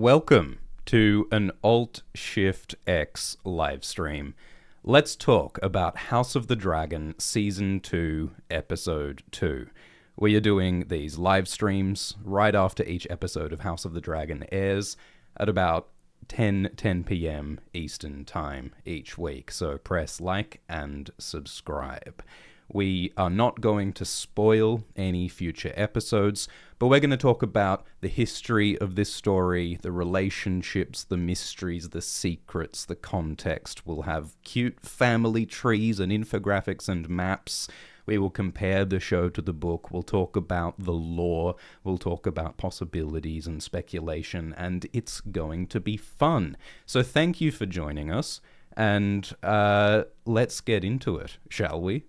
Welcome to an Alt-Shift-X livestream. Let's talk about House of the Dragon Season 2, Episode 2. We are doing these live streams right after each episode of House of the Dragon airs at about 10 p.m. Eastern Time each week, so press like and subscribe. We are not going to spoil any future episodes, but we're going to talk about the history of this story, the relationships, the mysteries, the secrets, the context. We'll have cute family trees and infographics and maps. We will compare the show to the book. We'll talk about the lore. We'll talk about possibilities and speculation, and it's going to be fun. So thank you for joining us, and let's get into it, shall we?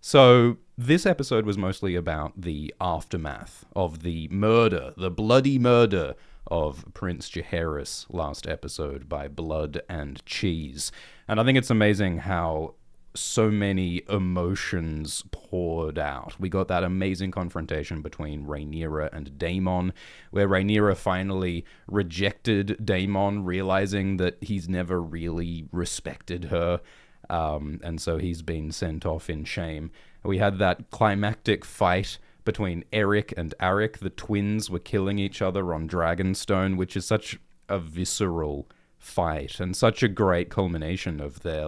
So this episode was mostly about the aftermath of the murder, the bloody murder of Prince Jaehaerys last episode by Blood and Cheese. And I think it's amazing how so many emotions poured out. We got that amazing confrontation between Rhaenyra and Daemon, where Rhaenyra finally rejected Daemon, realizing that he's never really respected her. And so he's been sent off in shame. We had that climactic fight between Eric and Arik. The twins were killing each other on Dragonstone, which is such a visceral fight and such a great culmination of their,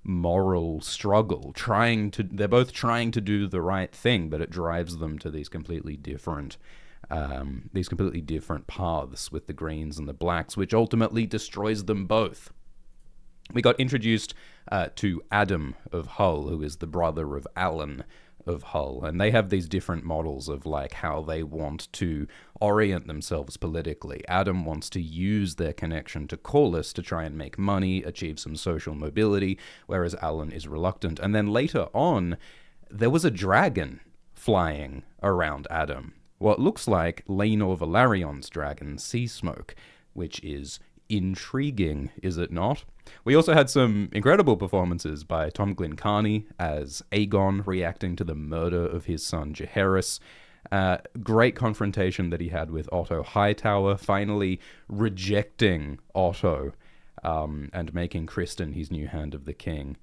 moral struggle. They're both trying to do the right thing, but it drives them to these completely different paths with the Greens and the Blacks, which ultimately destroys them both. We got introduced to Adam of Hull, who is the brother of Alan of Hull, and they have these different models of how they want to orient themselves politically. Adam wants to use their connection to Corlys to try and make money, achieve some social mobility, whereas Alan is reluctant. And then later on, there was a dragon flying around Adam. What looks like Laenor Velaryon's dragon, Seasmoke, which is intriguing, is it not? We also had some incredible performances by Tom Glencarny as Aegon, reacting to the murder of his son Jaehaerys. Great confrontation that he had with Otto Hightower, finally rejecting Otto and making Criston his new Hand of the King.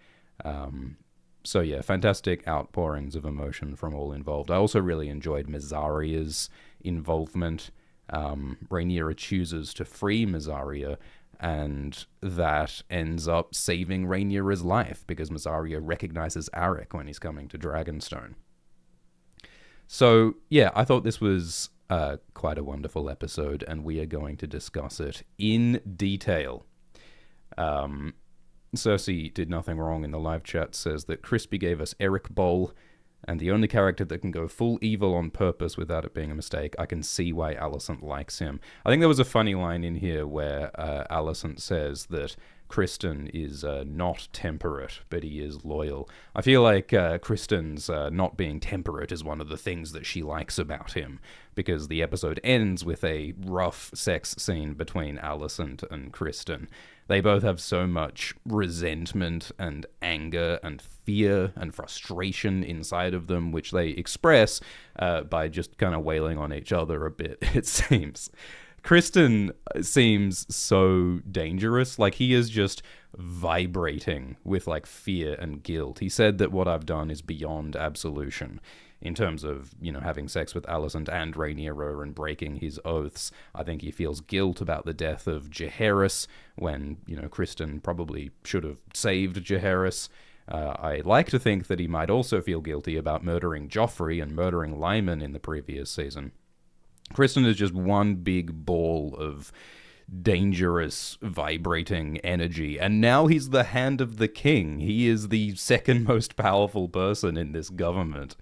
So yeah, fantastic outpourings of emotion from all involved. I also really enjoyed Myzaria's involvement. Rhaenyra chooses to free Mysaria, and that ends up saving Rhaenyra's life because Mysaria recognizes Arik when he's coming to Dragonstone. So yeah, I thought this was quite a wonderful episode, and we are going to discuss it in detail. Cersei did nothing wrong in the live chat says that Crispy gave us Eric Bowl, and the only character that can go full evil on purpose without it being a mistake. I can see why Alicent likes him. I think there was a funny line in here where Alicent says that Criston is not temperate, but he is loyal. I feel like Criston's not being temperate is one of the things that she likes about him, because the episode ends with a rough sex scene between Alicent and Criston. They both have so much resentment and anger and fear and frustration inside of them, which they express by just kind of wailing on each other a bit, it seems. Criston seems so dangerous. He is just vibrating with, fear and guilt. He said that what I've done is beyond absolution. In terms of, having sex with Alicent and Rhaenyra and breaking his oaths, I think he feels guilt about the death of Jaehaerys when, Criston probably should have saved Jaehaerys. I like to think that he might also feel guilty about murdering Joffrey and murdering Lyman in the previous season. Criston is just one big ball of dangerous, vibrating energy, and now he's the Hand of the King. He is the second most powerful person in this government.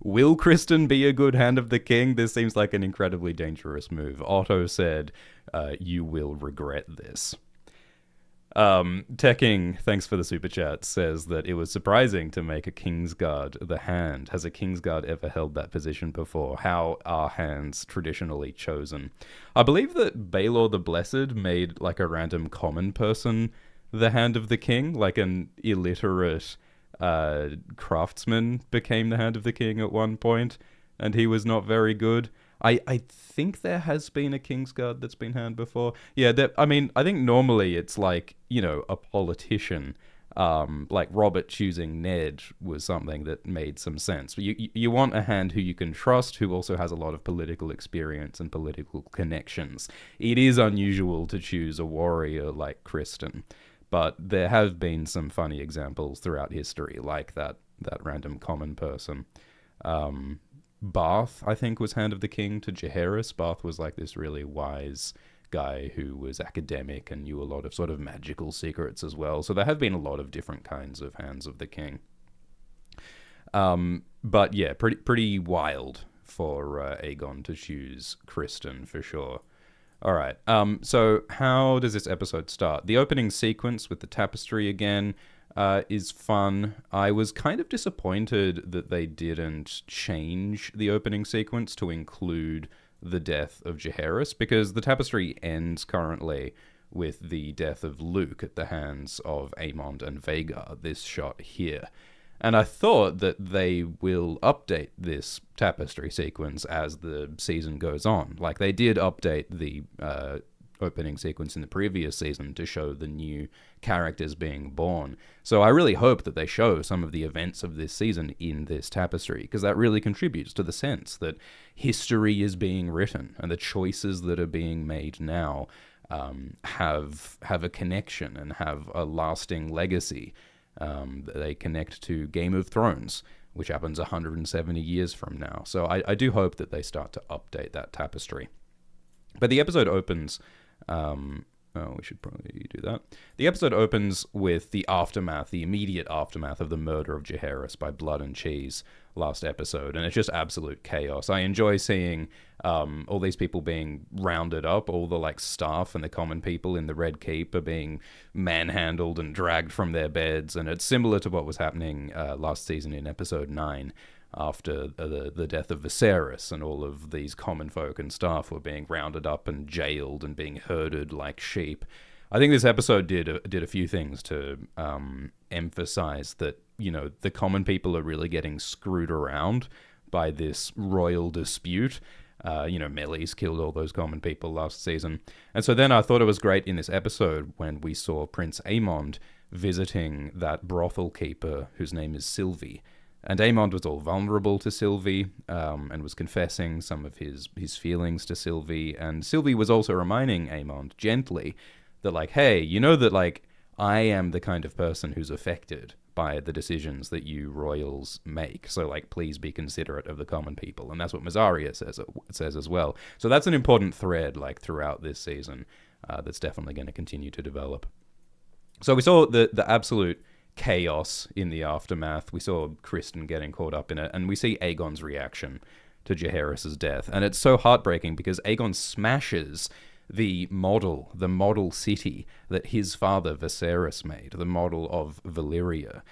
Will Criston be a good Hand of the King? This seems like an incredibly dangerous move. Otto said, you will regret this. Tekking, thanks for the super chat, says that it was surprising to make a Kingsguard the Hand. Has a Kingsguard ever held that position before? How are hands traditionally chosen? I believe that Baelor the Blessed made a random common person the Hand of the King, an illiterate craftsman became the Hand of the King at one point, and he was not very good. I think there has been a Kingsguard that's been hand before. Yeah, I mean, I think normally it's like, a politician. Like Robert choosing Ned was something that made some sense. You want a hand who you can trust, who also has a lot of political experience and political connections. It is unusual to choose a warrior like Kristen, but there have been some funny examples throughout history, like that random common person. Barth, I think, was Hand of the King to Jaehaerys. Barth was like this really wise guy who was academic and knew a lot of sort of magical secrets as well. So there have been a lot of different kinds of Hands of the King. But yeah, pretty wild for Aegon to choose Kristen for sure. All right. So how does this episode start? The opening sequence with the tapestry again is fun. I was kind of disappointed that they didn't change the opening sequence to include the death of Jaehaerys, because the tapestry ends currently with the death of Luke at the hands of Aemond and Vhagar, this shot here. And I thought that they will update this tapestry sequence as the season goes on. Like, they did update the opening sequence in the previous season to show the new characters being born. So I really hope that they show some of the events of this season in this tapestry, because that really contributes to the sense that history is being written and the choices that are being made now have a connection and have a lasting legacy. They connect to Game of Thrones, which happens 170 years from now. So I do hope that they start to update that tapestry. But the episode opens... we should probably do that. The episode opens with the aftermath, the immediate aftermath of the murder of Jaehaerys by Blood and Cheese last episode, and it's just absolute chaos. I enjoy seeing all these people being rounded up, all the staff and the common people in the Red Keep are being manhandled and dragged from their beds, and it's similar to what was happening last season in episode 9. After the death of Viserys, and all of these common folk and staff were being rounded up and jailed and being herded like sheep. I think this episode did a few things to emphasize that, the common people are really getting screwed around by this royal dispute. Meleys killed all those common people last season. And so then I thought it was great in this episode when we saw Prince Aemond visiting that brothel keeper whose name is Sylvie. And Aemond was all vulnerable to Sylvie, and was confessing some of his feelings to Sylvie. And Sylvie was also reminding Aemond gently that, hey, that, I am the kind of person who's affected by the decisions that you royals make. So, please be considerate of the common people. And that's what Mysaria says as well. So that's an important thread, throughout this season, that's definitely going to continue to develop. So we saw the absolute chaos in the aftermath. We saw Kristen getting caught up in it, and we see Aegon's reaction to Jaehaerys' death. And it's so heartbreaking because Aegon smashes the model city that his father Viserys made, the model of Valyria.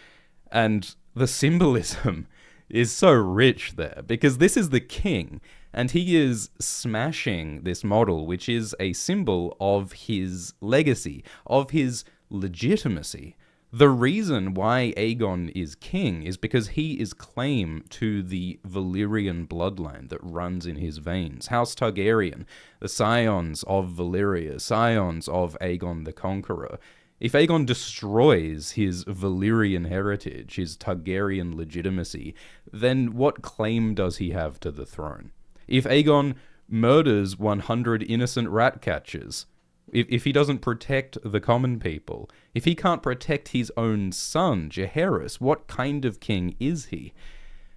And the symbolism is so rich there, because this is the king, and he is smashing this model, which is a symbol of his legacy, of his legitimacy. The reason why Aegon is king is because he is claim to the Valyrian bloodline that runs in his veins. House Targaryen, the scions of Valyria, scions of Aegon the Conqueror. If Aegon destroys his Valyrian heritage, his Targaryen legitimacy, then what claim does he have to the throne? If Aegon murders 100 innocent rat catchers, if he doesn't protect the common people, if he can't protect his own son, Jaehaerys, what kind of king is he?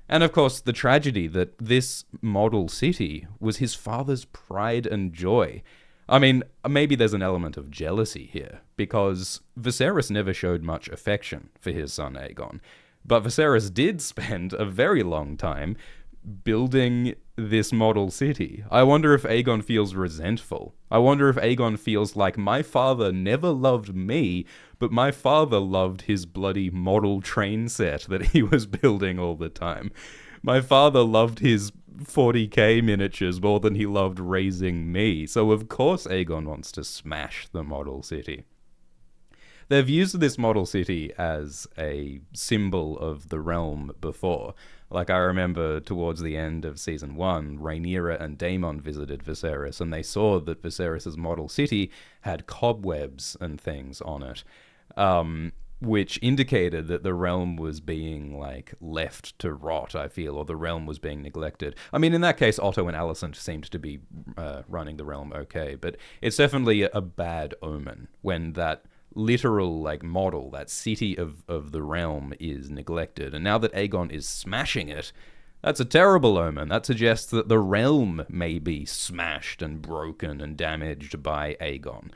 And of course, the tragedy that this model city was his father's pride and joy. I mean, maybe there's an element of jealousy here, because Viserys never showed much affection for his son Aegon. But Viserys did spend a very long time building this model city. I wonder if Aegon feels resentful. I wonder if Aegon feels like, my father never loved me, but my father loved his bloody model train set that he was building all the time. My father loved his 40k miniatures more than he loved raising me, so of course Aegon wants to smash the model city. they've used this model city as a symbol of the realm before. Like, I remember towards the end of season 1, Rhaenyra and Daemon visited Viserys, and they saw that Viserys' model city had cobwebs and things on it, which indicated that the realm was being, like, left to rot, I feel, or the realm was being neglected. I mean, in that case, Otto and Alicent seemed to be running the realm okay, but it's definitely a bad omen when that literal, like, model, that city of the realm is neglected. And now that Aegon is smashing it, that's a terrible omen. That suggests that the realm may be smashed and broken and damaged by Aegon.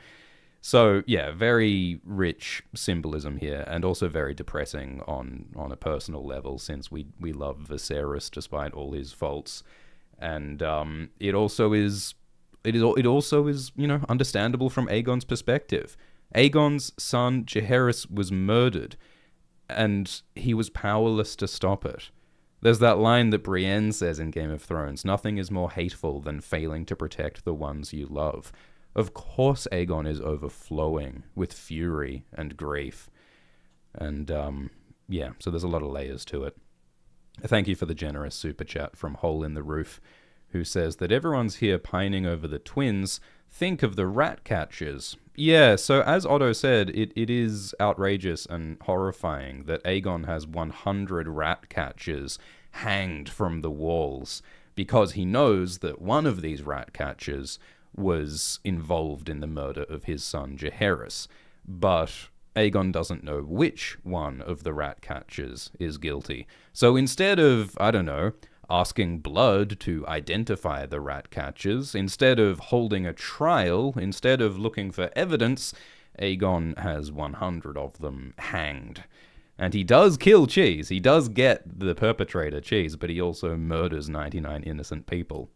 So, yeah, very rich symbolism here, and also very depressing on a personal level, since we love Viserys despite all his faults. And it also is, you know, understandable from Aegon's perspective. Aegon's son, Jaehaerys, was murdered, and he was powerless to stop it. There's that line that Brienne says in Game of Thrones, "Nothing is more hateful than failing to protect the ones you love." Of course Aegon is overflowing with fury and grief. And, yeah, so there's a lot of layers to it. Thank you for the generous super chat from Hole in the Roof, who says that everyone's here pining over the twins. Think of the rat catchers. Yeah, so as Otto said, it is outrageous and horrifying that Aegon has 100 rat catchers hanged from the walls, because he knows that one of these rat catchers was involved in the murder of his son Jaehaerys. But Aegon doesn't know which one of the rat catchers is guilty. So instead of, I don't know, asking Blood to identify the rat catchers, instead of holding a trial, instead of looking for evidence, Aegon has 100 of them hanged. And he does kill Cheese. He does get the perpetrator, Cheese, but he also murders 99 innocent people.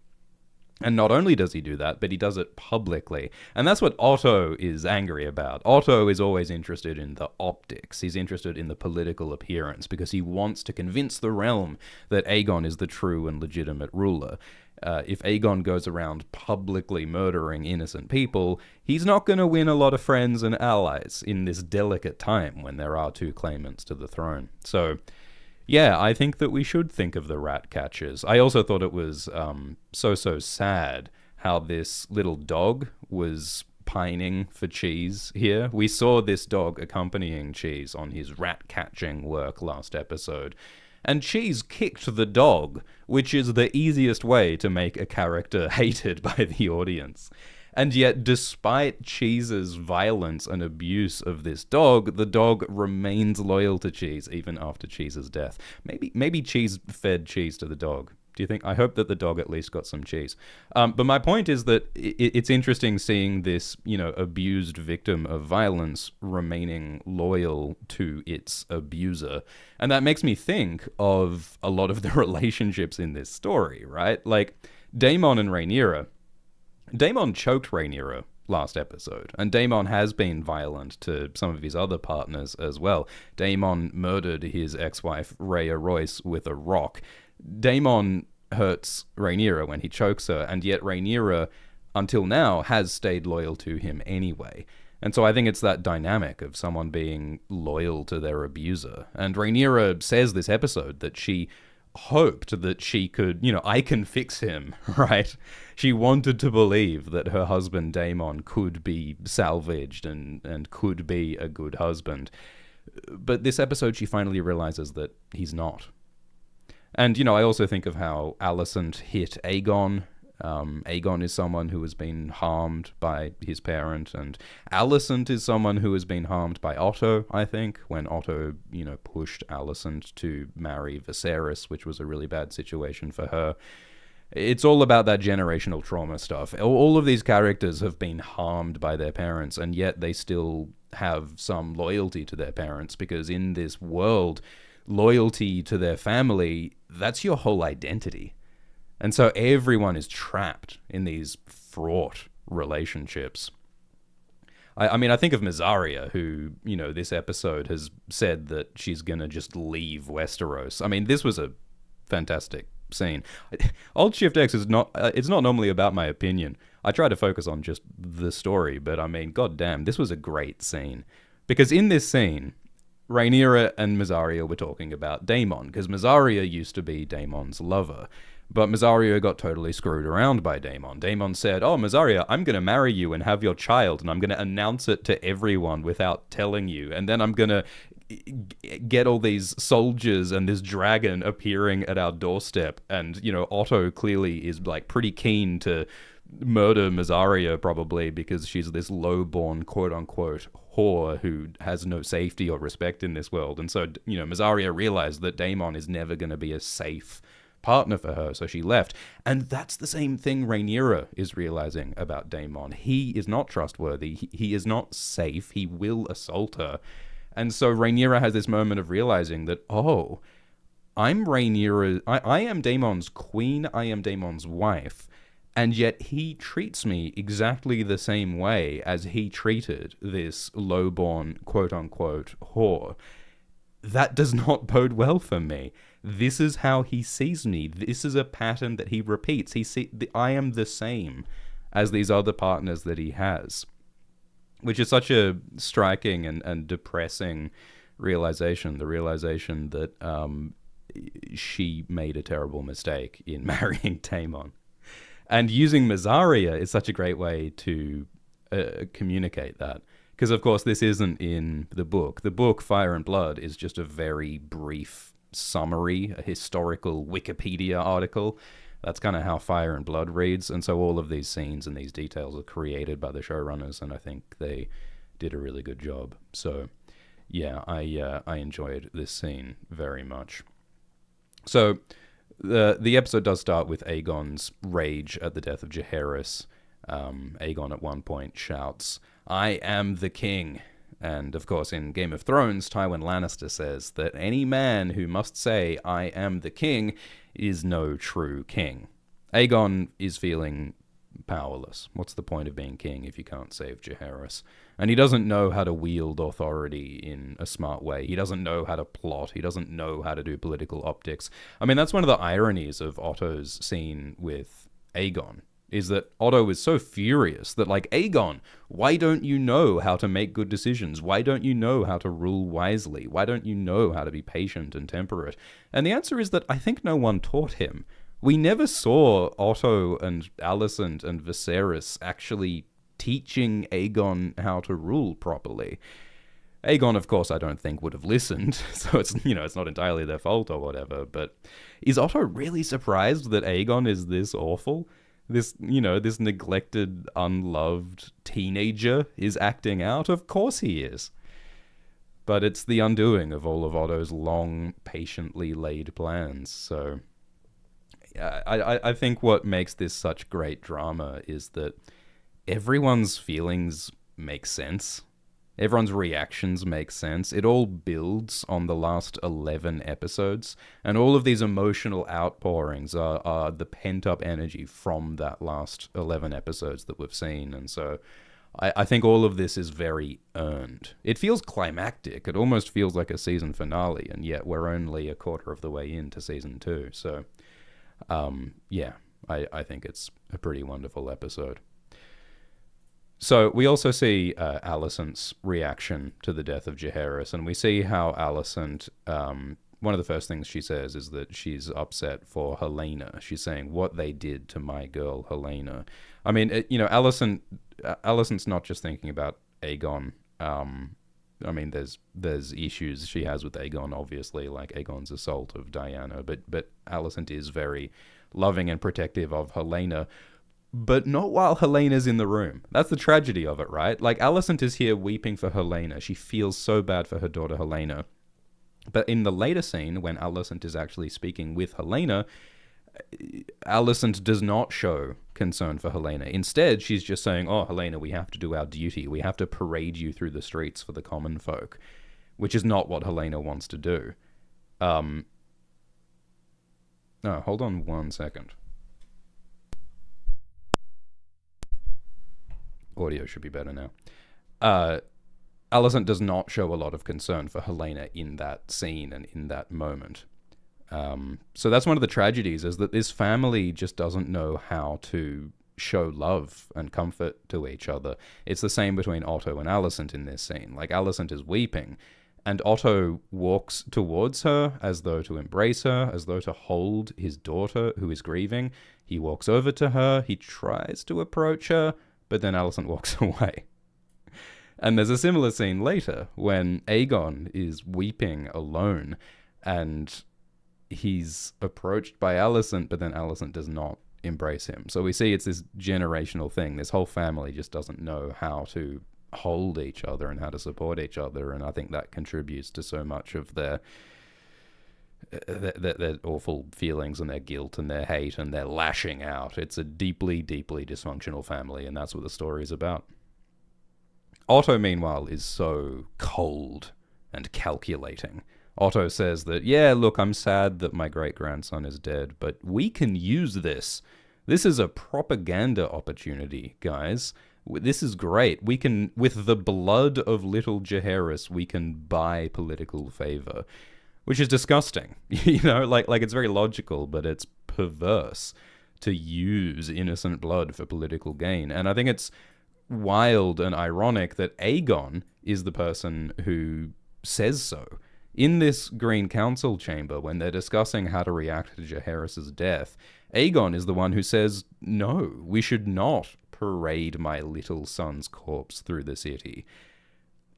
And not only does he do that, but he does it publicly. And that's what Otto is angry about. Otto is always interested in the optics. He's interested in the political appearance, because he wants to convince the realm that Aegon is the true and legitimate ruler. If Aegon goes around publicly murdering innocent people, he's not going to win a lot of friends and allies in this delicate time when there are two claimants to the throne. So, yeah, I think that we should think of the rat catchers. I also thought it was so sad how this little dog was pining for Cheese here. We saw this dog accompanying Cheese on his rat-catching work last episode, and Cheese kicked the dog, which is the easiest way to make a character hated by the audience. And yet, despite Cheese's violence and abuse of this dog, the dog remains loyal to Cheese even after Cheese's death. Maybe Cheese fed cheese to the dog. Do you think? I hope that the dog at least got some cheese. But my point is that it's interesting seeing this, you know, abused victim of violence remaining loyal to its abuser. And that makes me think of a lot of the relationships in this story, right? Like, Daemon and Rhaenyra. Daemon choked Rhaenyra last episode, and Daemon has been violent to some of his other partners as well. Daemon murdered his ex-wife Rhea Royce with a rock. Daemon hurts Rhaenyra when he chokes her, and yet Rhaenyra, until now, has stayed loyal to him anyway. And so I think it's that dynamic of someone being loyal to their abuser. And Rhaenyra says this episode that she hoped that she could, you know, I can fix him, right? She wanted to believe that her husband Daemon could be salvaged and could be a good husband. But this episode she finally realizes that he's not. And, you know, I also think of how Alicent hit Aegon. Aegon is someone who has been harmed by his parent, and Alicent is someone who has been harmed by Otto, I think, when Otto, you know, pushed Alicent to marry Viserys, which was a really bad situation for her. It's all about that generational trauma stuff. All of these characters have been harmed by their parents, and yet they still have some loyalty to their parents, because in this world, loyalty to their family, that's your whole identity. And so everyone is trapped in these fraught relationships. I mean, I think of Mysaria, who, you know, this episode has said that she's going to just leave Westeros. I mean, this was a fantastic scene. Alt Shift X is not, it's not normally about my opinion. I try to focus on just the story, but I mean, goddamn, this was a great scene. Because in this scene, Rhaenyra and Mysaria were talking about Daemon, because Mysaria used to be Daemon's lover. But Mysaria got totally screwed around by Daemon. Daemon said, "Oh, Mysaria, I'm going to marry you and have your child, and I'm going to announce it to everyone without telling you. And then I'm going to get all these soldiers and this dragon appearing at our doorstep." And, you know, Otto clearly is, like, pretty keen to murder Mysaria, probably, because she's this low-born, quote-unquote, whore who has no safety or respect in this world. And so, you know, Mysaria realized that Daemon is never going to be a safe partner for her, so she left. And that's the same thing Rhaenyra is realizing about Daemon. He is not trustworthy. He is not safe. He will assault her. And so Rhaenyra has this moment of realizing that, oh, I'm Rhaenyra. I am Daemon's queen. I am Daemon's wife. And yet he treats me exactly the same way as he treated this low-born, quote-unquote, whore. That does not bode well for me. This is how he sees me. This is a pattern that he repeats. I am the same as these other partners that he has, which is such a striking and depressing realization. The realization that she made a terrible mistake in marrying Daemon. And using Mysaria is such a great way to communicate that. Because, of course, this isn't in the book. The book, Fire and Blood, is just a very brief summary, a historical Wikipedia article. That's kind of how Fire and Blood reads. And so all of these scenes and these details are created by the showrunners, and I think they did a really good job. So, yeah, I enjoyed this scene very much. So the episode does start with Aegon's rage at the death of Jaehaerys. Aegon at one point shouts, "I am the king." And of course, in Game of Thrones, Tywin Lannister says that any man who must say, "I am the king," is no true king. Aegon is feeling powerless. What's the point of being king if you can't save Jaehaerys? And he doesn't know how to wield authority in a smart way. He doesn't know how to plot. He doesn't know how to do political optics. I mean, that's one of the ironies of Otto's scene with Aegon, is that Otto is so furious that, like, Aegon, why don't you know how to make good decisions? Why don't you know how to rule wisely? Why don't you know how to be patient and temperate? And the answer is that I think no one taught him. We never saw Otto and Alicent and Viserys actually teaching Aegon how to rule properly. Aegon, of course, I don't think would have listened, so it's, you know, it's not entirely their fault or whatever, but is Otto really surprised that Aegon is this awful? This, you know, this neglected, unloved teenager is acting out? Of course he is. But it's the undoing of all of Otto's long, patiently laid plans, so I think what makes this such great drama is that everyone's feelings make sense. Everyone's reactions make sense. It all builds on the last 11 episodes, and all of these emotional outpourings are the pent-up energy from that last 11 episodes that we've seen, and so I think all of this is very earned. It feels climactic. It almost feels like a season finale, and yet we're only a quarter of the way into season 2, so yeah, I think it's a pretty wonderful episode. So we also see Alicent's reaction to the death of Jaehaerys, and we see how Alicent, one of the first things she says is that she's upset for Helaena. She's saying what they did to my girl Helaena. I mean, you know, Alicent's not just thinking about Aegon. I mean, there's issues she has with Aegon, obviously, like Aegon's assault of Diana, but Alicent is very loving and protective of Helaena, but not while Helena's in the room. That's the tragedy of it, right? Like, Alicent is here weeping for Helaena. She feels so bad for her daughter Helaena. But in the later scene, when Alicent is actually speaking with Helaena, Alicent does not show concern for Helaena. Instead, she's just saying, "Oh, Helaena, we have to do our duty. We have to parade you through the streets for the common folk," which is not what Helaena wants to do. No, hold on one second. Audio should be better now. Alicent does not show a lot of concern for Helaena in that scene and in that moment. So that's one of the tragedies, is that this family just doesn't know how to show love and comfort to each other. It's the same between Otto and Alicent in this scene. Like, Alicent is weeping, and Otto walks towards her as though to embrace her, as though to hold his daughter who is grieving. He walks over to her, he tries to approach her, but then Alicent walks away. And there's a similar scene later when Aegon is weeping alone, and he's approached by Alicent, but then Alicent does not embrace him. So we see it's this generational thing. This whole family just doesn't know how to hold each other and how to support each other, and I think that contributes to so much of their awful feelings and their guilt and their hate and their lashing out. It's a deeply, deeply dysfunctional family, and that's what the story is about. Otto, meanwhile, is so cold and calculating. Otto says that, yeah, look, I'm sad that my great-grandson is dead, but we can use this. This is a propaganda opportunity, guys. This is great. We can, with the blood of little Jaehaerys, we can buy political favor, which is disgusting. You know, like it's very logical, but it's perverse to use innocent blood for political gain. And I think it's wild and ironic that Aegon is the person who says so. In this Green Council chamber, when they're discussing how to react to Jaehaerys' death, Aegon is the one who says, no, we should not parade my little son's corpse through the city.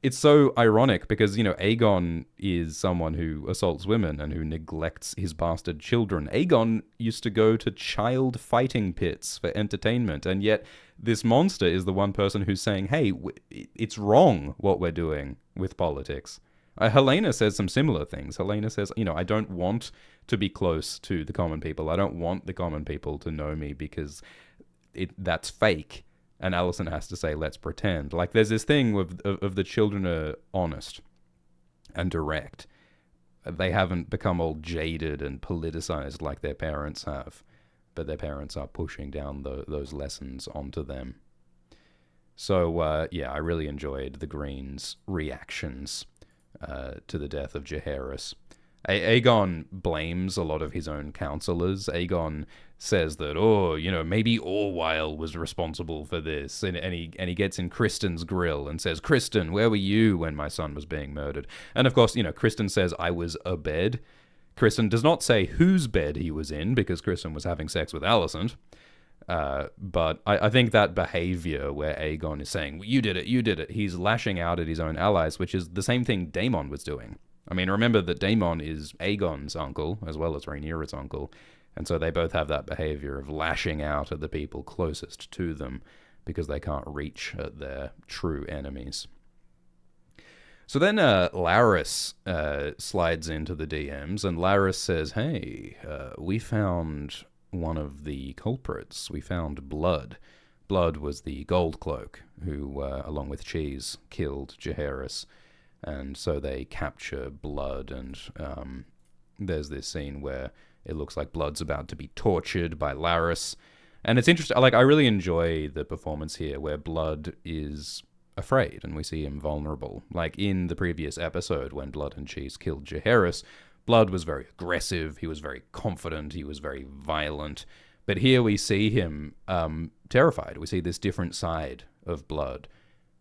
It's so ironic because, you know, Aegon is someone who assaults women and who neglects his bastard children. Aegon used to go to child fighting pits for entertainment, and yet this monster is the one person who's saying, hey, it's wrong what we're doing with politics. Helena says some similar things. Helena says, you know, I don't want to be close to the common people. I don't want the common people to know me because that's fake. And Alicent has to say, let's pretend. Like, there's this thing of the children are honest and direct. They haven't become all jaded and politicized like their parents have. But their parents are pushing down those lessons onto them. So, yeah, I really enjoyed the Greens' reactions to the death of Jaehaerys. Aegon blames a lot of his own counselors. Aegon says that, oh, you know, maybe Orwyle was responsible for this. And he gets in Kristen's grill and says, Kristen, where were you when my son was being murdered? And of course, you know, Kristen says, I was abed. Kristen does not say whose bed he was in, because Kristen was having sex with Alicent. But I think that behavior where Aegon is saying, you did it, he's lashing out at his own allies, which is the same thing Daemon was doing. I mean, remember that Daemon is Aegon's uncle, as well as Rhaenyra's uncle, and so they both have that behavior of lashing out at the people closest to them, because they can't reach at their true enemies. So then Larys slides into the DMs, and Larys says, hey, we found one of the culprits. We found Blood. Blood was the Gold Cloak who, along with Cheese, killed Jaehaerys. And so they capture Blood, and there's this scene where it looks like Blood's about to be tortured by Larys. And it's interesting, like, I really enjoy the performance here where Blood is afraid and we see him vulnerable. Like in the previous episode when Blood and Cheese killed Jaehaerys, Blood was very aggressive, he was very confident, he was very violent. But here we see him terrified. We see this different side of Blood,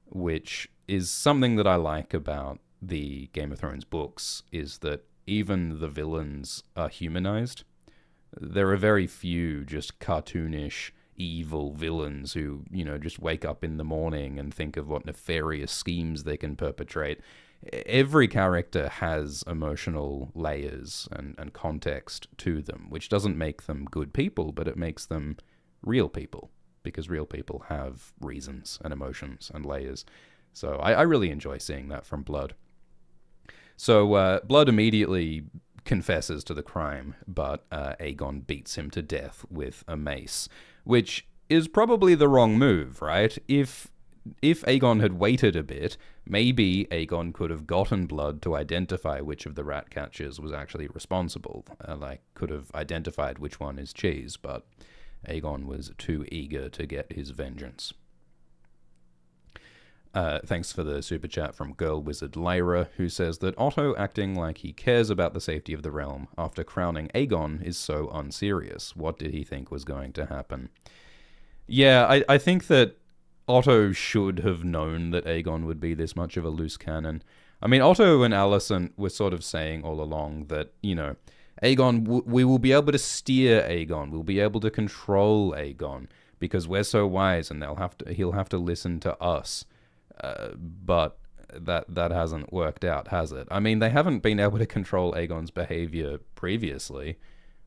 which is something that I like about the Game of Thrones books, is that even the villains are humanized. There are very few just cartoonish, evil villains who, you know, just wake up in the morning and think of what nefarious schemes they can perpetrate. Every character has emotional layers and context to them, which doesn't make them good people, but it makes them real people, because real people have reasons and emotions and layers. So I really enjoy seeing that from Blood. So Blood immediately confesses to the crime, but Aegon beats him to death with a mace, which is probably the wrong move, right? If Aegon had waited a bit, maybe Aegon could have gotten Blood to identify which of the rat catchers was actually responsible, could have identified which one is Cheese, but Aegon was too eager to get his vengeance. Thanks for the super chat from Girl Wizard Lyra, who says that Otto acting like he cares about the safety of the realm after crowning Aegon is so unserious. What did he think was going to happen? Yeah, I think that Otto should have known that Aegon would be this much of a loose cannon. I mean, Otto and Alicent were sort of saying all along that, Aegon, we will be able to steer Aegon. We'll be able to control Aegon because we're so wise and he'll have to listen to us. But that hasn't worked out, has it? I mean, they haven't been able to control Aegon's behavior previously.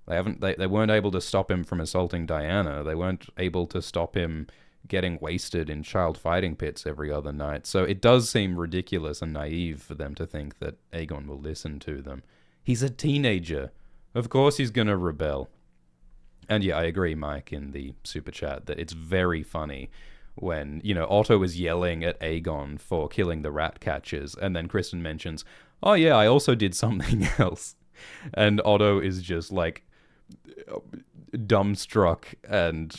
They weren't able to stop him from assaulting Diana. They weren't able to stop him getting wasted in child fighting pits every other night. So it does seem ridiculous and naive for them to think that Aegon will listen to them. He's a teenager. Of course he's going to rebel. And yeah, I agree, Mike, in the super chat, that it's very funny when, Otto is yelling at Aegon for killing the rat catchers, and then Kristen mentions, oh yeah, I also did something else. And Otto is just like dumbstruck and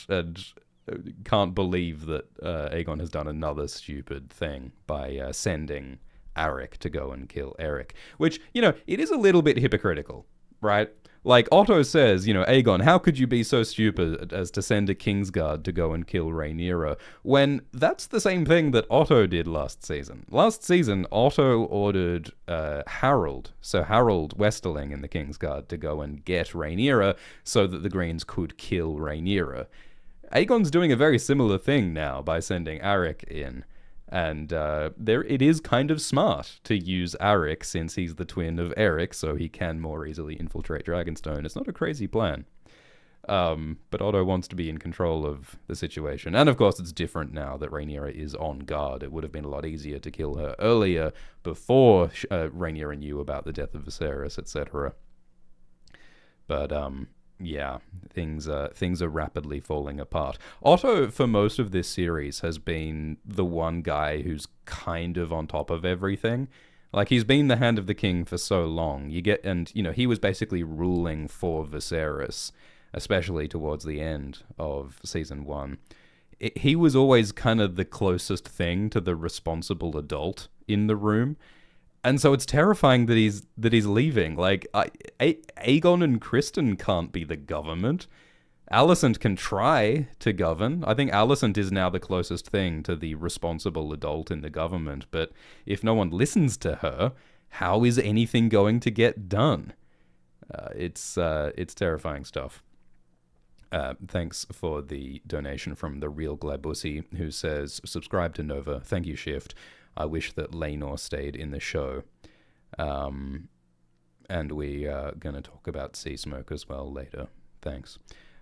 can't believe that Aegon has done another stupid thing by sending Arik to go and kill Eric. Which, it is a little bit hypocritical, right? Like Otto says, Aegon, how could you be so stupid as to send a Kingsguard to go and kill Rhaenyra? When that's the same thing that Otto did last season. Last season, Otto ordered Harold, so Harold Westerling in the Kingsguard, to go and get Rhaenyra so that the Greens could kill Rhaenyra. Aegon's doing a very similar thing now by sending Arik in. And it is kind of smart to use Arik since he's the twin of Eric, so he can more easily infiltrate Dragonstone. It's not a crazy plan. But Otto wants to be in control of the situation. And of course, it's different now that Rhaenyra is on guard. It would have been a lot easier to kill her earlier, before Rhaenyra knew about the death of Viserys, etc. But yeah, things are rapidly falling apart. Otto, for most of this series, has been the one guy who's kind of on top of everything. Like, he's been the Hand of the King for so long. He was basically ruling for Viserys, especially towards the end of season 1. He was always kind of the closest thing to the responsible adult in the room. And so it's terrifying that he's leaving. Like, Aegon and Kristen can't be the government. Alicent can try to govern. I think Alicent is now the closest thing to the responsible adult in the government. But if no one listens to her, how is anything going to get done? It's terrifying stuff. Thanks for the donation from the Real Glabussy, who says, subscribe to Nova. Thank you, Shift. I wish that Laenor stayed in the show. And we are going to talk about Sea Smoke as well later. Thanks.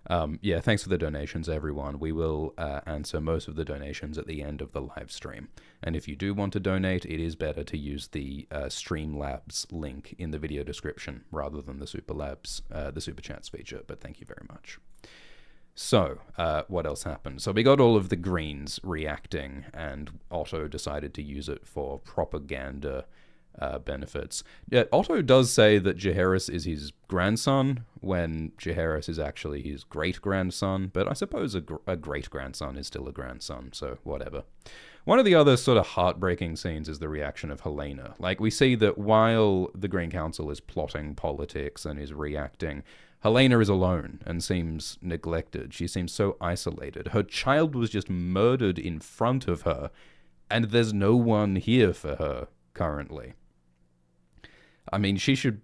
Thanks for the donations, everyone. We will answer most of the donations at the end of the live stream. And if you do want to donate, it is better to use the Streamlabs link in the video description rather than the the Super Chats feature. But thank you very much. So, what else happened? So we got all of the Greens reacting, and Otto decided to use it for propaganda benefits. Yeah, Otto does say that Jaehaerys is his grandson, when Jaehaerys is actually his great-grandson, but I suppose a great-grandson is still a grandson, so whatever. One of the other sort of heartbreaking scenes is the reaction of Helaena. Like, we see that while the Green Council is plotting politics and is reacting, Helaena is alone and seems neglected. She seems so isolated. Her child was just murdered in front of her, and there's no one here for her currently. I mean,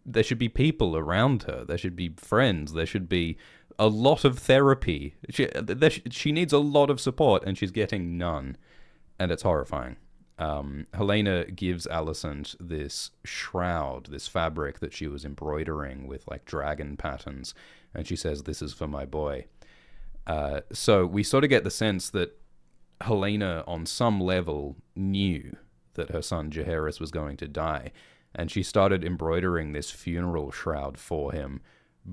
there should be people around her. There should be friends. There should be a lot of therapy. She needs a lot of support, and she's getting none, and it's horrifying. Helaena gives Alicent this shroud, this fabric that she was embroidering with like dragon patterns, and she says, "This is for my boy." So we sort of get the sense that Helaena, on some level, knew that her son Jaehaerys was going to die, and she started embroidering this funeral shroud for him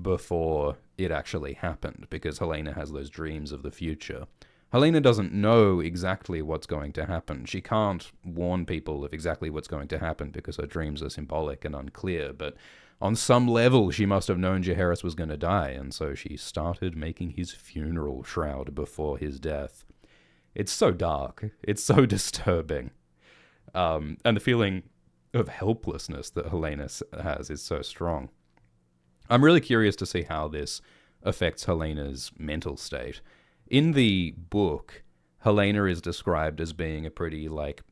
before it actually happened, because Helaena has those dreams of the future. Helaena doesn't know exactly what's going to happen. She can't warn people of exactly what's going to happen because her dreams are symbolic and unclear, but on some level she must have known Jaehaerys was going to die, and so she started making his funeral shroud before his death. It's so dark. It's so disturbing. And the feeling of helplessness that Helaena has is so strong. I'm really curious to see how this affects Helena's mental state. In the book, Helena is described as being a pretty, like,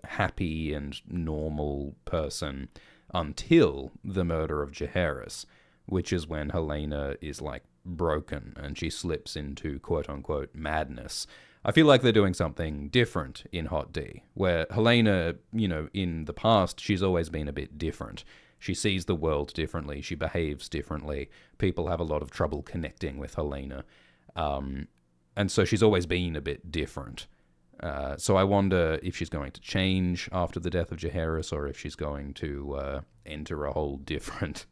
happy and normal person until the murder of Jaehaerys, which is when Helena is, like, broken and she slips into quote-unquote madness. I feel like they're doing something different in Hot D, where Helena, in the past, she's always been a bit different. She sees the world differently. She behaves differently. People have a lot of trouble connecting with Helena. And so she's always been a bit different. So I wonder if she's going to change after the death of Jaehaerys, or if she's going to enter a whole different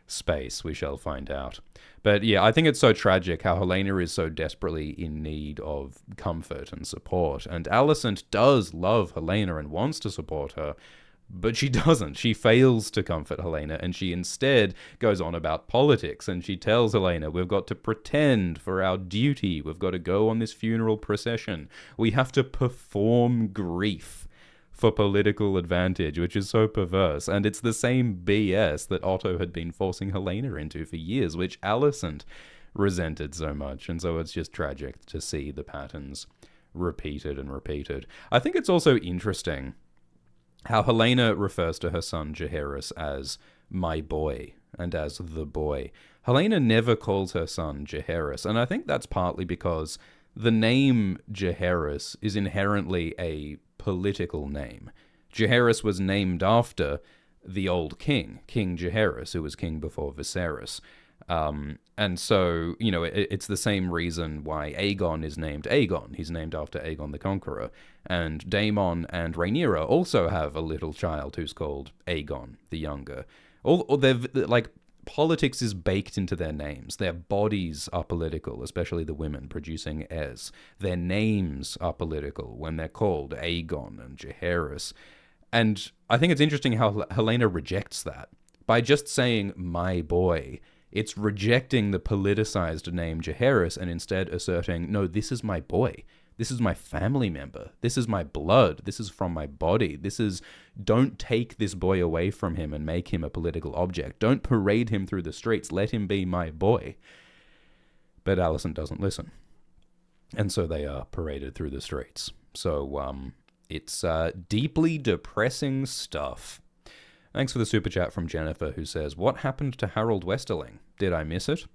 space. We shall find out. But yeah, I think it's so tragic how Helena is so desperately in need of comfort and support. And Alicent does love Helena and wants to support her, but she doesn't. She fails to comfort Helena, and she instead goes on about politics, and she tells Helena, we've got to pretend for our duty. We've got to go on this funeral procession. We have to perform grief for political advantage, which is so perverse. And it's the same BS that Otto had been forcing Helena into for years, which Alicent resented so much. And so it's just tragic to see the patterns repeated and repeated. I think it's also interesting how Helena refers to her son Jaehaerys as my boy and as the boy. Helena never calls her son Jaehaerys, and I think that's partly because the name Jaehaerys is inherently a political name. Jaehaerys was named after the old king, King Jaehaerys, who was king before Viserys. And so, it's the same reason why Aegon is named Aegon. He's named after Aegon the Conqueror. And Daemon and Rhaenyra also have a little child who's called Aegon the Younger. Politics is baked into their names. Their bodies are political, especially the women producing heirs. Their names are political when they're called Aegon and Jaehaerys. And I think it's interesting how Helena rejects that. By just saying, my boy, it's rejecting the politicized name Jaehaerys and instead asserting, no, this is my boy. This is my family member. This is my blood. This is from my body. Don't take this boy away from him and make him a political object. Don't parade him through the streets. Let him be my boy. But Alicent doesn't listen. And so they are paraded through the streets. So it's deeply depressing stuff. Thanks for the super chat from Jennifer, who says, what happened to Harold Westerling? Did I miss it?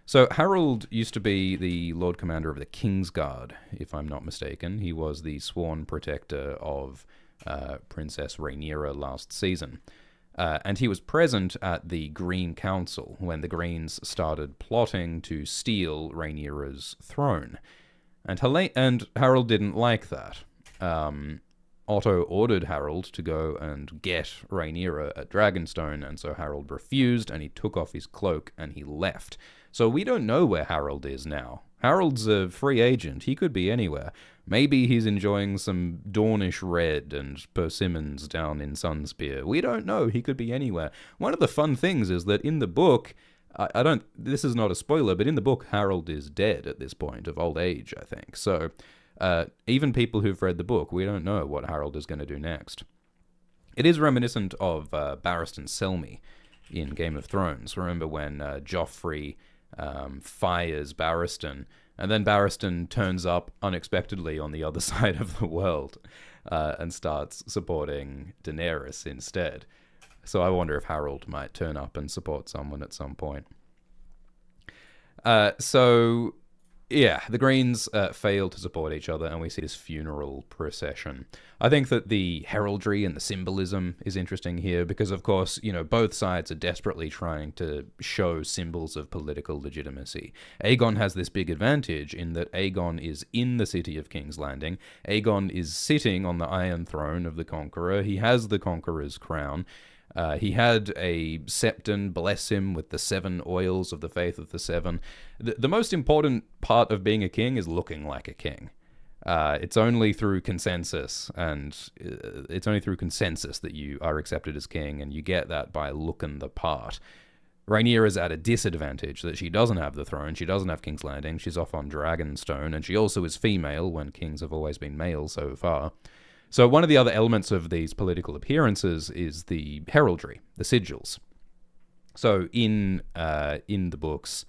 So Harold used to be the Lord Commander of the Kingsguard, if I'm not mistaken. He was the sworn protector of Princess Rhaenyra last season. And he was present at the Green Council when the Greens started plotting to steal Rhaenyra's throne. And Harold didn't like that. Otto ordered Harold to go and get Rhaenyra at Dragonstone, and so Harold refused, and he took off his cloak, and he left. So we don't know where Harold is now. Harold's a free agent. He could be anywhere. Maybe he's enjoying some Dornish Red and persimmons down in Sunspear. We don't know. He could be anywhere. One of the fun things is that in the book, this is not a spoiler, but in the book, Harold is dead at this point, of old age, I think. So even people who've read the book, we don't know what Harold is going to do next. It is reminiscent of Barristan Selmy in Game of Thrones. Remember when Joffrey fires Barristan, and then Barristan turns up unexpectedly on the other side of the world and starts supporting Daenerys instead. So I wonder if Harold might turn up and support someone at some point. Yeah, the Greens fail to support each other, and we see this funeral procession. I think that the heraldry and the symbolism is interesting here because, of course, both sides are desperately trying to show symbols of political legitimacy. Aegon has this big advantage in that Aegon is in the city of King's Landing. Aegon is sitting on the Iron Throne of the Conqueror. He has the Conqueror's crown. He had a septon bless him with the 7 oils of the Faith of the Seven. The most important part of being a king is looking like a king. It's only through consensus, that you are accepted as king, and you get that by looking the part. Rhaenyra is at a disadvantage that she doesn't have the throne, she doesn't have King's Landing, she's off on Dragonstone, and she also is female when kings have always been male so far. So one of the other elements of these political appearances is the heraldry, the sigils. So in the books,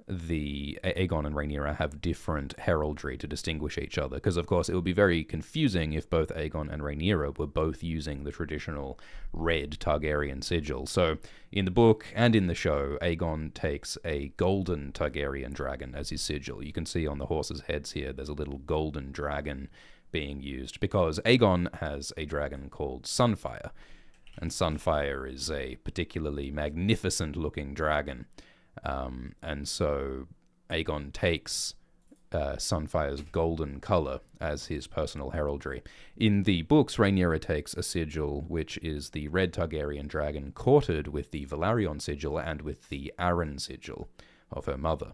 Aegon and Rhaenyra have different heraldry to distinguish each other, because of course it would be very confusing if both Aegon and Rhaenyra were both using the traditional red Targaryen sigil. So in the book and in the show, Aegon takes a golden Targaryen dragon as his sigil. You can see on the horses' heads here, there's a little golden dragon being used, because Aegon has a dragon called Sunfire, and Sunfire is a particularly magnificent-looking dragon. And so Aegon takes Sunfire's golden color as his personal heraldry. In the books, Rhaenyra takes a sigil which is the red Targaryen dragon courted with the Velaryon sigil and with the Arryn sigil of her mother.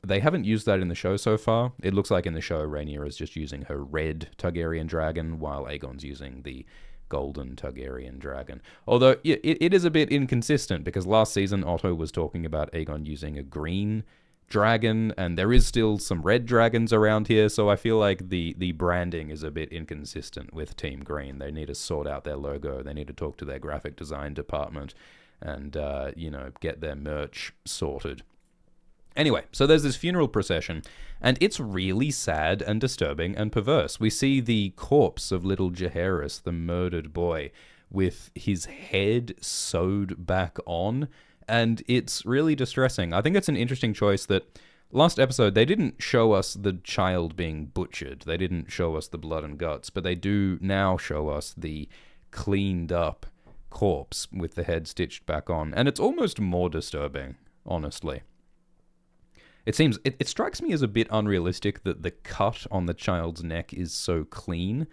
They haven't used that in the show so far. It looks like in the show Rhaenyra is just using her red Targaryen dragon, while Aegon's using the golden Targaryen dragon. Although it is a bit inconsistent, because last season Otto was talking about Aegon using a green dragon, and there is still some red dragons around here, so I feel like the branding is a bit inconsistent with Team Green. They need to sort out their logo. They need to talk to their graphic design department and, get their merch sorted. Anyway, so there's this funeral procession, and it's really sad and disturbing and perverse. We see the corpse of little Jaehaerys, the murdered boy, with his head sewed back on, and it's really distressing. I think it's an interesting choice that last episode, they didn't show us the child being butchered. They didn't show us the blood and guts, but they do now show us the cleaned up corpse with the head stitched back on, and it's almost more disturbing, honestly. It strikes me as a bit unrealistic that the cut on the child's neck is so clean.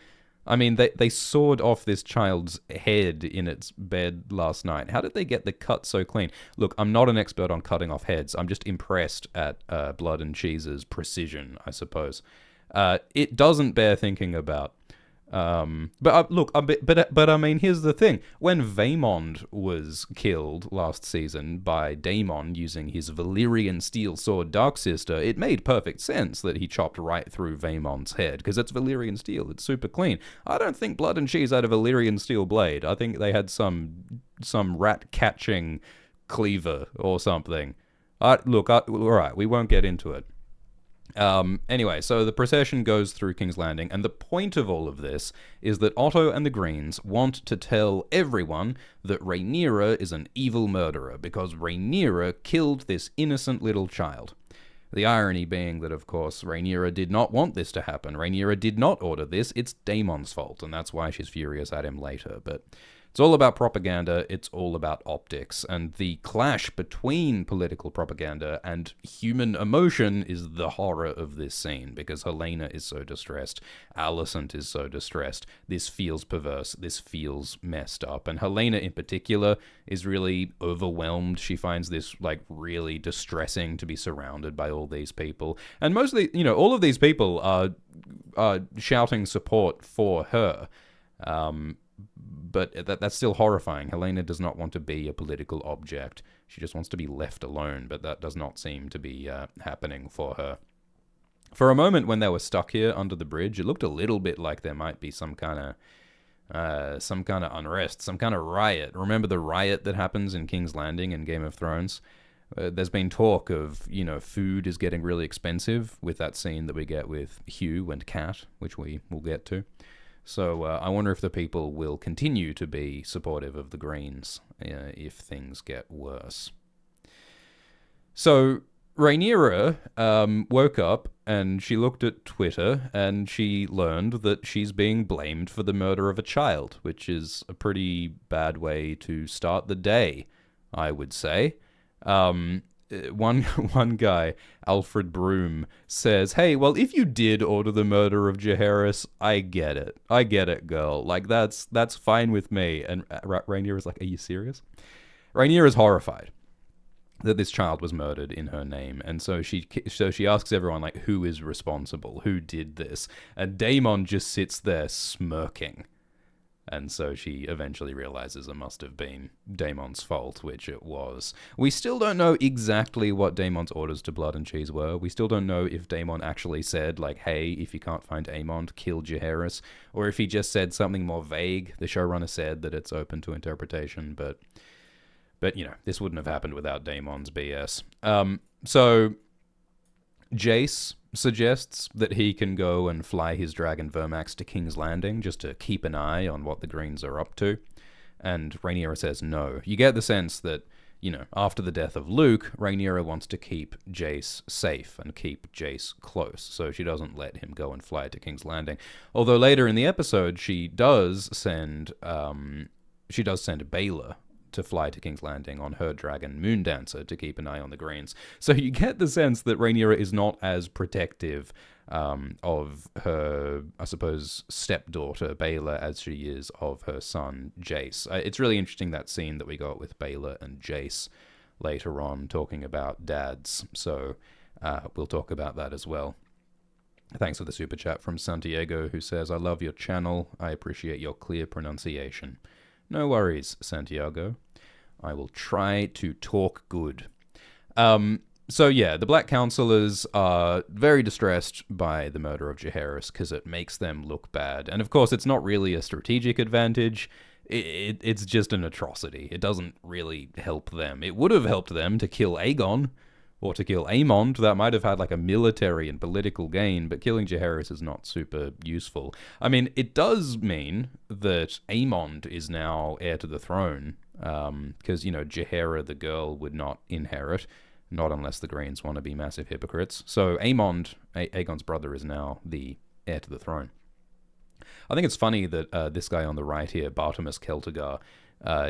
I mean, they sawed off this child's head in its bed last night. How did they get the cut so clean? Look, I'm not an expert on cutting off heads. I'm just impressed at Blood and Cheese's precision, I suppose. It doesn't bear thinking about. But I mean, here's the thing. When Vaemond was killed last season by Daemon using his Valyrian steel sword Darksister, it made perfect sense that he chopped right through Vaemond's head, because it's Valyrian steel. It's super clean. I don't think Blood and Cheese had a Valyrian steel blade. I think they had some rat-catching cleaver or something. All right, we won't get into it. Anyway, so the procession goes through King's Landing, and the point of all of this is that Otto and the Greens want to tell everyone that Rhaenyra is an evil murderer, because Rhaenyra killed this innocent little child. The irony being that, of course, Rhaenyra did not want this to happen. Rhaenyra did not order this. It's Daemon's fault, and that's why she's furious at him later, but it's all about propaganda, it's all about optics, and the clash between political propaganda and human emotion is the horror of this scene, because Helena is so distressed, Alicent is so distressed, this feels perverse, this feels messed up, and Helena in particular is really overwhelmed. She finds this, really distressing to be surrounded by all these people, and mostly, all of these people are shouting support for her, but that's still horrifying. Helena does not want to be a political object. She just wants to be left alone, but that does not seem to be happening for her. For a moment when they were stuck here under the bridge, it looked a little bit like there might be some kind of unrest, some kind of riot. Remember the riot that happens in King's Landing in Game of Thrones? There's been talk of, food is getting really expensive with that scene that we get with Hugh and Kat, which we will get to. So I wonder if the people will continue to be supportive of the Greens if things get worse. So Rhaenyra woke up and she looked at Twitter and she learned that she's being blamed for the murder of a child, which is a pretty bad way to start the day, I would say. One guy, Alfred Broom, says, "Hey, well, if you did order the murder of Jaehaerys, I get it, girl. That's fine with me." And Rhaenyra's like, "Are you serious?" Rhaenyra's horrified that this child was murdered in her name, and so she asks everyone, who is responsible? Who did this? And Daemon just sits there smirking. And so she eventually realizes it must have been Daemon's fault, which it was. We still don't know exactly what Daemon's orders to Blood and Cheese were. We still don't know if Daemon actually said, hey, if you can't find Aemond, kill Jaehaerys, or if he just said something more vague. The showrunner said that it's open to interpretation, but But, this wouldn't have happened without Daemon's BS. So Jace suggests that he can go and fly his dragon Vermax to King's Landing just to keep an eye on what the Greens are up to. And Rhaenyra says no. You get the sense that, after the death of Luke, Rhaenyra wants to keep Jace safe and keep Jace close, so she doesn't let him go and fly to King's Landing. Although later in the episode, she does send Baela to fly to King's Landing on her dragon Moondancer to keep an eye on the Greens. So you get the sense that Rhaenyra is not as protective of her, I suppose, stepdaughter Baela as she is of her son Jace. It's really interesting, that scene that we got with Baela and Jace later on talking about dads. So we'll talk about that as well. Thanks for the super chat from Santiago, who says, "I love your channel. I appreciate your clear pronunciation." No worries, Santiago. I will try to talk good. So yeah, the Black Counselors are very distressed by the murder of Jaehaerys because it makes them look bad. And of course, it's not really a strategic advantage. It's just an atrocity. It doesn't really help them. It would have helped them to kill Aegon or to kill Aemond. That might have had like a military and political gain, but killing Jaehaerys is not super useful. I mean, it does mean that Aemond is now heir to the throne, because, Jaehaera, the girl, would not inherit, not unless the Greens want to be massive hypocrites. So Aemond, Aegon's brother, is now the heir to the throne. I think it's funny that this guy on the right here, Bartimus Celtigar,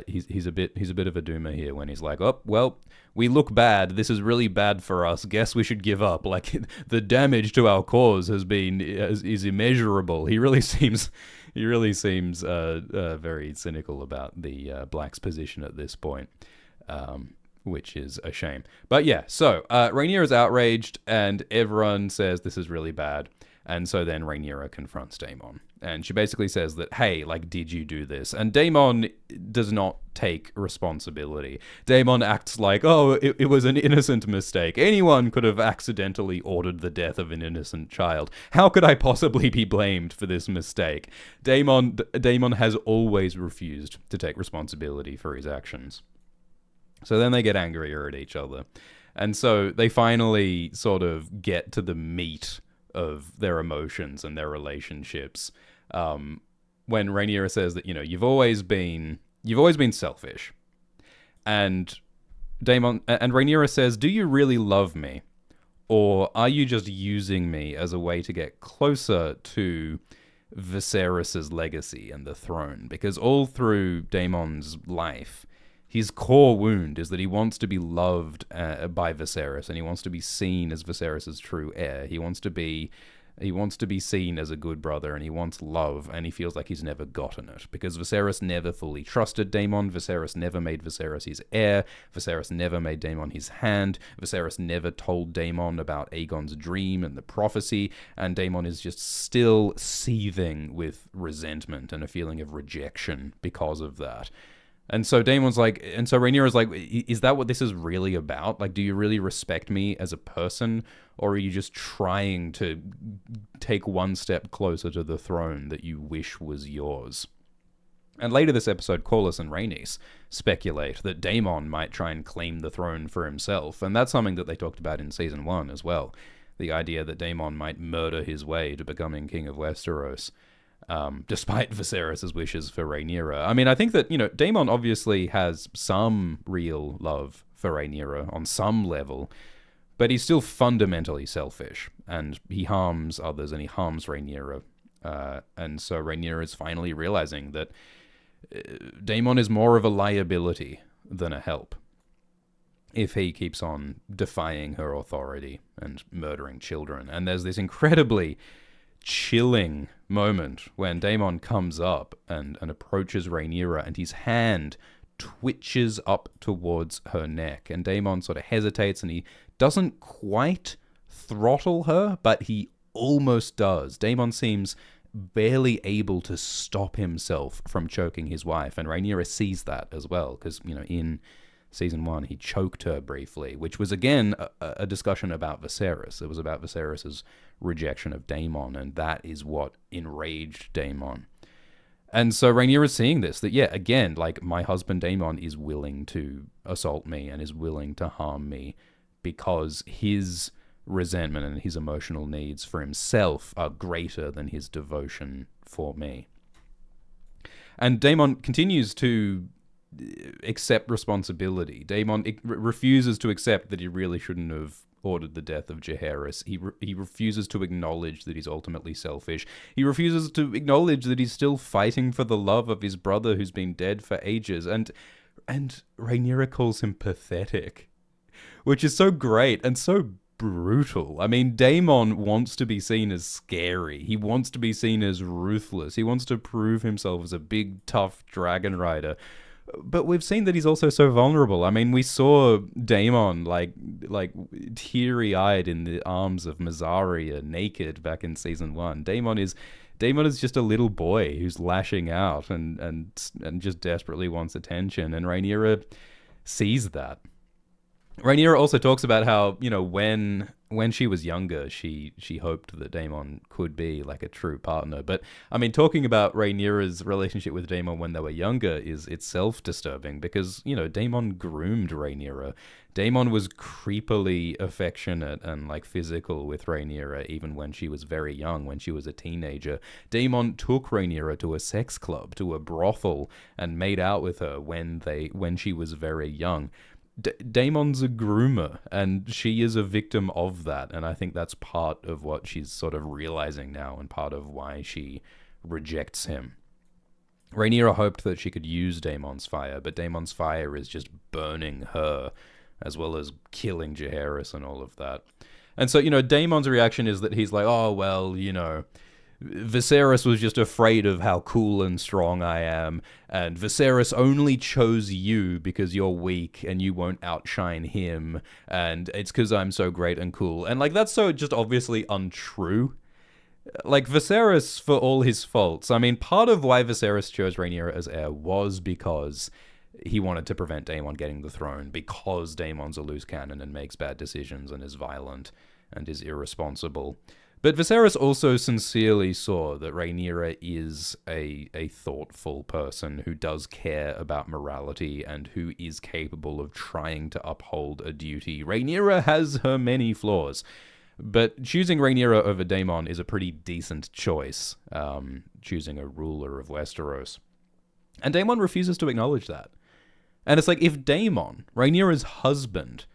he's a bit of a doomer here when he's like, "Oh, well, we look bad. This is really bad for us. Guess we should give up. Like, the damage to our cause is immeasurable." He really seems very cynical about the Blacks' position at this point, which is a shame. But yeah, so Rhaenyra is outraged, and everyone says this is really bad. And so then Rhaenyra confronts Daemon. And she basically says that, hey, like, did you do this? And Daemon does not take responsibility. Daemon acts like, oh, it was an innocent mistake. Anyone could have accidentally ordered the death of an innocent child. How could I possibly be blamed for this mistake? Daemon has always refused to take responsibility for his actions. So then they get angrier at each other. And so they finally sort of get to the meat of their emotions and their relationships, when Rhaenyra says that, you've always been selfish, and Rhaenyra says, "Do you really love me, or are you just using me as a way to get closer to Viserys's legacy and the throne?" Because all through Daemon's life, his core wound is that he wants to be loved by Viserys, and he wants to be seen as Viserys' true heir. He wants to be seen as a good brother, and he wants love, and he feels like he's never gotten it. Because Viserys never fully trusted Daemon, Viserys never made Viserys his heir, Viserys never made Daemon his hand, Viserys never told Daemon about Aegon's dream and the prophecy, and Daemon is just still seething with resentment and a feeling of rejection because of that. And so Rhaenyra's like, is that what this is really about? Like, do you really respect me as a person, or are you just trying to take one step closer to the throne that you wish was yours? And later this episode, Corlys and Rhaenys speculate that Daemon might try and claim the throne for himself, and that's something that they talked about in Season 1 as well. The idea that Daemon might murder his way to becoming King of Westeros. Despite Viserys' wishes for Rhaenyra. I mean, I think that, Daemon obviously has some real love for Rhaenyra on some level, but he's still fundamentally selfish, and he harms others, and he harms Rhaenyra. And so Rhaenyra is finally realizing that Daemon is more of a liability than a help if he keeps on defying her authority and murdering children. And there's this incredibly chilling moment when Daemon comes up and approaches Rhaenyra, and his hand twitches up towards her neck, and Daemon sort of hesitates, and he doesn't quite throttle her, but he almost does. Daemon seems barely able to stop himself from choking his wife, and Rhaenyra sees that as well, because, in Season 1, he choked her briefly, which was, again, a discussion about Viserys. It was about Viserys' rejection of Daemon, and that is what enraged Daemon. And so Rhaenyra is seeing this, that, yeah, again, like, my husband Daemon is willing to assault me and is willing to harm me because his resentment and his emotional needs for himself are greater than his devotion for me. And Daemon continues to accept responsibility. Daemon refuses to accept that he really shouldn't have ordered the death of Jaehaerys. He refuses to acknowledge that he's ultimately selfish. He refuses to acknowledge that he's still fighting for the love of his brother who's been dead for ages. And Rhaenyra calls him pathetic, which is so great and so brutal. I mean, Daemon wants to be seen as scary. He wants to be seen as ruthless. He wants to prove himself as a big, tough dragon rider. But we've seen that he's also so vulnerable. I mean, we saw Daemon like teary-eyed in the arms of Mysaria, naked, back in season 1. Daemon is just a little boy who's lashing out and just desperately wants attention. And Rhaenyra sees that. Rhaenyra also talks about how, you know, when she was younger, she hoped that Daemon could be like a true partner. But I mean, talking about Rhaenyra's relationship with Daemon when they were younger is itself disturbing because, you know, Daemon groomed Rhaenyra. Daemon was creepily affectionate and like physical with Rhaenyra even when she was very young, when she was a teenager. Daemon took Rhaenyra to a sex club, to a brothel, and made out with her when she was very young. Daemon's a groomer, and she is a victim of that, and I think that's part of what she's sort of realizing now, and part of why she rejects him. Rhaenyra hoped that she could use Daemon's fire, but Daemon's fire is just burning her, as well as killing Jaehaerys and all of that. And so, you know, Daemon's reaction is that he's like, oh, well, you know, Viserys was just afraid of how cool and strong I am, and Viserys only chose you because you're weak and you won't outshine him, and it's because I'm so great and cool. And, like, that's so just obviously untrue. Like, Viserys, for all his faults, I mean, part of why Viserys chose Rhaenyra as heir was because he wanted to prevent Daemon getting the throne, because Daemon's a loose cannon and makes bad decisions and is violent and is irresponsible. But Viserys also sincerely saw that Rhaenyra is a thoughtful person who does care about morality and who is capable of trying to uphold a duty. Rhaenyra has her many flaws, but choosing Rhaenyra over Daemon is a pretty decent choice, choosing a ruler of Westeros. And Daemon refuses to acknowledge that. And it's like, if Daemon, Rhaenyra's husband,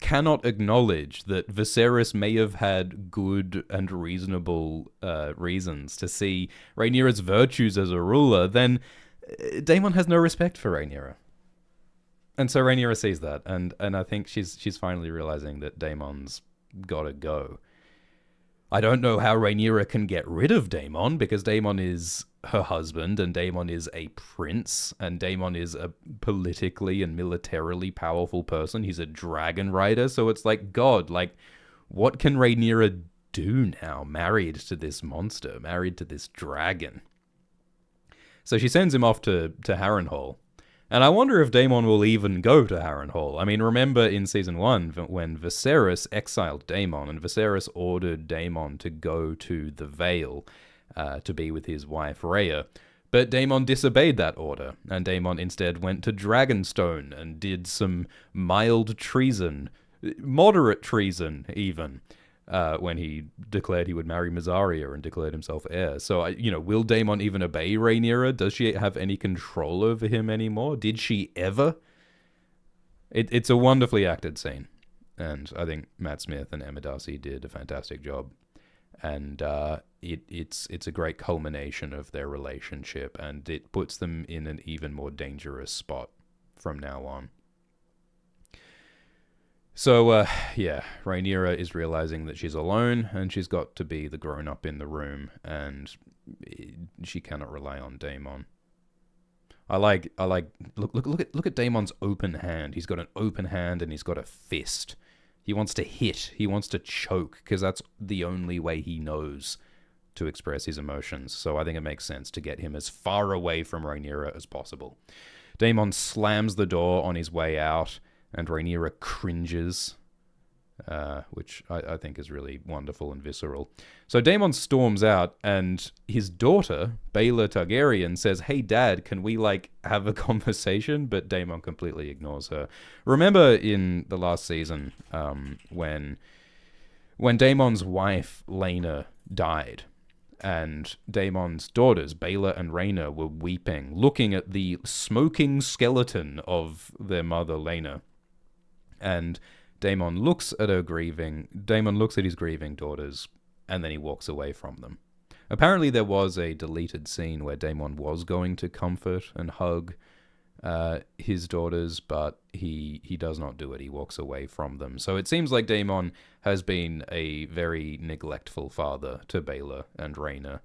cannot acknowledge that Viserys may have had good and reasonable reasons to see Rhaenyra's virtues as a ruler, then Daemon has no respect for Rhaenyra. And so Rhaenyra sees that, and I think she's finally realizing that Daemon's gotta go. I don't know how Rhaenyra can get rid of Daemon, because Daemon is her husband, and Daemon is a prince, and Daemon is a politically and militarily powerful person. He's a dragon rider, so it's like, God, like, what can Rhaenyra do now, married to this monster, married to this dragon? So she sends him off to Harrenhal. And I wonder if Daemon will even go to Harrenhal. I mean, remember in Season 1 when Viserys exiled Daemon, and Viserys ordered Daemon to go to the Vale to be with his wife Rhea. But Daemon disobeyed that order, and Daemon instead went to Dragonstone and did some mild treason, moderate treason even, when he declared he would marry Mysaria and declared himself heir. So, will Daemon even obey Rhaenyra? Does she have any control over him anymore? Did she ever? It's a wonderfully acted scene, and I think Matt Smith and Emma Darcy did a fantastic job. And it's a great culmination of their relationship, and it puts them in an even more dangerous spot from now on. So, Rhaenyra is realizing that she's alone, and she's got to be the grown-up in the room, and she cannot rely on Daemon. Look at Daemon's open hand. He's got an open hand, and he's got a fist. He wants to hit. He wants to choke, because that's the only way he knows to express his emotions. So I think it makes sense to get him as far away from Rhaenyra as possible. Daemon slams the door on his way out, and Rhaenyra cringes. which I think is really wonderful and visceral. So Daemon storms out, and his daughter, Baela Targaryen, says, "Hey, Dad, can we, have a conversation?" But Daemon completely ignores her. Remember in the last season, when Daemon's wife, Laena, died, and Daemon's daughters, Baela and Rhaena, were weeping, looking at the smoking skeleton of their mother, Laena. And Daemon looks at his grieving daughters, and then he walks away from them. Apparently there was a deleted scene where Daemon was going to comfort and hug his daughters, but he does not do it. He walks away from them. So it seems like Daemon has been a very neglectful father to Baela and Rhaena,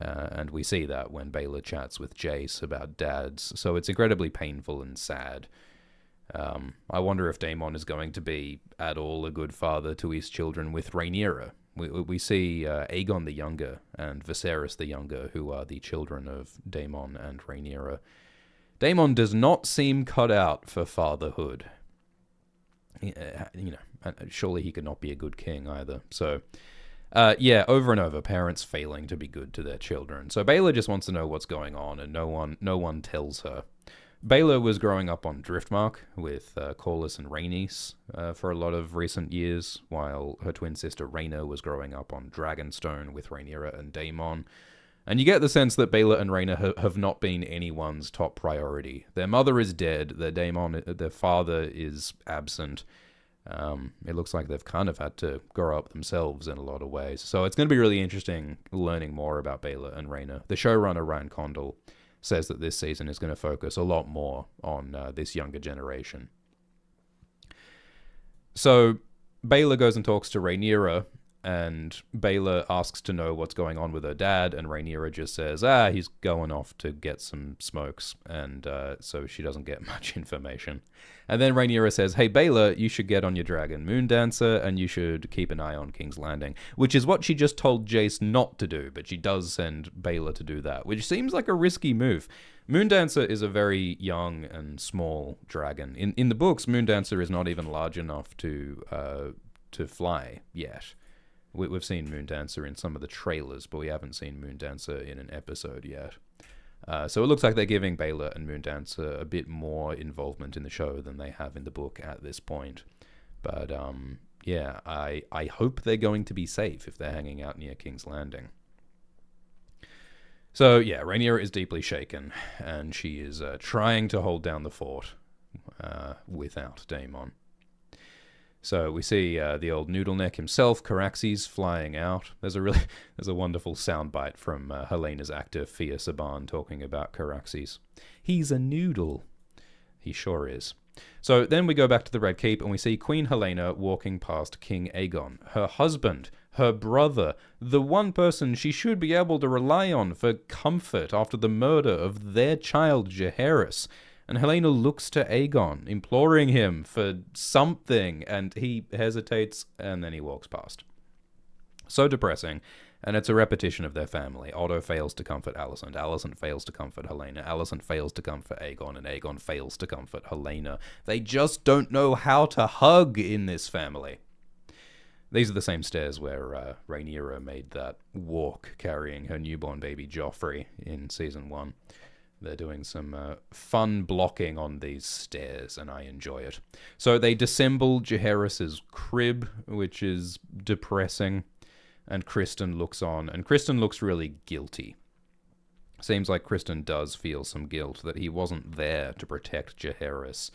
and we see that when Baela chats with Jace about dads. So it's incredibly painful and sad. I wonder if Daemon is going to be at all a good father to his children with Rhaenyra. We see Aegon the Younger and Viserys the Younger, who are the children of Daemon and Rhaenyra. Daemon does not seem cut out for fatherhood. Surely he could not be a good king either. So, over and over, parents failing to be good to their children. So Baela just wants to know what's going on, and no one tells her. Baela was growing up on Driftmark with Corlys and Rhaenys for a lot of recent years, while her twin sister Rhaena was growing up on Dragonstone with Rhaenyra and Daemon. And you get the sense that Baela and Rhaena have not been anyone's top priority. Their mother is dead, their father is absent. It looks like they've kind of had to grow up themselves in a lot of ways. So it's going to be really interesting learning more about Baela and Rhaena. The showrunner, Ryan Condal, says that this season is going to focus a lot more on this younger generation. So Baela goes and talks to Rhaenyra, and Baela asks to know what's going on with her dad, and Rhaenyra just says, he's going off to get some smokes, and so she doesn't get much information. And then Rhaenyra says, "Hey, Baela, you should get on your dragon Moondancer, and you should keep an eye on King's Landing," which is what she just told Jace not to do, but she does send Baela to do that, which seems like a risky move. Moondancer is a very young and small dragon. In the books, Moondancer is not even large enough to fly yet. We've seen Moondancer in some of the trailers, but we haven't seen Moondancer in an episode yet. So it looks like they're giving Baela and Moondancer a bit more involvement in the show than they have in the book at this point. But I hope they're going to be safe if they're hanging out near King's Landing. So yeah, Rhaenyra is deeply shaken, and she is trying to hold down the fort without Daemon. So we see the old noodleneck himself, Caraxes, flying out. There's a wonderful soundbite from Helena's actor Fia Saban talking about Caraxes. He's a noodle. He sure is. So then we go back to the Red Keep, and we see Queen Helena walking past King Aegon, her husband, her brother, the one person she should be able to rely on for comfort after the murder of their child Jaehaerys. And Helena looks to Aegon, imploring him for something, and he hesitates, and then he walks past. So depressing, and it's a repetition of their family. Otto fails to comfort Alicent, Alicent fails to comfort Helena, Alicent fails to comfort Aegon, and Aegon fails to comfort Helena. They just don't know how to hug in this family. These are the same stairs where Rhaenyra made that walk carrying her newborn baby Joffrey in Season 1. They're doing some fun blocking on these stairs, and I enjoy it. So they dissemble Jaehaerys' crib, which is depressing, and Criston looks on, and Criston looks really guilty. Seems like Criston does feel some guilt that he wasn't there to protect Jaehaerys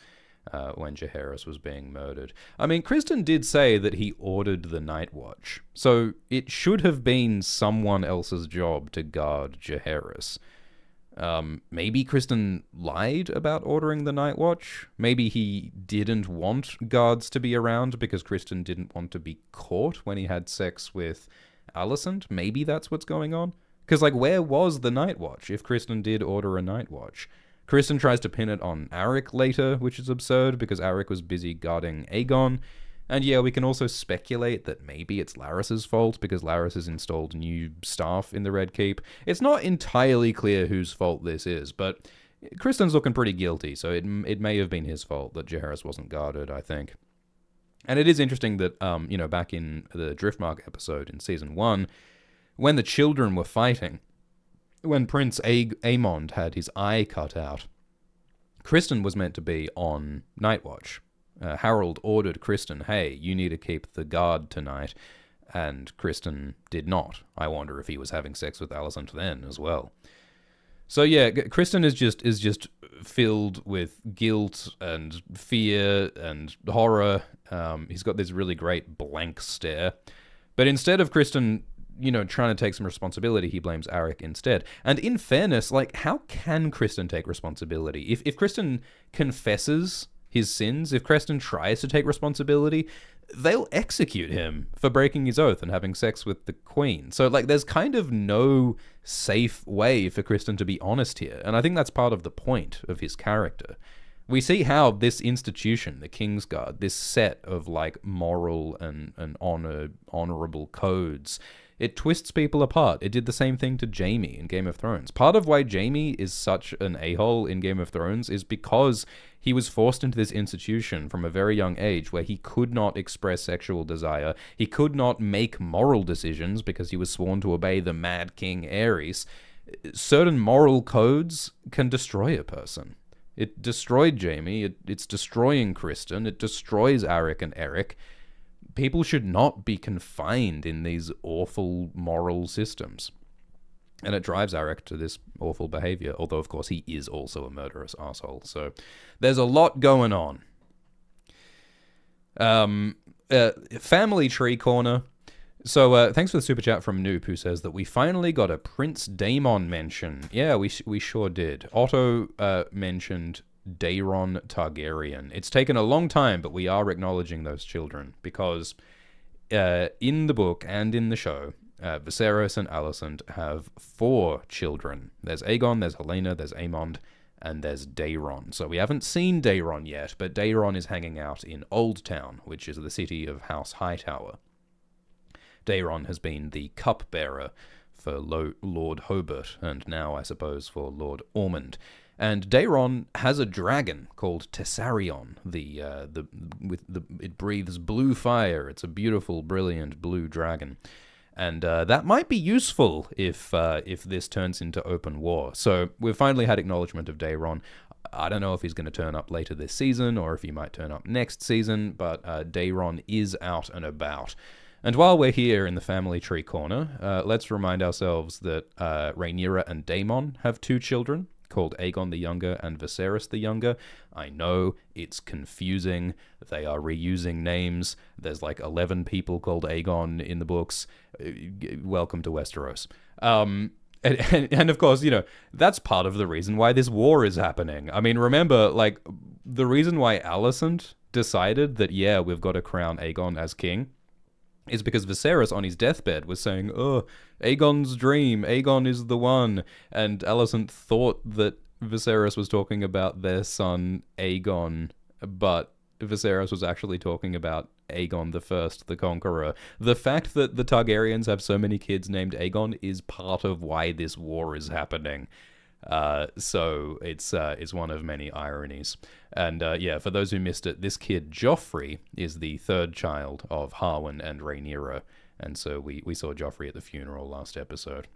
when Jaehaerys was being murdered. I mean, Criston did say that he ordered the Night Watch, so it should have been someone else's job to guard Jaehaerys. Maybe Criston lied about ordering the Night Watch. Maybe he didn't want guards to be around because Criston didn't want to be caught when he had sex with Alicent. Maybe that's what's going on. Because, where was the Night Watch if Criston did order a Night Watch? Criston tries to pin it on Arik later, which is absurd because Arik was busy guarding Aegon. And yeah, we can also speculate that maybe it's Larys's fault because Larys has installed new staff in the Red Keep. It's not entirely clear whose fault this is, but Criston's looking pretty guilty, so it may have been his fault that Jaehaerys wasn't guarded, I think. And it is interesting that, back in the Driftmark episode in season 1, when the children were fighting, when Prince Aemond had his eye cut out, Kristen was meant to be on Night Watch. Harold ordered Kristen, hey, you need to keep the guard tonight, and Kristen did not. I wonder if he was having sex with Alicent then as well. So yeah, Kristen is just filled with guilt and fear and horror. He's got this really great blank stare. But instead of Kristen, trying to take some responsibility, he blames Arik instead. And in fairness, how can Kristen take responsibility? If Kristen confesses his sins, if Kristen tries to take responsibility, they'll execute him for breaking his oath and having sex with the queen. So, there's kind of no safe way for Kristen to be honest here. And I think that's part of the point of his character. We see how this institution, the Kingsguard, this set of, moral and honorable codes, it twists people apart. It did the same thing to Jaime in Game of Thrones. Part of why Jaime is such an a-hole in Game of Thrones is because he was forced into this institution from a very young age where he could not express sexual desire. He could not make moral decisions because he was sworn to obey the Mad King Aerys. Certain moral codes can destroy a person. It destroyed Jaime. It's destroying Kristen. It destroys Arik and Eric. People should not be confined in these awful moral systems. And it drives Arik to this awful behavior, although, of course, he is also a murderous asshole. So there's a lot going on. Family tree corner. So thanks for the super chat from Noob, who says that we finally got a Prince Daemon mention. Yeah, we sure did. Otto mentioned Daeron Targaryen. It's taken a long time, but we are acknowledging those children because in the book and in the show, Viserys and Alicent have 4 children. There's Aegon, there's Helena, there's Aemond, and there's Daeron. So we haven't seen Daeron yet, but Daeron is hanging out in Old Town, which is the city of House Hightower. Daeron has been the cupbearer for Lord Hobart, and now, I suppose, for Lord Ormond. And Daeron has a dragon called Tessarion. It breathes blue fire. It's a beautiful, brilliant blue dragon. And that might be useful if this turns into open war. So we've finally had acknowledgement of Daeron. I don't know if he's going to turn up later this season or if he might turn up next season, but Daeron is out and about. And while we're here in the family tree corner, let's remind ourselves that Rhaenyra and Daemon have 2 children called Aegon the Younger and Viserys the Younger. I know, it's confusing. They are reusing names. There's 11 people called Aegon in the books. Welcome to Westeros. And of course, that's part of the reason why this war is happening. I mean, remember, the reason why Alicent decided that, yeah, we've got to crown Aegon as king is because Viserys on his deathbed was saying, oh, Aegon's dream, Aegon is the one. And Alicent thought that Viserys was talking about their son Aegon, but Viserys was actually talking about Aegon the Conqueror. The fact that the Targaryens have so many kids named Aegon is part of why this war is happening. So it's one of many ironies. And yeah, for those who missed it, this kid Joffrey is the 3rd child of Harwin and Rhaenyra, and so we saw Joffrey at the funeral last episode.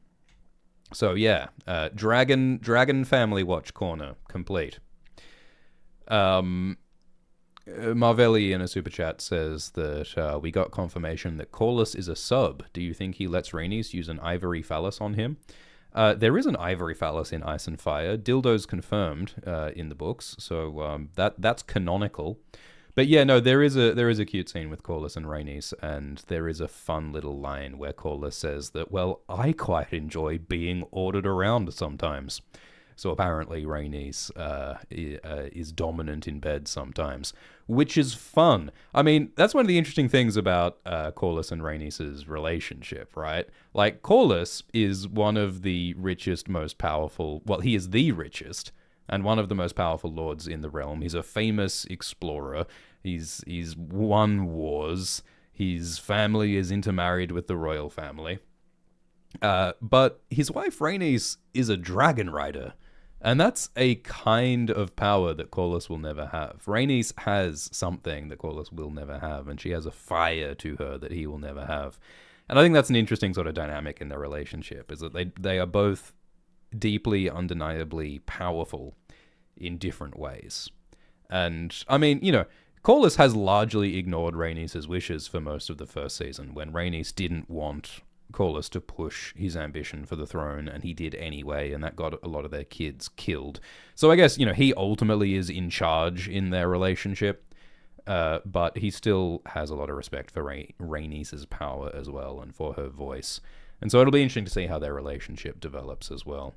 So yeah, Dragon Family Watch Corner complete. Marvelli in a super chat says that we got confirmation that Corlys is a sub. Do you think he lets Rhaenys use an ivory phallus on him? There is an ivory phallus in Ice and Fire. Dildo's confirmed in the books, so that's canonical. But yeah, no, there is a cute scene with Corlys and Rhaenys, and there is a fun little line where Corlys says that, well, I quite enjoy being ordered around sometimes. So apparently Rhaenys is dominant in bed sometimes, which is fun. I mean, that's one of the interesting things about Corlys and Rhaenys' relationship, right? Corlys is one of the richest, most powerful... Well, he is the richest and one of the most powerful lords in the realm. He's a famous explorer. He's won wars. His family is intermarried with the royal family. But his wife Rhaenys is a dragon rider. And that's a kind of power that Corlys will never have. Rhaenys has something that Corlys will never have, and she has a fire to her that he will never have. And I think that's an interesting sort of dynamic in their relationship, is that they are both deeply, undeniably powerful in different ways. And, I mean, Corlys has largely ignored Rhaenys' wishes for most of the first season, when Rhaenys didn't want Corlys to push his ambition for the throne, and he did anyway, and that got a lot of their kids killed. So I guess, he ultimately is in charge in their relationship, but he still has a lot of respect for Rhaenys' power as well, and for her voice. And so it'll be interesting to see how their relationship develops as well.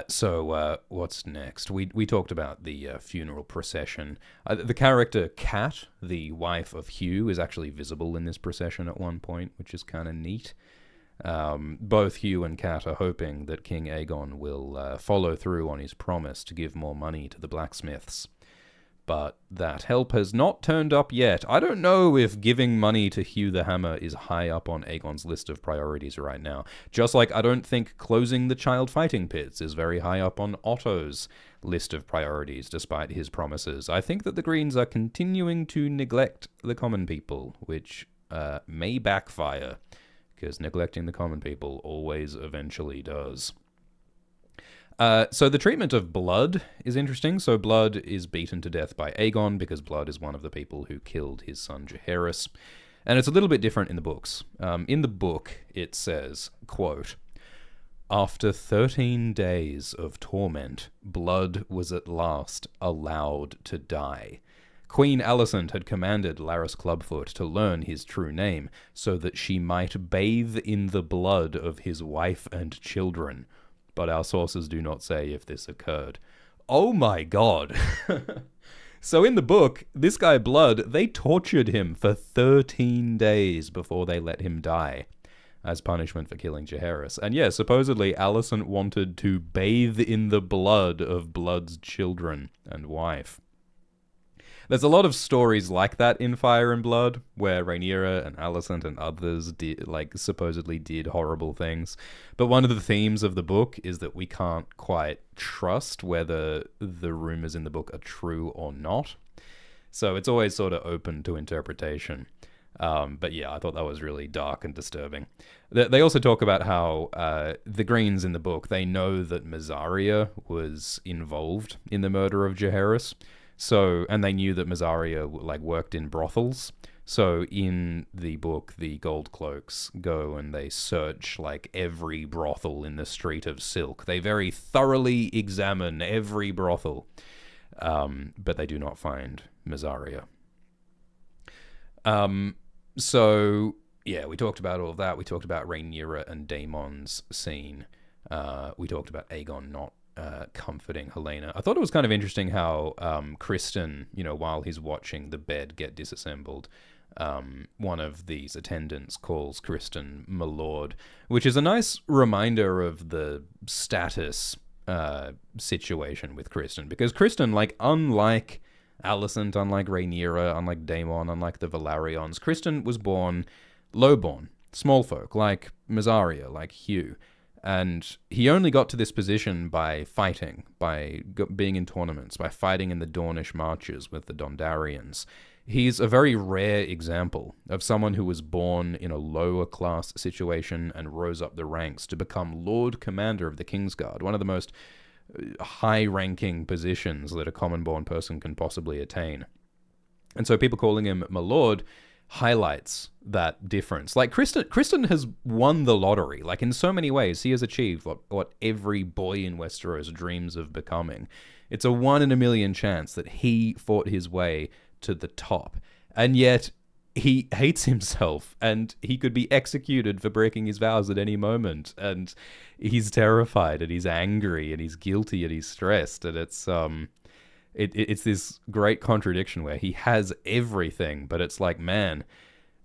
So what's next? We talked about the funeral procession. The character Kat, the wife of Hugh, is actually visible in this procession at one point, which is kind of neat. Both Hugh and Kat are hoping that King Aegon will follow through on his promise to give more money to the blacksmiths. But that help has not turned up yet. I don't know if giving money to Hugh the Hammer is high up on Aegon's list of priorities right now. Just like I don't think closing the child fighting pits is very high up on Otto's list of priorities, despite his promises. I think that the Greens are continuing to neglect the common people, which may backfire, because neglecting the common people always eventually does. So the treatment of Blood is interesting. So Blood is beaten to death by Aegon because Blood is one of the people who killed his son Jaehaerys. And it's a little bit different in the books. In the book, it says, quote, "After 13 days of torment, Blood was at last allowed to die. Queen Alicent had commanded Larys Clubfoot to learn his true name so that she might bathe in the blood of his wife and children. But our sources do not say if this occurred." Oh my god. So in the book, this guy Blood, they tortured him for 13 days before they let him die as punishment for killing Jaehaerys. And yeah, supposedly Alicent wanted to bathe in the blood of Blood's children and wife. There's a lot of stories like that in Fire and Blood, where Rhaenyra and Alicent and others supposedly did horrible things. But one of the themes of the book is that we can't quite trust whether the rumors in the book are true or not. So it's always sort of open to interpretation. But yeah, I thought that was really dark and disturbing. They also talk about how the Greens in the book, they know that Mysaria was involved in the murder of Jaehaerys. So, and they knew that Mysaria worked in brothels. So in the book, the Gold Cloaks go and they search every brothel in the Street of Silk. They very thoroughly examine every brothel, but they do not find Mysaria. So yeah, we talked about all of that. We talked about Rhaenyra and Daemon's scene. We talked about Aegon not comforting Helena. I thought it was kind of interesting how Criston, while he's watching the bed get disassembled, one of these attendants calls Criston my lord, which is a nice reminder of the status situation with Criston, because Criston, unlike Alicent, unlike Rhaenyra, unlike Daemon, unlike the Velaryons, Criston was born lowborn, small folk, like Mysaria, like Hugh. And he only got to this position by fighting, by being in tournaments, by fighting in the Dornish marches with the Dondarrions. He's a very rare example of someone who was born in a lower class situation and rose up the ranks to become Lord Commander of the Kingsguard, one of the most high-ranking positions that a common-born person can possibly attain. And so people calling him my lord highlights that difference. Criston has won the lottery. In so many ways, he has achieved what every boy in Westeros dreams of becoming. It's a 1 in a million chance that he fought his way to the top. And yet, he hates himself, and he could be executed for breaking his vows at any moment. And he's terrified, and he's angry, and he's guilty, and he's stressed. And it's this great contradiction where he has everything, but it's man,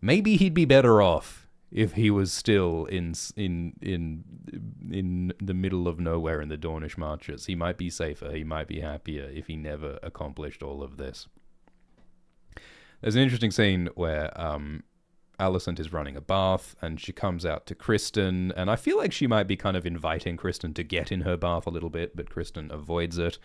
maybe he'd be better off if he was still in the middle of nowhere in the Dornish marches. He might be safer, he might be happier if he never accomplished all of this. There's an interesting scene where Alicent is running a bath, and she comes out to Kristen, and I feel like she might be kind of inviting Kristen to get in her bath a little bit, but Kristen avoids it.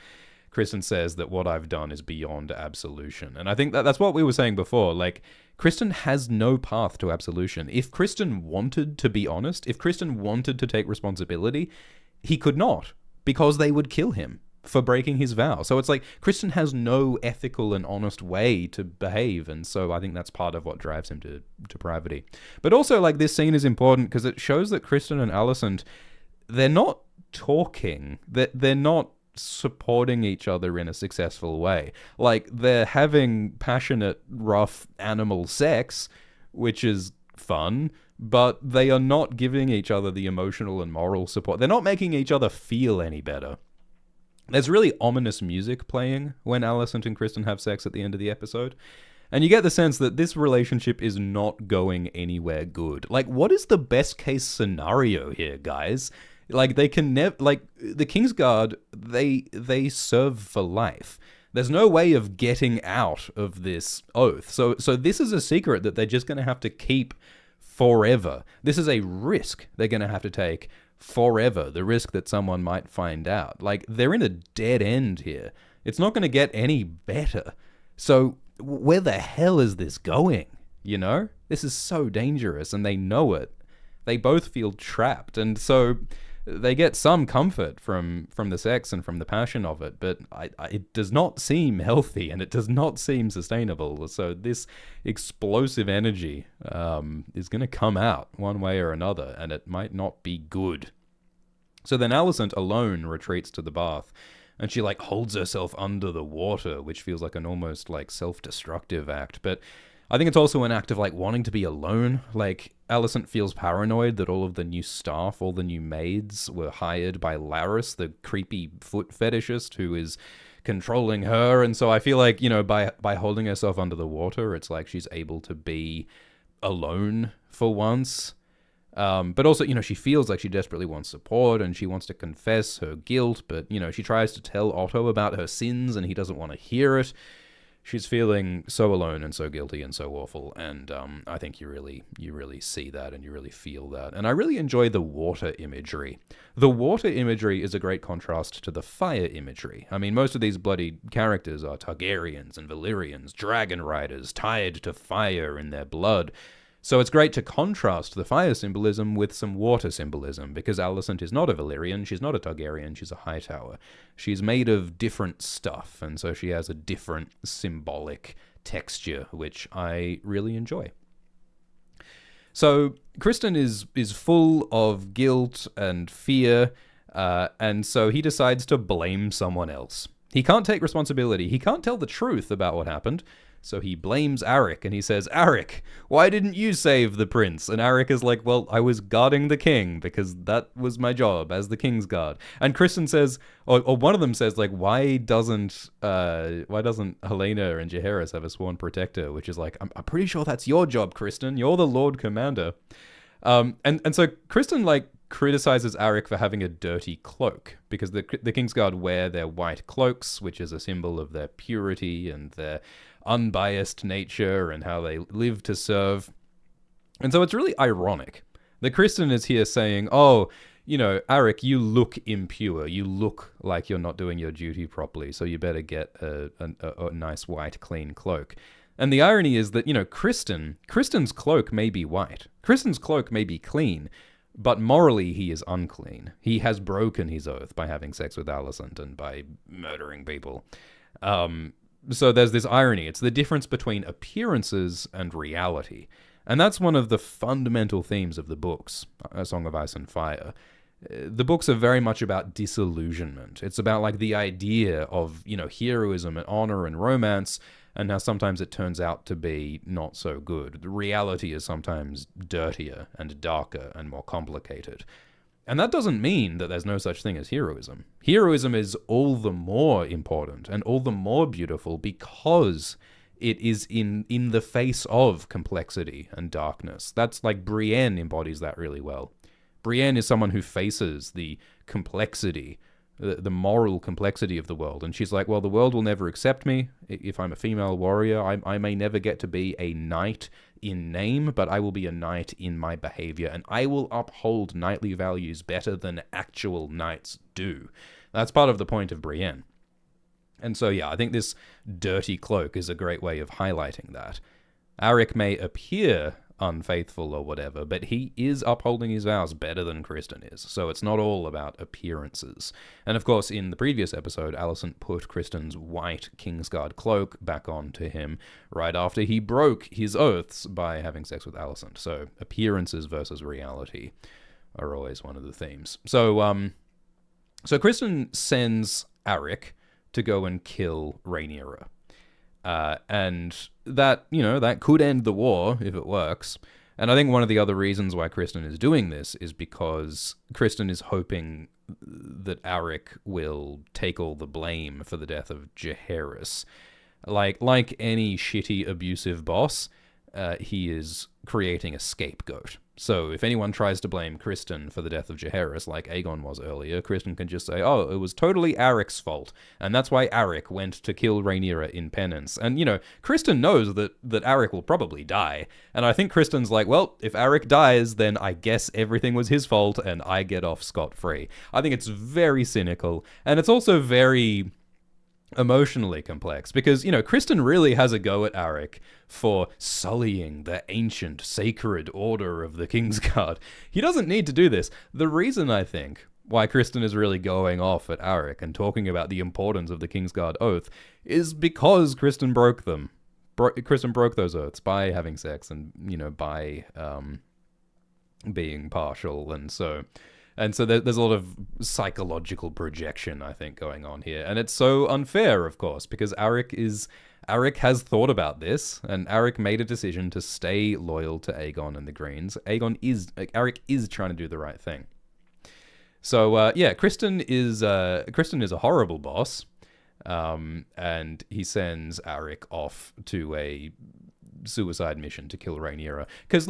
Kristen says that what I've done is beyond absolution. And I think that's what we were saying before. Like, Kristen has no path to absolution. If Kristen wanted to be honest, if Kristen wanted to take responsibility, he could not, because they would kill him for breaking his vow. So it's like Kristen has no ethical and honest way to behave, and so I think that's part of what drives him to depravity. But also, like, this scene is important because it shows that Kristen and Alicent, they're not talking, they're not supporting each other in a successful way. Like, they're having passionate, rough animal sex, which is fun, but they are not giving each other the emotional and moral support. They're not making each other feel any better. There's really ominous music playing when Alicent and Kristen have sex at the end of the episode, and you get the sense that this relationship is not going anywhere good. Like, what is the best case scenario here, guys? Like, they can never, like, the Kingsguard, they serve for life. There's no way of getting out of this oath. So this is a secret that they're just going to have to keep forever. This is a risk they're going to have to take forever. The risk that someone might find out. Like, they're in a dead end here. It's not going to get any better. So where the hell is this going? You know? This is so dangerous, and they know it. They both feel trapped, and so they get some comfort from the sex and from the passion of it, but it does not seem healthy, and it does not seem sustainable. So this explosive energy is going to come out one way or another, and it might not be good. So then Alicent alone retreats to the bath, and she, like, holds herself under the water, which feels like an almost, like, self-destructive act. But I think it's also an act of, like, wanting to be alone. Like, Alicent feels paranoid that all of the new staff, all the new maids were hired by Laris, the creepy foot fetishist who is controlling her. And so I feel like, you know, by holding herself under the water, it's like she's able to be alone for once. But also, you know, she feels like she desperately wants support, and she wants to confess her guilt, but, you know, she tries to tell Otto about her sins, and he doesn't want to hear it. She's feeling so alone and so guilty and so awful, and I think you really see that, and you really feel that. And I really enjoy the water imagery. The water imagery is a great contrast to the fire imagery. I mean, most of these bloody characters are Targaryens and Valyrians, dragon riders, tied to fire in their blood. So it's great to contrast the fire symbolism with some water symbolism, because Alicent is not a Valyrian, she's not a Targaryen, she's a Hightower. She's made of different stuff, and so she has a different symbolic texture, which I really enjoy. So Kristen is full of guilt and fear, and so he decides to blame someone else. He can't take responsibility, he can't tell the truth about what happened. So he blames Arik, and he says, "Arik, why didn't you save the prince?" And Arik is like, "Well, I was guarding the king, because that was my job as the king's guard." And Kristen says, or one of them says, like, why doesn't Helena and Jaehaerys have a sworn protector? Which is like, I'm pretty sure that's your job, Kristen. You're the Lord Commander. And so Kristen, like, criticizes Arik for having a dirty cloak, because the Kingsguard wear their white cloaks, which is a symbol of their purity and their unbiased nature and how they live to serve. And so it's really ironic that Kristen is here saying, oh, you know, Arik, you look impure. You look like you're not doing your duty properly, so you better get a nice white, clean cloak. And the irony is that, you know, Kristen's cloak may be white. Kristen's cloak may be clean, but morally he is unclean. He has broken his oath by having sex with Alicent and by murdering people. So there's this irony. It's the difference between appearances and reality. And that's one of the fundamental themes of the books, A Song of Ice and Fire. The books are very much about disillusionment. It's about, like, the idea of, you know, heroism and honor and romance, and how sometimes it turns out to be not so good. The reality is sometimes dirtier and darker and more complicated. And that doesn't mean that there's no such thing as heroism. Heroism is all the more important and all the more beautiful because it is in the face of complexity and darkness. That's like Brienne embodies that really well. Brienne is someone who faces the complexity the moral complexity of the world. And she's like, well, the world will never accept me if I'm a female warrior. I may never get to be a knight in name, but I will be a knight in my behavior, and I will uphold knightly values better than actual knights do. That's part of the point of Brienne. And so, yeah, I think this dirty cloak is a great way of highlighting that. Arik may appear unfaithful or whatever, but he is upholding his vows better than Kristen is, so it's not all about appearances. And of course, in the previous episode, Alicent put Kristen's white Kingsguard cloak back on to him right after he broke his oaths by having sex with Alicent. So appearances versus reality are always one of the themes. So Kristen sends Arik to go and kill Rhaenyra. And that, that could end the war if it works. And I think one of the other reasons why Kristen is doing this is because Kristen is hoping that Arik will take all the blame for the death of Jaehaerys. Like any shitty, abusive boss, he is creating a scapegoat. So if anyone tries to blame Kristen for the death of Jaehaerys, like Aegon was earlier, Kristen can just say, oh, it was totally Arik's fault, and that's why Arik went to kill Rhaenyra in penance. And, Kristen knows that Arik will probably die, and I think Kristen's like, well, if Arik dies, then I guess everything was his fault, and I get off scot-free. I think it's very cynical, and it's also very emotionally complex, because, Kristen really has a go at Arik for sullying the ancient sacred order of the Kingsguard. He doesn't need to do this. The reason, I think, why Kristen is really going off at Arik and talking about the importance of the Kingsguard oath is because Kristen broke them. Kristen broke those oaths by having sex and, by being partial, and so there's a lot of psychological projection, I think, going on here. And it's so unfair, of course, because Arik has thought about this, and Arik made a decision to stay loyal to Aegon and the Greens. Arik is trying to do the right thing. So, Kristen is a horrible boss, and he sends Arik off to a suicide mission to kill Rhaenyra. Because,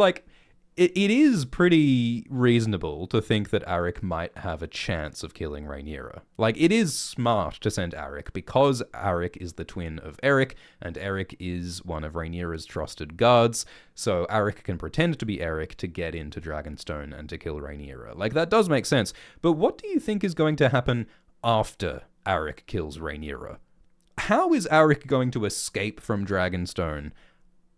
it is pretty reasonable to think that Arik might have a chance of killing Rhaenyra. It is smart to send Arik because Arik is the twin of Eric, and Eric is one of Rhaenyra's trusted guards, so Arik can pretend to be Eric to get into Dragonstone and to kill Rhaenyra. That does make sense. But what do you think is going to happen after Arik kills Rhaenyra? How is Arik going to escape from Dragonstone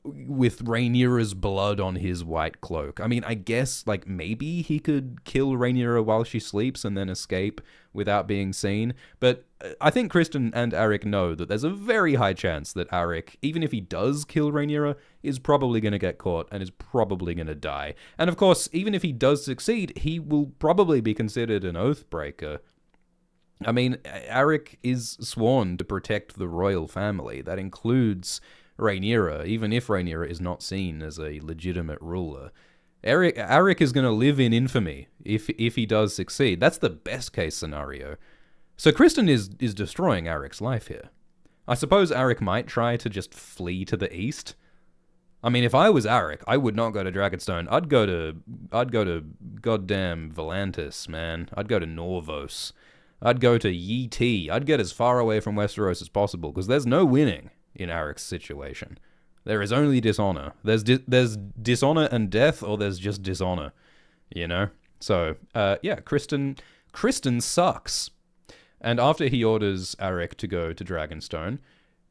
with Rhaenyra's blood on his white cloak? I mean, I guess, maybe he could kill Rhaenyra while she sleeps and then escape without being seen. But I think Kristen and Arik know that there's a very high chance that Arik, even if he does kill Rhaenyra, is probably going to get caught and is probably going to die. And of course, even if he does succeed, he will probably be considered an oathbreaker. I mean, Arik is sworn to protect the royal family. That includes Rhaenyra, even if Rhaenyra is not seen as a legitimate ruler. Arik is going to live in infamy if he does succeed. That's the best case scenario. So Kristen is destroying Arik's life here. I suppose Arik might try to just flee to the east. I mean, if I was Arik, I would not go to Dragonstone. I'd go to goddamn Volantis, man. I'd go to Norvos. I'd go to Yi Ti. I'd get as far away from Westeros as possible, because there's no winning in Arik's situation. There is only dishonor. There's dishonor and death, or there's just dishonor, So, Kristen sucks. And after he orders Arik to go to Dragonstone,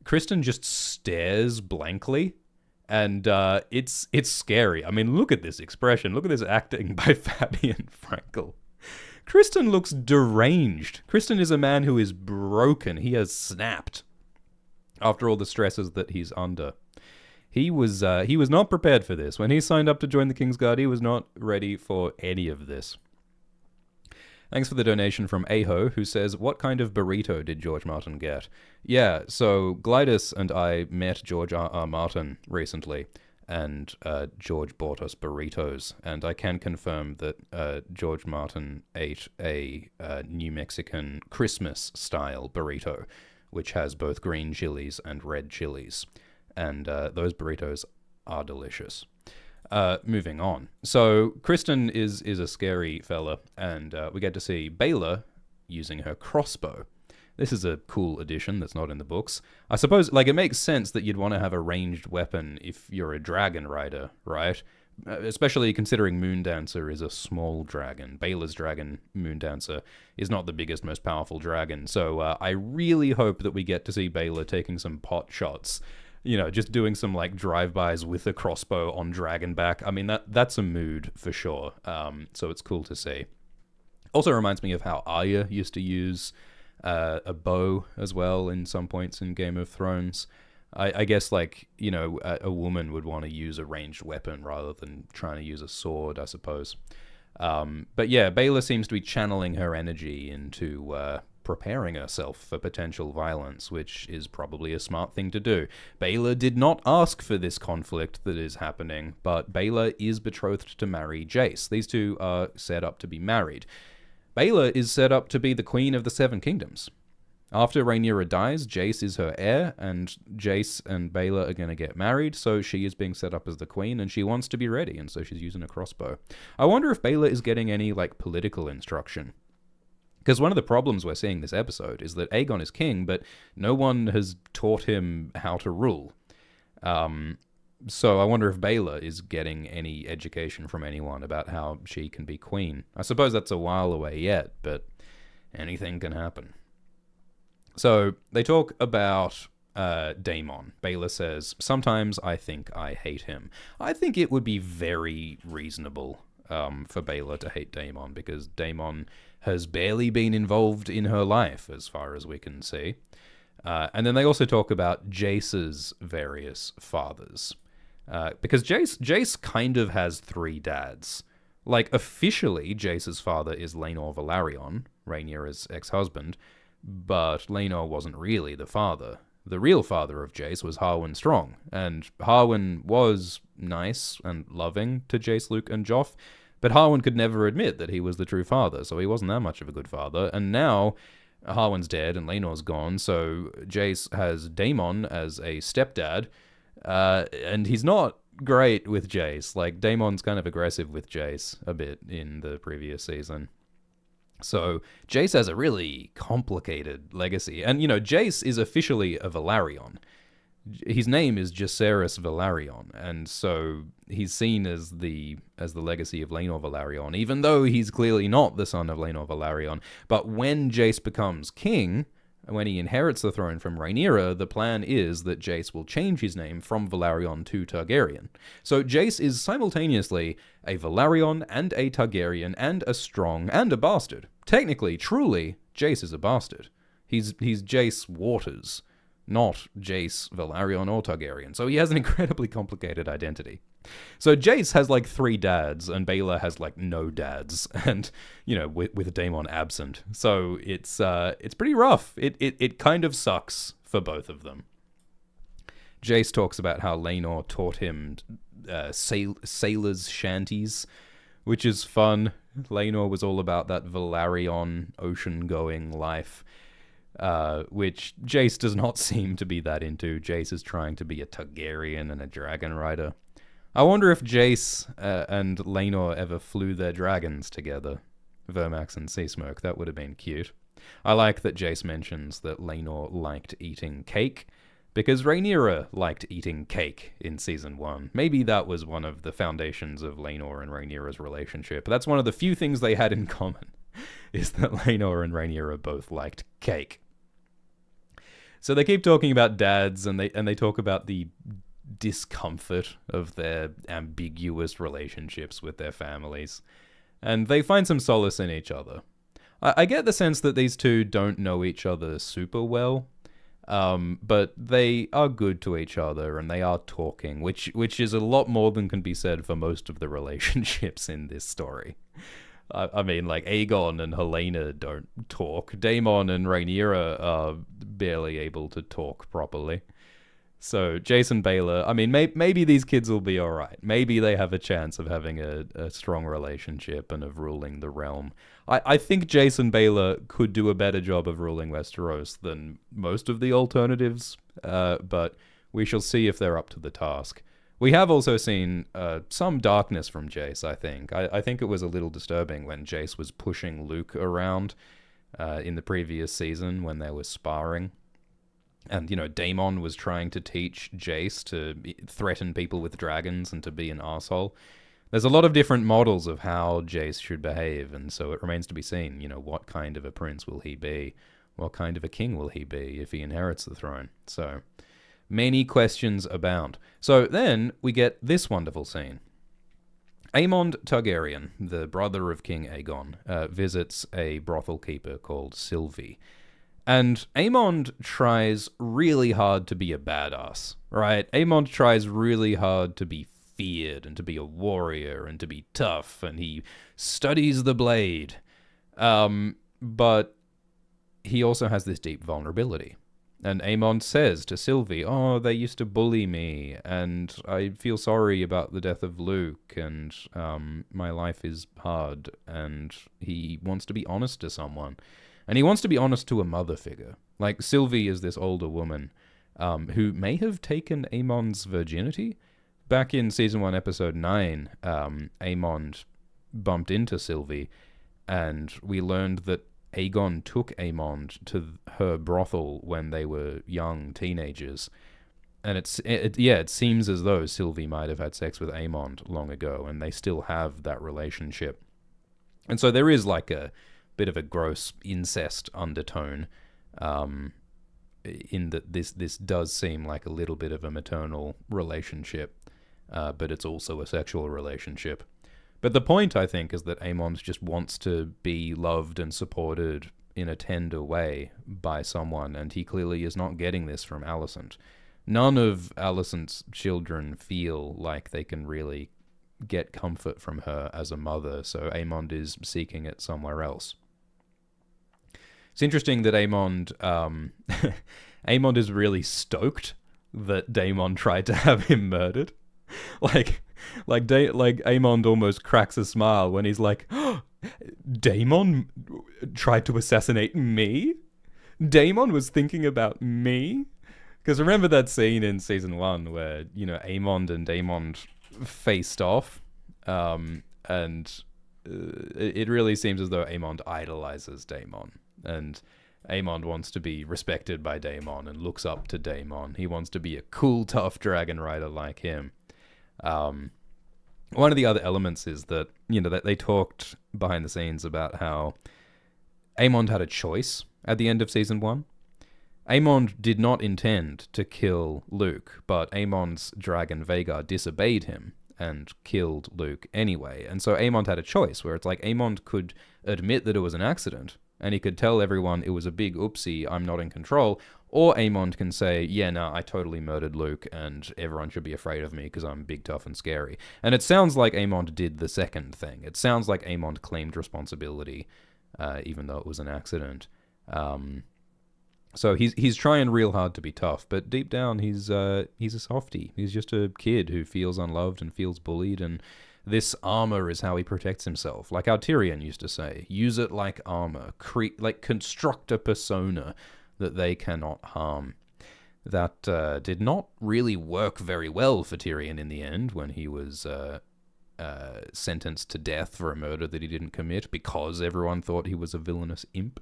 Kristen just stares blankly, and it's scary. I mean, look at this expression. Look at this acting by Fabian Frankel. Kristen looks deranged. Kristen is a man who is broken. He has snapped after all the stresses that he's under. He was not prepared for this. When he signed up to join the Kingsguard, he was not ready for any of this. Thanks for the donation from Aho, who says, what kind of burrito did George Martin get? Yeah, so Glidus and I met George R.R. Martin recently, and George bought us burritos, and I can confirm that George Martin ate a New Mexican Christmas-style burrito, which has both green chilies and red chilies, and those burritos are delicious. Moving on. So Kristen is a scary fella, and we get to see Baelor using her crossbow. This is a cool addition that's not in the books. I suppose, like, it makes sense that you'd want to have a ranged weapon if you're a dragon rider, right? Especially considering Moondancer is a small dragon. Baylor's dragon, Moondancer, is not the biggest, most powerful dragon. So I really hope that we get to see Baylor taking some pot shots. You know, just doing some, like, drive-bys with a crossbow on Dragonback. I mean, that's a mood for sure. So it's cool to see. Also reminds me of how Arya used to use a bow as well in some points in Game of Thrones. I guess, like, you know, a woman would want to use a ranged weapon rather than trying to use a sword, I suppose. But yeah, Baylor seems to be channeling her energy into preparing herself for potential violence, which is probably a smart thing to do. Baylor did not ask for this conflict that is happening, but Baylor is betrothed to marry Jace. These two are set up to be married. Baylor is set up to be the Queen of the Seven Kingdoms. After Rhaenyra dies, Jace is her heir, and Jace and Baylor are going to get married, so she is being set up as the queen, and she wants to be ready, and so she's using a crossbow. I wonder if Baylor is getting any, like, political instruction. Because one of the problems we're seeing this episode is that Aegon is king, but no one has taught him how to rule. So I wonder if Baylor is getting any education from anyone about how she can be queen. I suppose that's a while away yet, but anything can happen. So they talk about Daemon. Baylor says, "Sometimes I think I hate him." I think it would be very reasonable for Baylor to hate Daemon, because Daemon has barely been involved in her life, as far as we can see. And then they also talk about Jace's various fathers. Because Jace kind of has three dads. Like, officially, Jace's father is Laenor Velaryon, Rhaenyra's ex-husband, but Laenor wasn't really the father. The real father of Jace was Harwin Strong, and Harwin was nice and loving to Jace, Luke, and Joff, but Harwin could never admit that he was the true father, so he wasn't that much of a good father, and now Harwin's dead and Laenor's gone, so Jace has Daemon as a stepdad, and he's not great with Jace. Like, Daemon's kind of aggressive with Jace a bit in the previous season. So Jace has a really complicated legacy. And, you know, Jace is officially a Velaryon. His name is Jacaerys Velaryon, and so he's seen as the legacy of Laenor Velaryon, even though he's clearly not the son of Laenor Velaryon. But when Jace becomes king, when he inherits the throne from Rhaenyra, the plan is that Jace will change his name from Velaryon to Targaryen. So Jace is simultaneously a Velaryon and a Targaryen and a Strong and a bastard. Technically, truly, Jace is a bastard. He's Jace Waters, not Jace Velaryon or Targaryen. So he has an incredibly complicated identity. So Jace has like three dads, and Baylor has like no dads, and, you know, with Daemon absent. So it's pretty rough. It kind of sucks for both of them. Jace talks about how Laenor taught him sailors' shanties, which is fun. Laenor was all about that Velaryon ocean-going life, which Jace does not seem to be that into. Jace is trying to be a Targaryen and a dragon rider. I wonder if Jace and Laenor ever flew their dragons together. Vermax and Seasmoke, that would have been cute. I like that Jace mentions that Laenor liked eating cake, because Rhaenyra liked eating cake in Season 1. Maybe that was one of the foundations of Laenor and Rhaenyra's relationship. That's one of the few things they had in common, is that Laenor and Rhaenyra both liked cake. So they keep talking about dads, and they talk about the discomfort of their ambiguous relationships with their families, and they find some solace in each other. I get the sense that these two don't know each other super well, but they are good to each other, and they are talking, which is a lot more than can be said for most of the relationships in this story. I mean, like, Aegon and Helena don't talk. Daemon and Rhaenyra are barely able to talk properly. So Jace, Baylor, I mean, maybe these kids will be alright. Maybe they have a chance of having a strong relationship and of ruling the realm. I think Jace, Baylor could do a better job of ruling Westeros than most of the alternatives, but we shall see if they're up to the task. We have also seen some darkness from Jace, I think. I think it was a little disturbing when Jace was pushing Luke around in the previous season when they were sparring. And, Daemon was trying to teach Jace to threaten people with dragons and to be an asshole. There's a lot of different models of how Jace should behave, and so it remains to be seen, what kind of a prince will he be? What kind of a king will he be if he inherits the throne? So, many questions abound. So then we get this wonderful scene. Aemond Targaryen, the brother of King Aegon, visits a brothel keeper called Sylvie. And Aemond tries really hard to be a badass, right? Aemond tries really hard to be feared and to be a warrior and to be tough, and he studies the blade. But he also has this deep vulnerability. And Aemond says to Sylvie, "Oh, they used to bully me, and I feel sorry about the death of Luke, and my life is hard." And he wants to be honest to someone. And he wants to be honest to a mother figure. Like, Sylvie is this older woman who may have taken Aemond's virginity. Back in Season 1, Episode 9, Aemond bumped into Sylvie, and we learned that Aegon took Aemond to her brothel when they were young teenagers. And it seems as though Sylvie might have had sex with Aemond long ago, and they still have that relationship. And so there is like a bit of a gross incest undertone, in that this does seem like a little bit of a maternal relationship, but it's also a sexual relationship. But the point, I think, is that Aemond just wants to be loved and supported in a tender way by someone, and he clearly is not getting this from Alicent. None of Alicent's children feel like they can really get comfort from her as a mother, so Aemond is seeking it somewhere else. It's interesting that Aemond is really stoked that Daemon tried to have him murdered. Like Aemond almost cracks a smile when he's like, "Oh, Daemon tried to assassinate me? Daemon was thinking about me?" Because remember that scene in Season 1 where, Aemond and Daemon faced off? And it really seems as though Aemond idolizes Daemon. And Aemond wants to be respected by Daemon and looks up to Daemon. He wants to be a cool, tough dragon rider like him. One of the other elements is that, that they talked behind the scenes about how Aemond had a choice at the end of Season 1. Aemond did not intend to kill Luke, but Aemond's dragon Vhagar disobeyed him and killed Luke anyway. And so Aemond had a choice where it's like Aemond could admit that it was an accident, and he could tell everyone it was a big oopsie, I'm not in control, or Aemond can say, yeah, no, I totally murdered Luke, and everyone should be afraid of me because I'm big, tough, and scary. And it sounds like Aemond did the second thing. It sounds like Aemond claimed responsibility, even though it was an accident. So he's trying real hard to be tough, but deep down he's a softie. He's just a kid who feels unloved and feels bullied, and this armor is how he protects himself. Like how Tyrion used to say, use it like armor, construct a persona that they cannot harm. That did not really work very well for Tyrion in the end when he was sentenced to death for a murder that he didn't commit because everyone thought he was a villainous imp.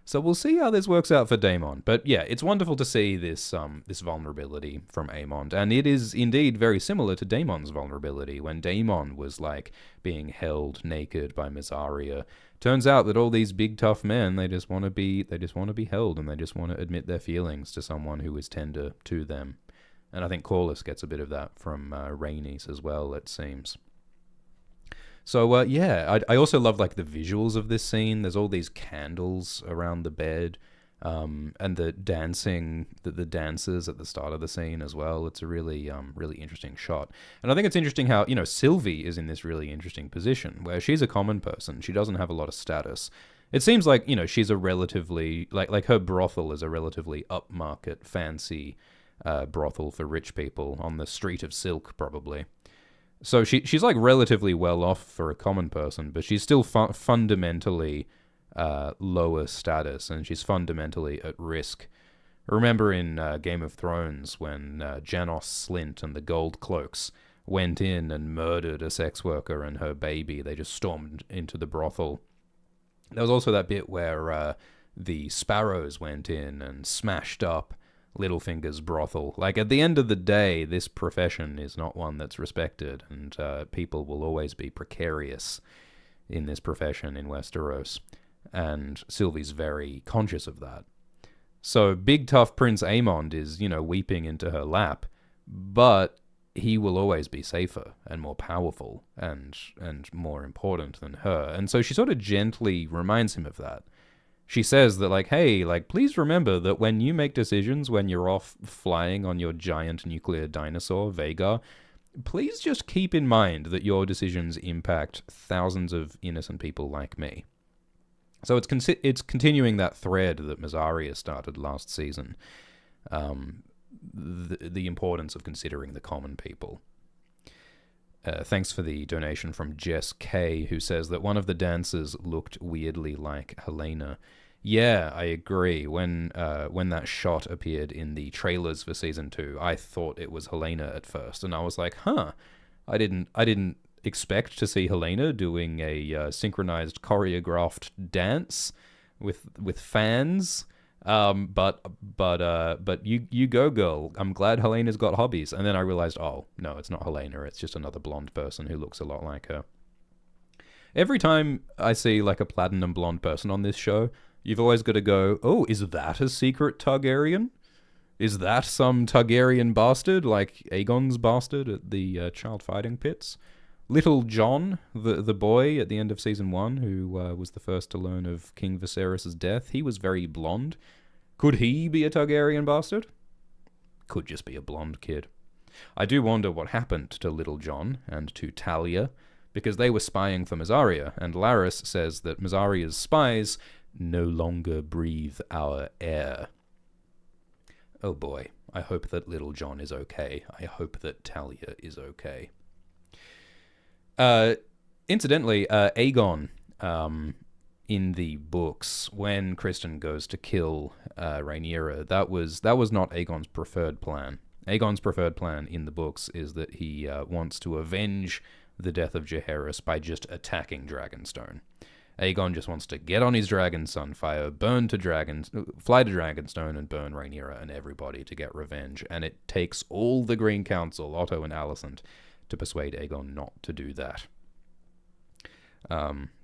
So we'll see how this works out for Daemon. But yeah, it's wonderful to see this vulnerability from Aemond. And it is indeed very similar to Daemon's vulnerability when Daemon was like being held naked by Mysaria. Turns out that all these big tough men, they just want to be held, and they just want to admit their feelings to someone who is tender to them. And I think Corlys gets a bit of that from Rhaenys as well, it seems. So, yeah, I also love, like, the visuals of this scene. There's all these candles around the bed, and the dancing, the dancers at the start of the scene as well. It's a really, really interesting shot. And I think it's interesting how, Sylvie is in this really interesting position, where she's a common person. She doesn't have a lot of status. It seems like, she's a relatively, like her brothel is a relatively upmarket, fancy brothel for rich people on the Street of Silk, probably. So she's like relatively well off for a common person, but she's still fundamentally lower status, and she's fundamentally at risk. Remember in Game of Thrones when Janos Slynt and the Gold Cloaks went in and murdered a sex worker and her baby. They just stormed into the brothel There was also that bit where the sparrows went in and smashed up Littlefinger's brothel. Like, at the end of the day, this profession is not one that's respected, and people will always be precarious in this profession in Westeros. And Sylvie's very conscious of that. So big tough Prince Aemond is, weeping into her lap, but he will always be safer and more powerful and more important than her. And so she sort of gently reminds him of that. She says that, like, hey, like, please remember that when you make decisions, when you're off flying on your giant nuclear dinosaur, Vhagar, please just keep in mind that your decisions impact thousands of innocent people like me. So it's continuing that thread that Mysaria started last season. The importance of considering the common people. Thanks for the donation from Jess K, who says that one of the dancers looked weirdly like Helena. Yeah, I agree. When that shot appeared in the trailers for season 2, I thought it was Helena at first, and I was like, huh, I didn't expect to see Helena doing a synchronized choreographed dance with fans. But you go, girl. I'm glad Helena's got hobbies. And then I realized, oh, no, it's not Helena. It's just another blonde person who looks a lot like her. Every time I see, like, a platinum blonde person on this show, you've always got to go, oh, is that a secret Targaryen? Is that some Targaryen bastard, like Aegon's bastard at the child fighting pits? Little John, the boy at the end of season 1, who was the first to learn of King Viserys' death, he was very blonde. Could he be a Targaryen bastard? Could just be a blonde kid. I do wonder what happened to Little John and to Talia, because they were spying for Mysaria, and Larys says that Mysaria's spies no longer breathe our air. Oh boy, I hope that Little John is okay. I hope that Talia is okay. Incidentally, Aegon, in the books, when Criston goes to kill Rhaenyra, that was not Aegon's preferred plan. Aegon's preferred plan in the books is that he wants to avenge the death of Jaehaerys by just attacking Dragonstone. Aegon just wants to get on his dragon Sunfire, fly to Dragonstone and burn Rhaenyra and everybody to get revenge. And it takes all the Green Council, Otto and Alicent, to persuade Aegon not to do that.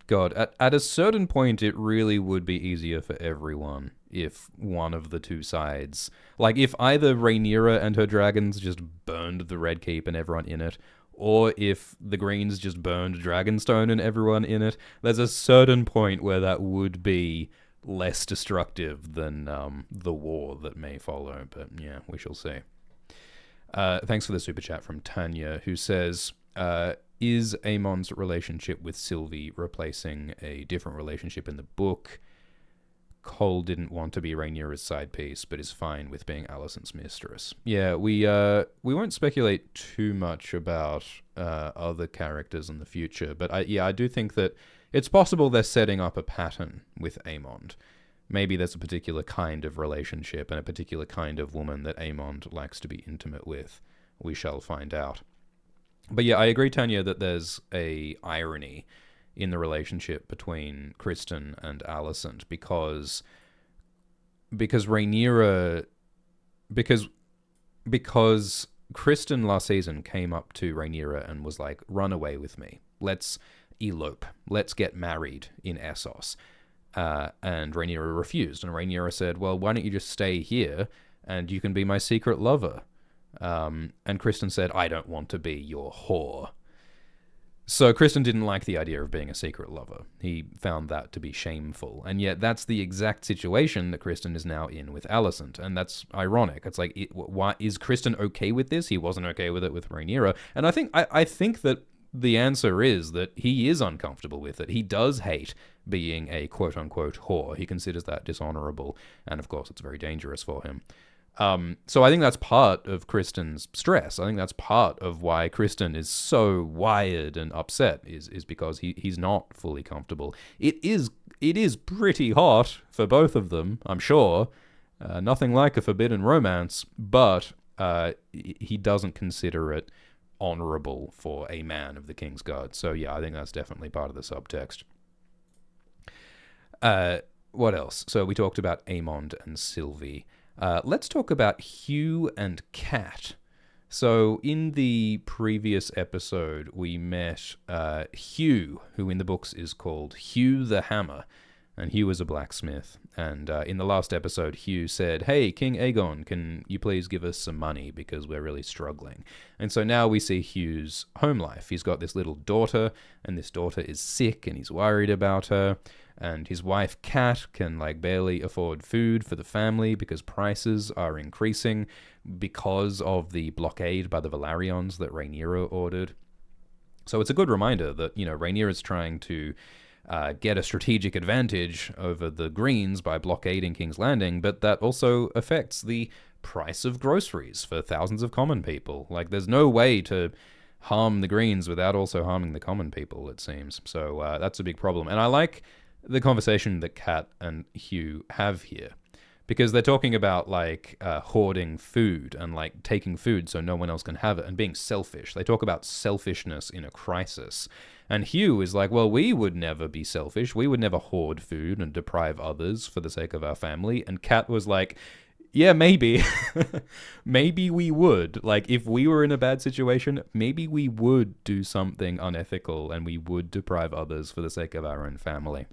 God, at a certain point, it really would be easier for everyone if one of the two sides, like if either Rhaenyra and her dragons just burned the Red Keep and everyone in it, or if the Greens just burned Dragonstone and everyone in it, there's a certain point where that would be less destructive than the war that may follow. But yeah, we shall see. Thanks for the super chat from Tanya, who says, is Aemon's relationship with Sylvie replacing a different relationship in the book? Cole didn't want to be Rhaenyra's side piece, but is fine with being Alicent's mistress. Yeah, we won't speculate too much about other characters in the future, but I do think that it's possible they're setting up a pattern with Aemond. Maybe there's a particular kind of relationship and a particular kind of woman that Aemond likes to be intimate with. We shall find out. But yeah, I agree, Tanya, that there's a irony in the relationship between Criston and Alicent because Rhaenyra, because Criston last season came up to Rhaenyra and was like, run away with me. Let's elope. Let's get married in Essos. And Rhaenyra refused. And Rhaenyra said, well, why don't you just stay here and you can be my secret lover? And Criston said, I don't want to be your whore. So Criston didn't like the idea of being a secret lover. He found that to be shameful. And yet that's the exact situation that Criston is now in with Alicent. And that's ironic. It's like, why is Criston okay with this? He wasn't okay with it with Rhaenyra. And I think that the answer is that he is uncomfortable with it. He does hate being a quote-unquote whore. He considers that dishonorable. And of course, it's very dangerous for him. So I think that's part of Criston's stress. I think that's part of why Criston is so wired and upset is because he's not fully comfortable. It is pretty hot for both of them, I'm sure. Nothing like a forbidden romance, but he doesn't consider it honorable for a man of the Kingsguard. So yeah, I think that's definitely part of the subtext. What else? So we talked about Aemond and Sylvie. Let's talk about Hugh and Kat. So in the previous episode, we met Hugh, who in the books is called Hugh the Hammer, and Hugh is a blacksmith. And in the last episode, Hugh said, "Hey, King Aegon, can you please give us some money because we're really struggling?" And so now we see Hugh's home life. He's got this little daughter, and this daughter is sick, and he's worried about her. And his wife, Kat, can barely afford food for the family because prices are increasing because of the blockade by the Velaryons that Rhaenyra ordered. So it's a good reminder that, Rhaenyra is trying to get a strategic advantage over the Greens by blockading King's Landing, but that also affects the price of groceries for thousands of common people. There's no way to harm the Greens without also harming the common people, it seems. So that's a big problem. And I like the conversation that Kat and Hugh have here, because they're talking about hoarding food and taking food so no one else can have it and being selfish. They talk about selfishness in a crisis. And Hugh is well, we would never be selfish. We would never hoard food and deprive others for the sake of our family. And Kat was yeah, maybe. Maybe we would. If we were in a bad situation, maybe we would do something unethical and we would deprive others for the sake of our own family.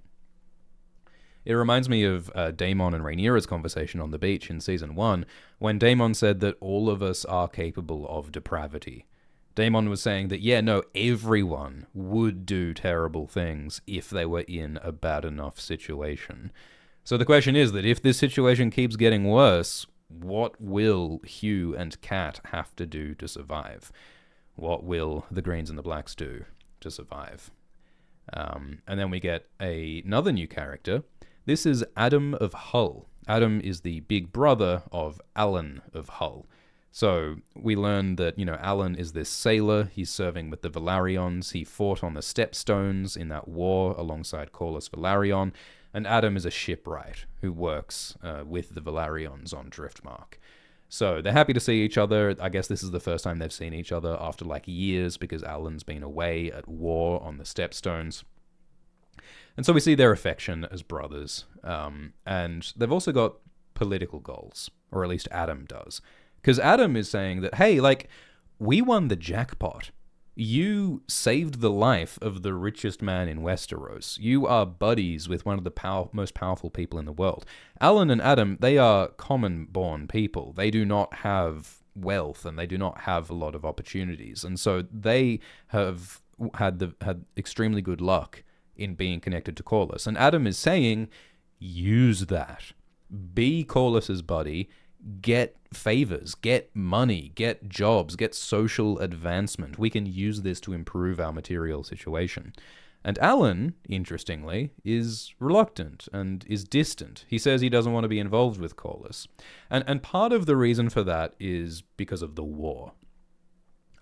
It reminds me of Daemon and Rhaenyra's conversation on the beach in Season 1, when Daemon said that all of us are capable of depravity. Daemon was saying that, everyone would do terrible things if they were in a bad enough situation. So the question is that if this situation keeps getting worse, what will Hugh and Kat have to do to survive? What will the Greens and the Blacks do to survive? And then we get another new character. This is Adam of Hull. Adam is the big brother of Alan of Hull. So we learn that, Alan is this sailor. He's serving with the Velaryons. He fought on the Stepstones in that war alongside Corlys Velaryon. And Adam is a shipwright who works with the Velaryons on Driftmark. So they're happy to see each other. I guess this is the first time they've seen each other after years, because Alan's been away at war on the Stepstones. And so we see their affection as brothers. And they've also got political goals, or at least Adam does. Because Adam is saying that, hey, we won the jackpot. You saved the life of the richest man in Westeros. You are buddies with one of the most powerful people in the world. Alan and Adam, they are common-born people. They do not have wealth, and they do not have a lot of opportunities. And so they have had extremely good luck in being connected to Corlys. And Adam is saying, use that. Be Corlys's buddy. Get favors, get money, get jobs, get social advancement. We can use this to improve our material situation. And Alan, interestingly, is reluctant and is distant. He says he doesn't want to be involved with Corlys. And part of the reason for that is because of the war.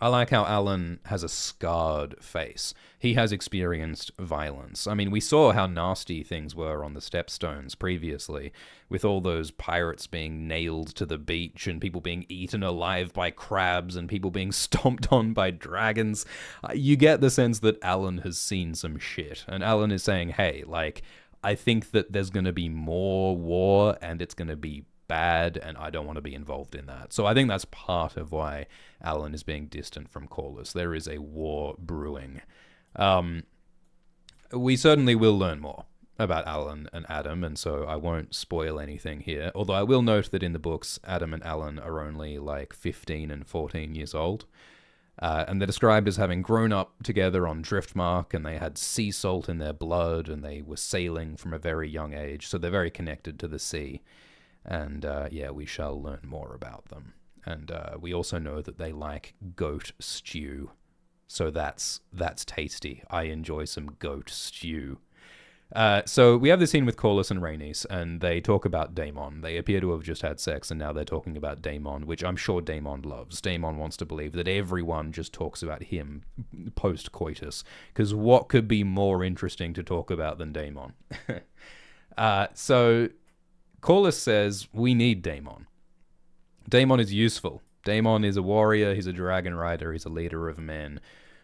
I like how Alan has a scarred face. He has experienced violence. I mean, we saw how nasty things were on the Stepstones previously, with all those pirates being nailed to the beach and people being eaten alive by crabs and people being stomped on by dragons. You get the sense that Alan has seen some shit. And Alan is saying, hey, I think that there's going to be more war and it's going to be bad, and I don't want to be involved in that. So I think that's part of why Alan is being distant from Corlys. There is a war brewing. We certainly will learn more about Alan and Adam, and so I won't spoil anything here. Although I will note that in the books, Adam and Alan are only 15 and 14 years old. And they're described as having grown up together on Driftmark, and they had sea salt in their blood, and they were sailing from a very young age, so they're very connected to the sea. And we shall learn more about them. And we also know that they like goat stew. So that's tasty. I enjoy some goat stew. So we have this scene with Corlys and Rhaenys, and they talk about Daemon. They appear to have just had sex, and now they're talking about Daemon, which I'm sure Daemon loves. Daemon wants to believe that everyone just talks about him post-coitus, because what could be more interesting to talk about than Daemon? So Corlys says, we need Daemon. Daemon is useful. Daemon is a warrior, he's a dragon rider, he's a leader of men.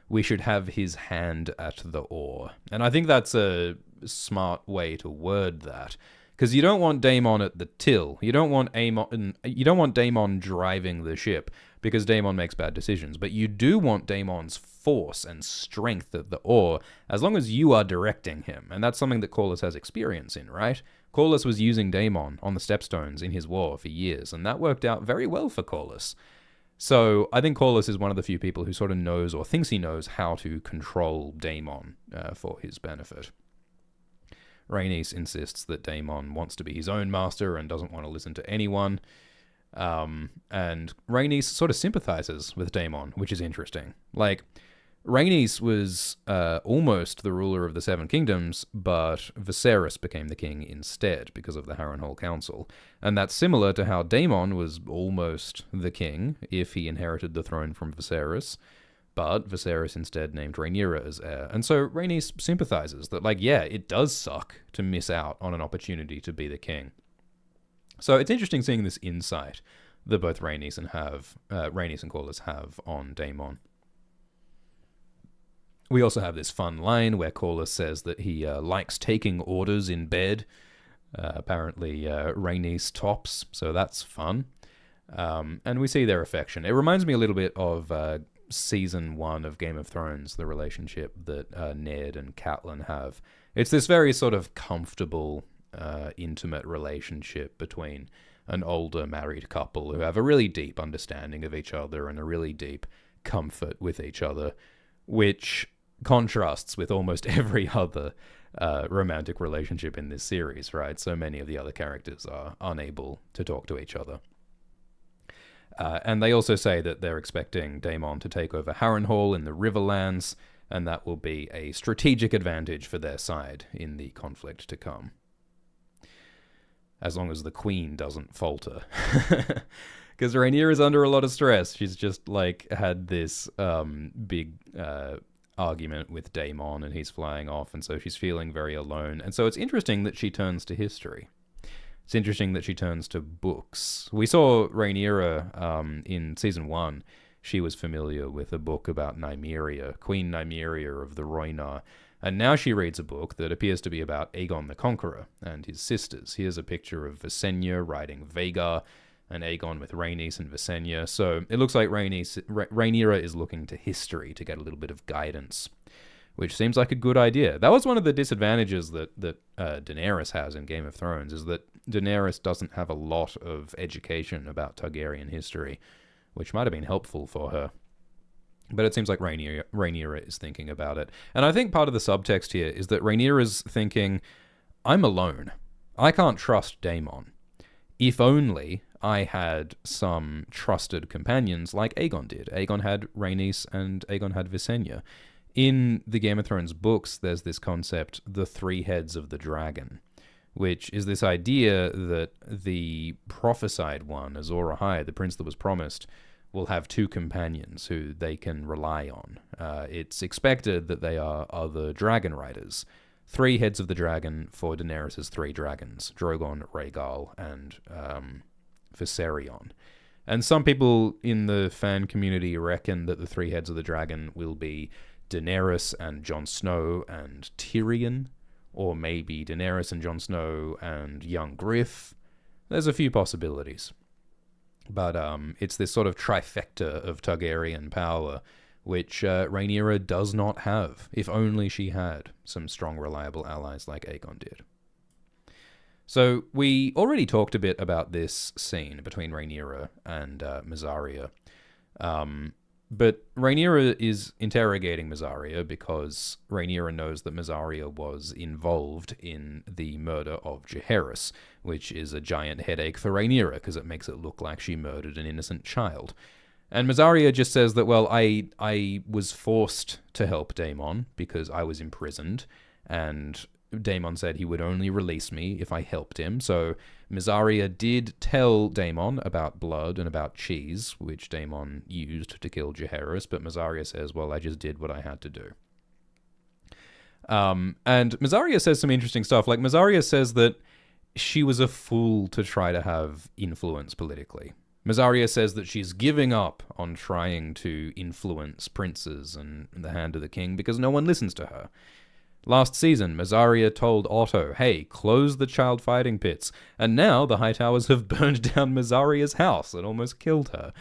We should have his hand at the oar. And I think that's a smart way to word that. Because you don't want Daemon at the till. You don't want Daemon driving the ship, because Daemon makes bad decisions. But you do want Daemon's force and strength at the oar, as long as you are directing him. And that's something that Corlys has experience in, right? Corlys was using Daemon on the Stepstones in his war for years, and that worked out very well for Corlys. So I think Corlys is one of the few people who sort of knows, or thinks he knows, how to control Daemon for his benefit. Rhaenys insists that Daemon wants to be his own master and doesn't want to listen to anyone. And Rhaenys sort of sympathizes with Daemon, which is interesting. Like, Rhaenys was almost the ruler of the Seven Kingdoms, but Viserys became the king instead because of the Harrenhal Council. And that's similar to how Daemon was almost the king if he inherited the throne from Viserys, but Viserys instead named Rhaenyra as heir. And so Rhaenys sympathizes that, like, yeah, it does suck to miss out on an opportunity to be the king. So it's interesting seeing this insight that both Rhaenys and Corlys have on Daemon. We also have this fun line where Corlys says that he likes taking orders in bed. Apparently, Rhaenys tops, so that's fun. And we see their affection. It reminds me a little bit of Season 1 of Game of Thrones, the relationship that Ned and Catelyn have. It's this very sort of comfortable, intimate relationship between an older married couple who have a really deep understanding of each other and a really deep comfort with each other, which contrasts with almost every other romantic relationship in this series, right? So many of the other characters are unable to talk to each other. And they also say that they're expecting Daemon to take over Harrenhal in the Riverlands, and that will be a strategic advantage for their side in the conflict to come. As long as the Queen doesn't falter. Because Rhaenyra is under a lot of stress. She's just, like, had this big argument with Daemon, and he's flying off, and so she's feeling very alone. And so it's interesting that she turns to history. It's interesting that she turns to books. We saw Rhaenyra in Season 1. She was familiar with a book about Nymeria, Queen Nymeria of the Rhoynar. And now she reads a book that appears to be about Aegon the Conqueror and his sisters. Here's a picture of Visenya riding Vhagar, and Aegon with Rhaenys and Visenya. So it looks like Rhaenyra is looking to history to get a little bit of guidance, which seems like a good idea. That was one of the disadvantages that Daenerys has in Game of Thrones, is that Daenerys doesn't have a lot of education about Targaryen history, which might have been helpful for her. But it seems like Rhaenyra is thinking about it. And I think part of the subtext here is that Rhaenyra's thinking, I'm alone. I can't trust Daemon. If only I had some trusted companions like Aegon did. Aegon had Rhaenys and Aegon had Visenya. In the Game of Thrones books, there's this concept, the three heads of the dragon, which is this idea that the prophesied one, Azor Ahai, the prince that was promised, will have two companions who they can rely on. It's expected that they are other dragon riders. Three heads of the dragon for Daenerys' three dragons, Drogon, Rhaegal, and Viserion. And some people in the fan community reckon that the three heads of the dragon will be Daenerys and Jon Snow and Tyrion, or maybe Daenerys and Jon Snow and young Griff. There's a few possibilities. But it's this sort of trifecta of Targaryen power, which Rhaenyra does not have, if only she had some strong, reliable allies like Aegon did. So we already talked a bit about this scene between Rhaenyra and Mysaria. But Rhaenyra is interrogating Mysaria because Rhaenyra knows that Mysaria was involved in the murder of Jaehaerys, which is a giant headache for Rhaenyra because it makes it look like she murdered an innocent child. And Mysaria just says that, well, I was forced to help Daemon because I was imprisoned, and Daemon said he would only release me if I helped him. So Mysaria did tell Daemon about blood and about cheese, which Daemon used to kill Jaehaerys, but Mysaria says, well, I just did what I had to do. And Mysaria says some interesting stuff. Like, Mysaria says that she was a fool to try to have influence politically. Mysaria says that she's giving up on trying to influence princes and the hand of the king because no one listens to her. Last season, Mazaria told Otto, hey, close the child fighting pits. And now the Hightowers have burned down Mazaria's house and almost killed her.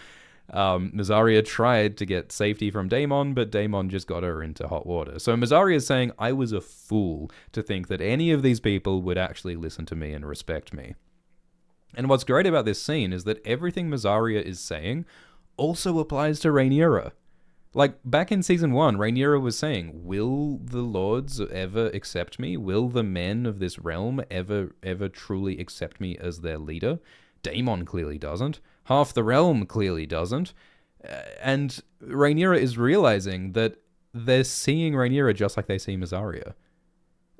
Mazaria tried to get safety from Daemon, but Daemon just got her into hot water. So Mazaria is saying, I was a fool to think that any of these people would actually listen to me and respect me. And what's great about this scene is that everything Mazaria is saying also applies to Rhaenyra. Like, back in Season 1, Rhaenyra was saying, will the lords ever accept me? Will the men of this realm ever truly accept me as their leader? Daemon clearly doesn't. Half the realm clearly doesn't. And Rhaenyra is realizing that they're seeing Rhaenyra just like they see Mazaria.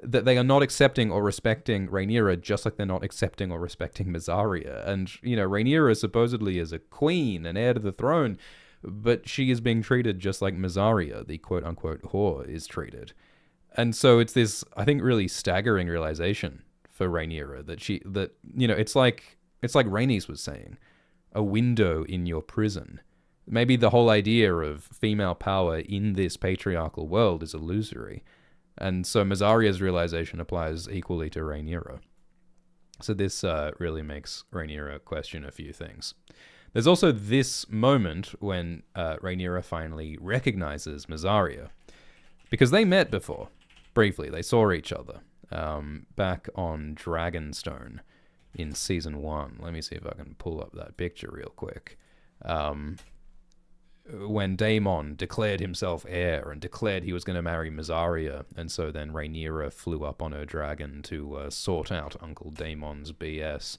That they are not accepting or respecting Rhaenyra just like they're not accepting or respecting Mazaria. And, you know, Rhaenyra supposedly is a queen, an heir to the throne, but she is being treated just like Mazaria, the quote-unquote whore, is treated. And so it's this, I think, really staggering realization for Rhaenyra that you know, it's like Rhaenys was saying, a window in your prison. Maybe the whole idea of female power in this patriarchal world is illusory. And so Mazaria's realization applies equally to Rhaenyra. So this really makes Rhaenyra question a few things. There's also this moment when Rhaenyra finally recognizes Mazaria. Because they met before, briefly. They saw each other back on Dragonstone in Season 1. Let me see if I can pull up that picture real quick. When Daemon declared himself heir and declared he was going to marry Mazaria, and so then Rhaenyra flew up on her dragon to sort out Uncle Daemon's BS.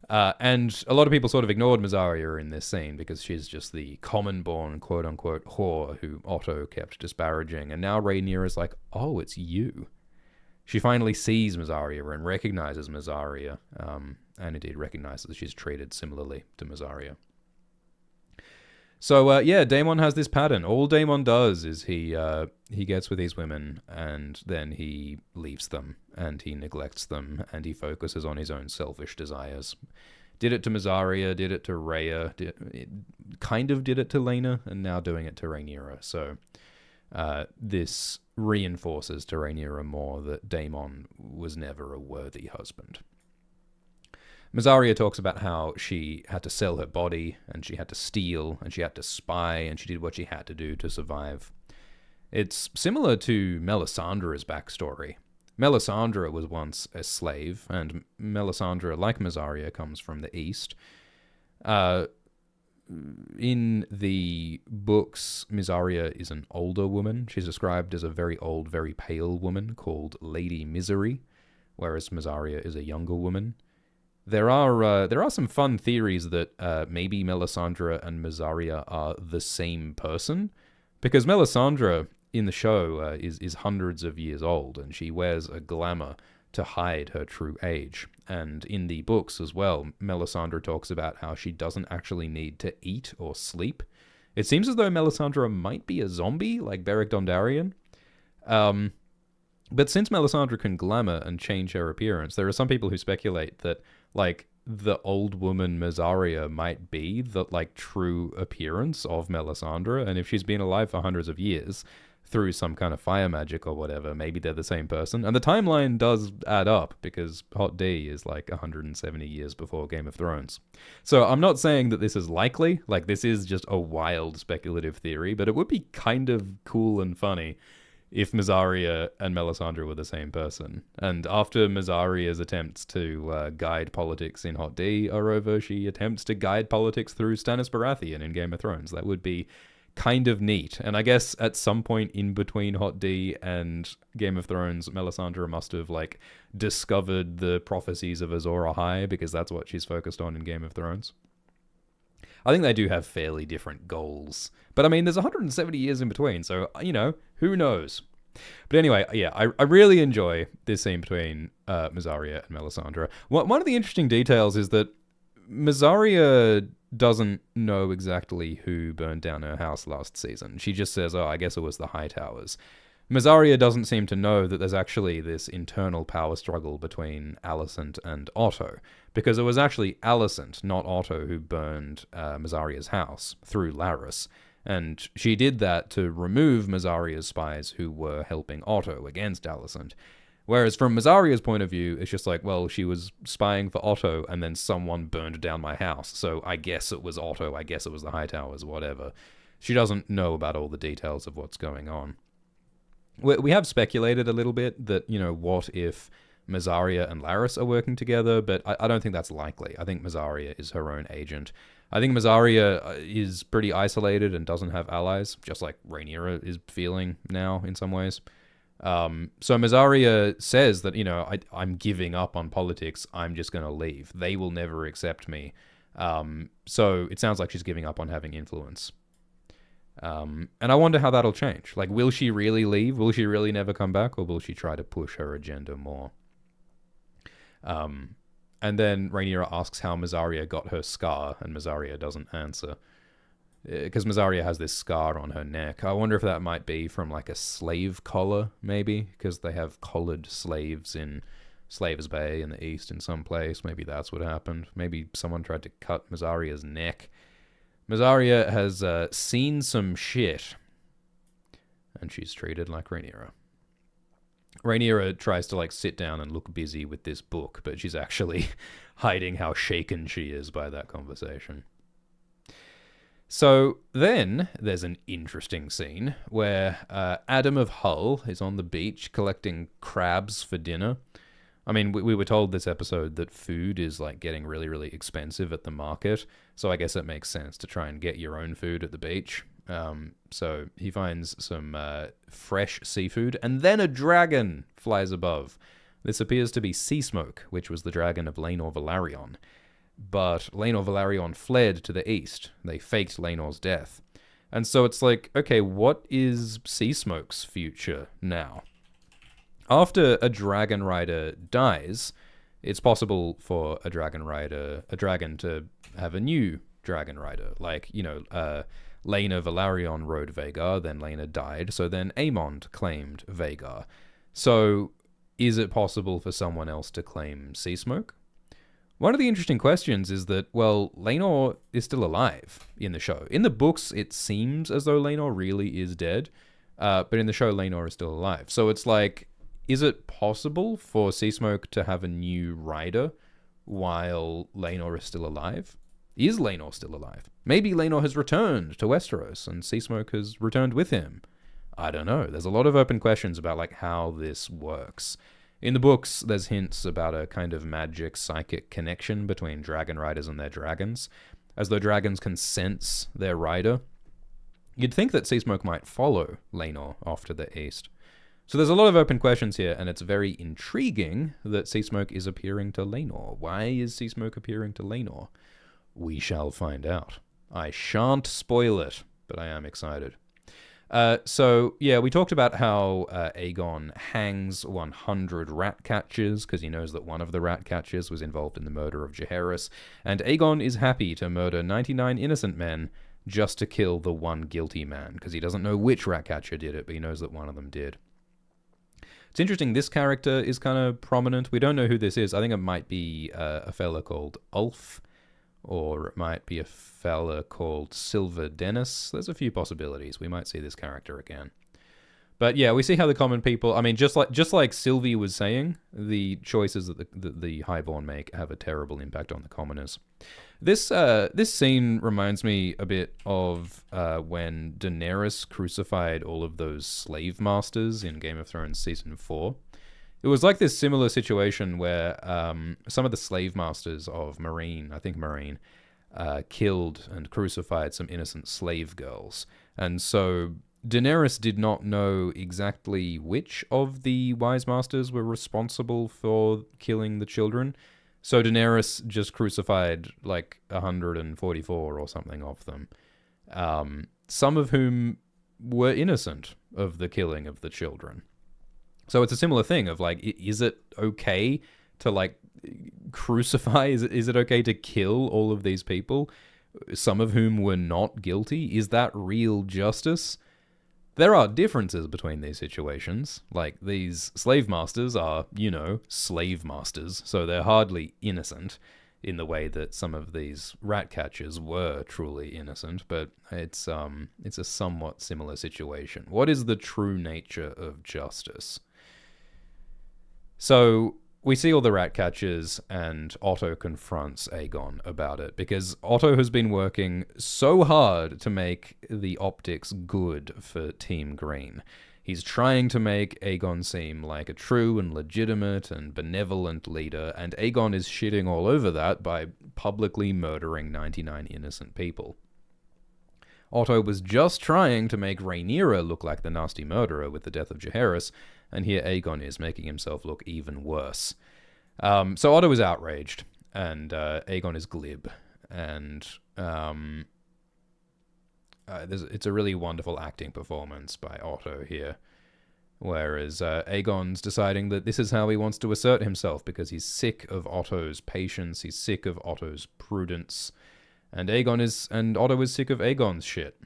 And a lot of people sort of ignored Mazaria in this scene because she's just the common-born, quote-unquote, whore who Otto kept disparaging. And now Rhaenyra's like, oh, it's you. She finally sees Mazaria and recognizes Mazaria, and indeed recognizes that she's treated similarly to Mazaria. So, Daemon has this pattern. All Daemon does is he gets with these women, and then he leaves them, and he neglects them, and he focuses on his own selfish desires. Did it to Mazaria, did it to Rhea, kind of did it to Laena, and now doing it to Rhaenyra. So, this reinforces to Rhaenyra more that Daemon was never a worthy husband. Mazaria talks about how she had to sell her body, and she had to steal, and she had to spy, and she did what she had to do to survive. It's similar to Melisandre's backstory. Melisandre was once a slave, and Melisandre, like Mazaria, comes from the east. In the books, Mazaria is an older woman. She's described as a very old, very pale woman called Lady Misery, whereas Mazaria is a younger woman. There are some fun theories that maybe Melisandre and Mazaria are the same person, because Melisandre in the show is hundreds of years old, and she wears a glamour to hide her true age. And in the books as well, Melisandre talks about how she doesn't actually need to eat or sleep. It seems as though Melisandre might be a zombie, like Beric Dondarrion. But since Melisandre can glamour and change her appearance, there are some people who speculate that, like, the old woman Mazaria might be the, like, true appearance of Melisandre, and if she's been alive for hundreds of years, through some kind of fire magic or whatever, maybe they're the same person. And the timeline does add up, because Hot D is, like, 170 years before Game of Thrones. So I'm not saying that this is likely, like, this is just a wild speculative theory, but it would be kind of cool and funny if Mazaria and Melisandre were the same person. And after Mazaria's attempts to guide politics in Hot D are over, she attempts to guide politics through Stannis Baratheon in Game of Thrones. That would be kind of neat. And I guess at some point in between Hot D and Game of Thrones, Melisandre must have, like, discovered the prophecies of Azor Ahai, because that's what she's focused on in Game of Thrones. I think they do have fairly different goals. But I mean, there's 170 years in between, so, you know, who knows? But anyway, yeah, I really enjoy this scene between Mazaria and Melisandre. One of the interesting details is that Mazaria doesn't know exactly who burned down her house last season. She just says, oh, I guess it was the Hightowers. Mazaria doesn't seem to know that there's actually this internal power struggle between Alicent and Otto, because it was actually Alicent, not Otto, who burned Mazaria's house through Larys. And she did that to remove Mazaria's spies who were helping Otto against Alicent. Whereas from Mazaria's point of view, it's just like, well, she was spying for Otto and then someone burned down my house. So I guess it was Otto. I guess it was the Hightowers, whatever. She doesn't know about all the details of what's going on. We have speculated a little bit that, what if Mazaria and Laris are working together, but I don't think that's likely. I think Mazaria is her own agent. I think Mazaria is pretty isolated and doesn't have allies, just like Rhaenyra is feeling now in some ways. So Mazaria says that, I'm giving up on politics. I'm just going to leave. They will never accept me. So it sounds like she's giving up on having influence. And I wonder how that'll change. Like, will she really leave? Will she really never come back? Or will she try to push her agenda more? And then Rhaenyra asks how Mazaria got her scar, and Mazaria doesn't answer. Because Mazaria has this scar on her neck. I wonder if that might be from like a slave collar, maybe, because they have collared slaves in Slaves Bay in the east in some place. Maybe that's what happened. Maybe someone tried to cut Mazaria's neck. Mazaria has seen some shit, and she's treated like Rhaenyra. Rhaenyra tries to sit down and look busy with this book, but she's actually hiding how shaken she is by that conversation. So then there's an interesting scene where Adam of Hull is on the beach collecting crabs for dinner. I mean, we were told this episode that food is getting really, really expensive at the market. So I guess it makes sense to try and get your own food at the beach. So he finds some fresh seafood, and then a dragon flies above. This appears to be Sea Smoke, which was the dragon of Laenor Velaryon. But Laenor Velaryon fled to the east. They faked Laenor's death. And so it's okay, what is Sea Smoke's future now? After a dragon rider dies, it's possible for a dragon to have a new dragon rider. Laena Velaryon rode Vhagar, then Laena died, so then Aemond claimed Vhagar. So is it possible for someone else to claim Sea Smoke? One of the interesting questions is that, well, Laenor is still alive in the show. In the books, it seems as though Laenor really is dead, but in the show, Laenor is still alive. So it's is it possible for Sea Smoke to have a new rider while Laenor is still alive? Is Laenor still alive? Maybe Laenor has returned to Westeros and Sea Smoke has returned with him. I don't know. There's a lot of open questions about how this works. In the books, there's hints about a kind of magic psychic connection between dragon riders and their dragons, as though dragons can sense their rider. You'd think that Sea Smoke might follow Laenor off to the east. So there's a lot of open questions here, and it's very intriguing that Sea Smoke is appearing to Laenor. Why is Sea Smoke appearing to Laenor? We shall find out. I shan't spoil it, but I am excited. We talked about how Aegon hangs 100 rat catchers because he knows that one of the rat catchers was involved in the murder of Jaehaerys, and Aegon is happy to murder 99 innocent men just to kill the one guilty man, because he doesn't know which rat catcher did it, but he knows that one of them did. It's interesting, this character is kind of prominent. We don't know who this is. I think it might be a fella called Ulf, or it might be a fella called Silver Dennis. There's a few possibilities. We might see this character again. But yeah, we see how the common people, I mean, just like Sylvie was saying, the choices that the Highborn make have a terrible impact on the commoners. This scene reminds me a bit of when Daenerys crucified all of those slave masters in Game of Thrones Season 4. It was like this similar situation where some of the slave masters of Meereen, killed and crucified some innocent slave girls. And so Daenerys did not know exactly which of the wise masters were responsible for killing the children. So Daenerys just crucified 144 or something of them. Some of whom were innocent of the killing of the children. So it's a similar thing of is it okay to crucify? Is it okay to kill all of these people, some of whom were not guilty? Is that real justice? There are differences between these situations. These slave masters are, slave masters, so they're hardly innocent. in the way that some of these rat catchers were truly innocent, but it's a somewhat similar situation. What is the true nature of justice? So we see all the rat catchers, and Otto confronts Aegon about it, because Otto has been working so hard to make the optics good for Team Green. He's trying to make Aegon seem like a true and legitimate and benevolent leader, and Aegon is shitting all over that by publicly murdering 99 innocent people. Otto was just trying to make Rhaenyra look like the nasty murderer with the death of Jaehaerys, and here Aegon is making himself look even worse. So Otto is outraged, and Aegon is glib, and it's a really wonderful acting performance by Otto here, whereas Aegon's deciding that this is how he wants to assert himself because he's sick of Otto's patience, he's sick of Otto's prudence, and Otto is sick of Aegon's shit.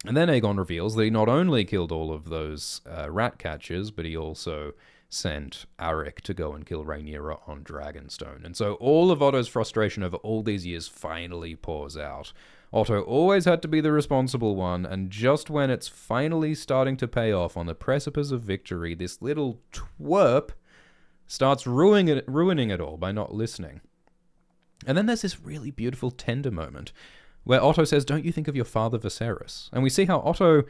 And then Aegon reveals that he not only killed all of those rat catchers, but he also sent Arik to go and kill Rhaenyra on Dragonstone. And so all of Otto's frustration over all these years finally pours out. Otto always had to be the responsible one, and just when it's finally starting to pay off on the precipice of victory, this little twerp starts ruining it all by not listening. And then there's this really beautiful tender moment where Otto says, "Don't you think of your father Viserys?" And we see how Otto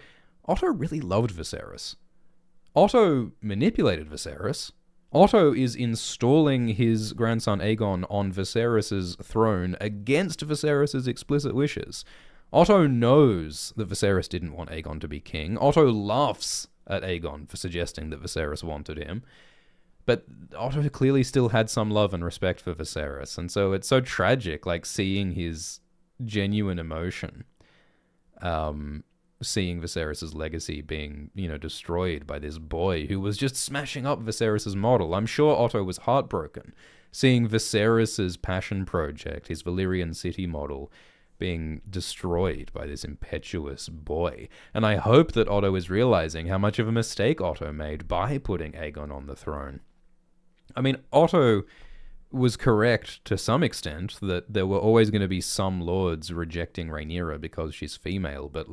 really loved Viserys. Otto manipulated Viserys. Otto is installing his grandson Aegon on Viserys' throne against Viserys' explicit wishes. Otto knows that Viserys didn't want Aegon to be king. Otto laughs at Aegon for suggesting that Viserys wanted him. But Otto clearly still had some love and respect for Viserys, and so it's so tragic, like, seeing his genuine emotion. Seeing Viserys' legacy being, destroyed by this boy who was just smashing up Viserys' model. I'm sure Otto was heartbroken seeing Viserys' passion project, his Valyrian city model, being destroyed by this impetuous boy. And I hope that Otto is realizing how much of a mistake Otto made by putting Aegon on the throne. I mean, Otto was correct to some extent that there were always going to be some lords rejecting Rhaenyra because she's female, but,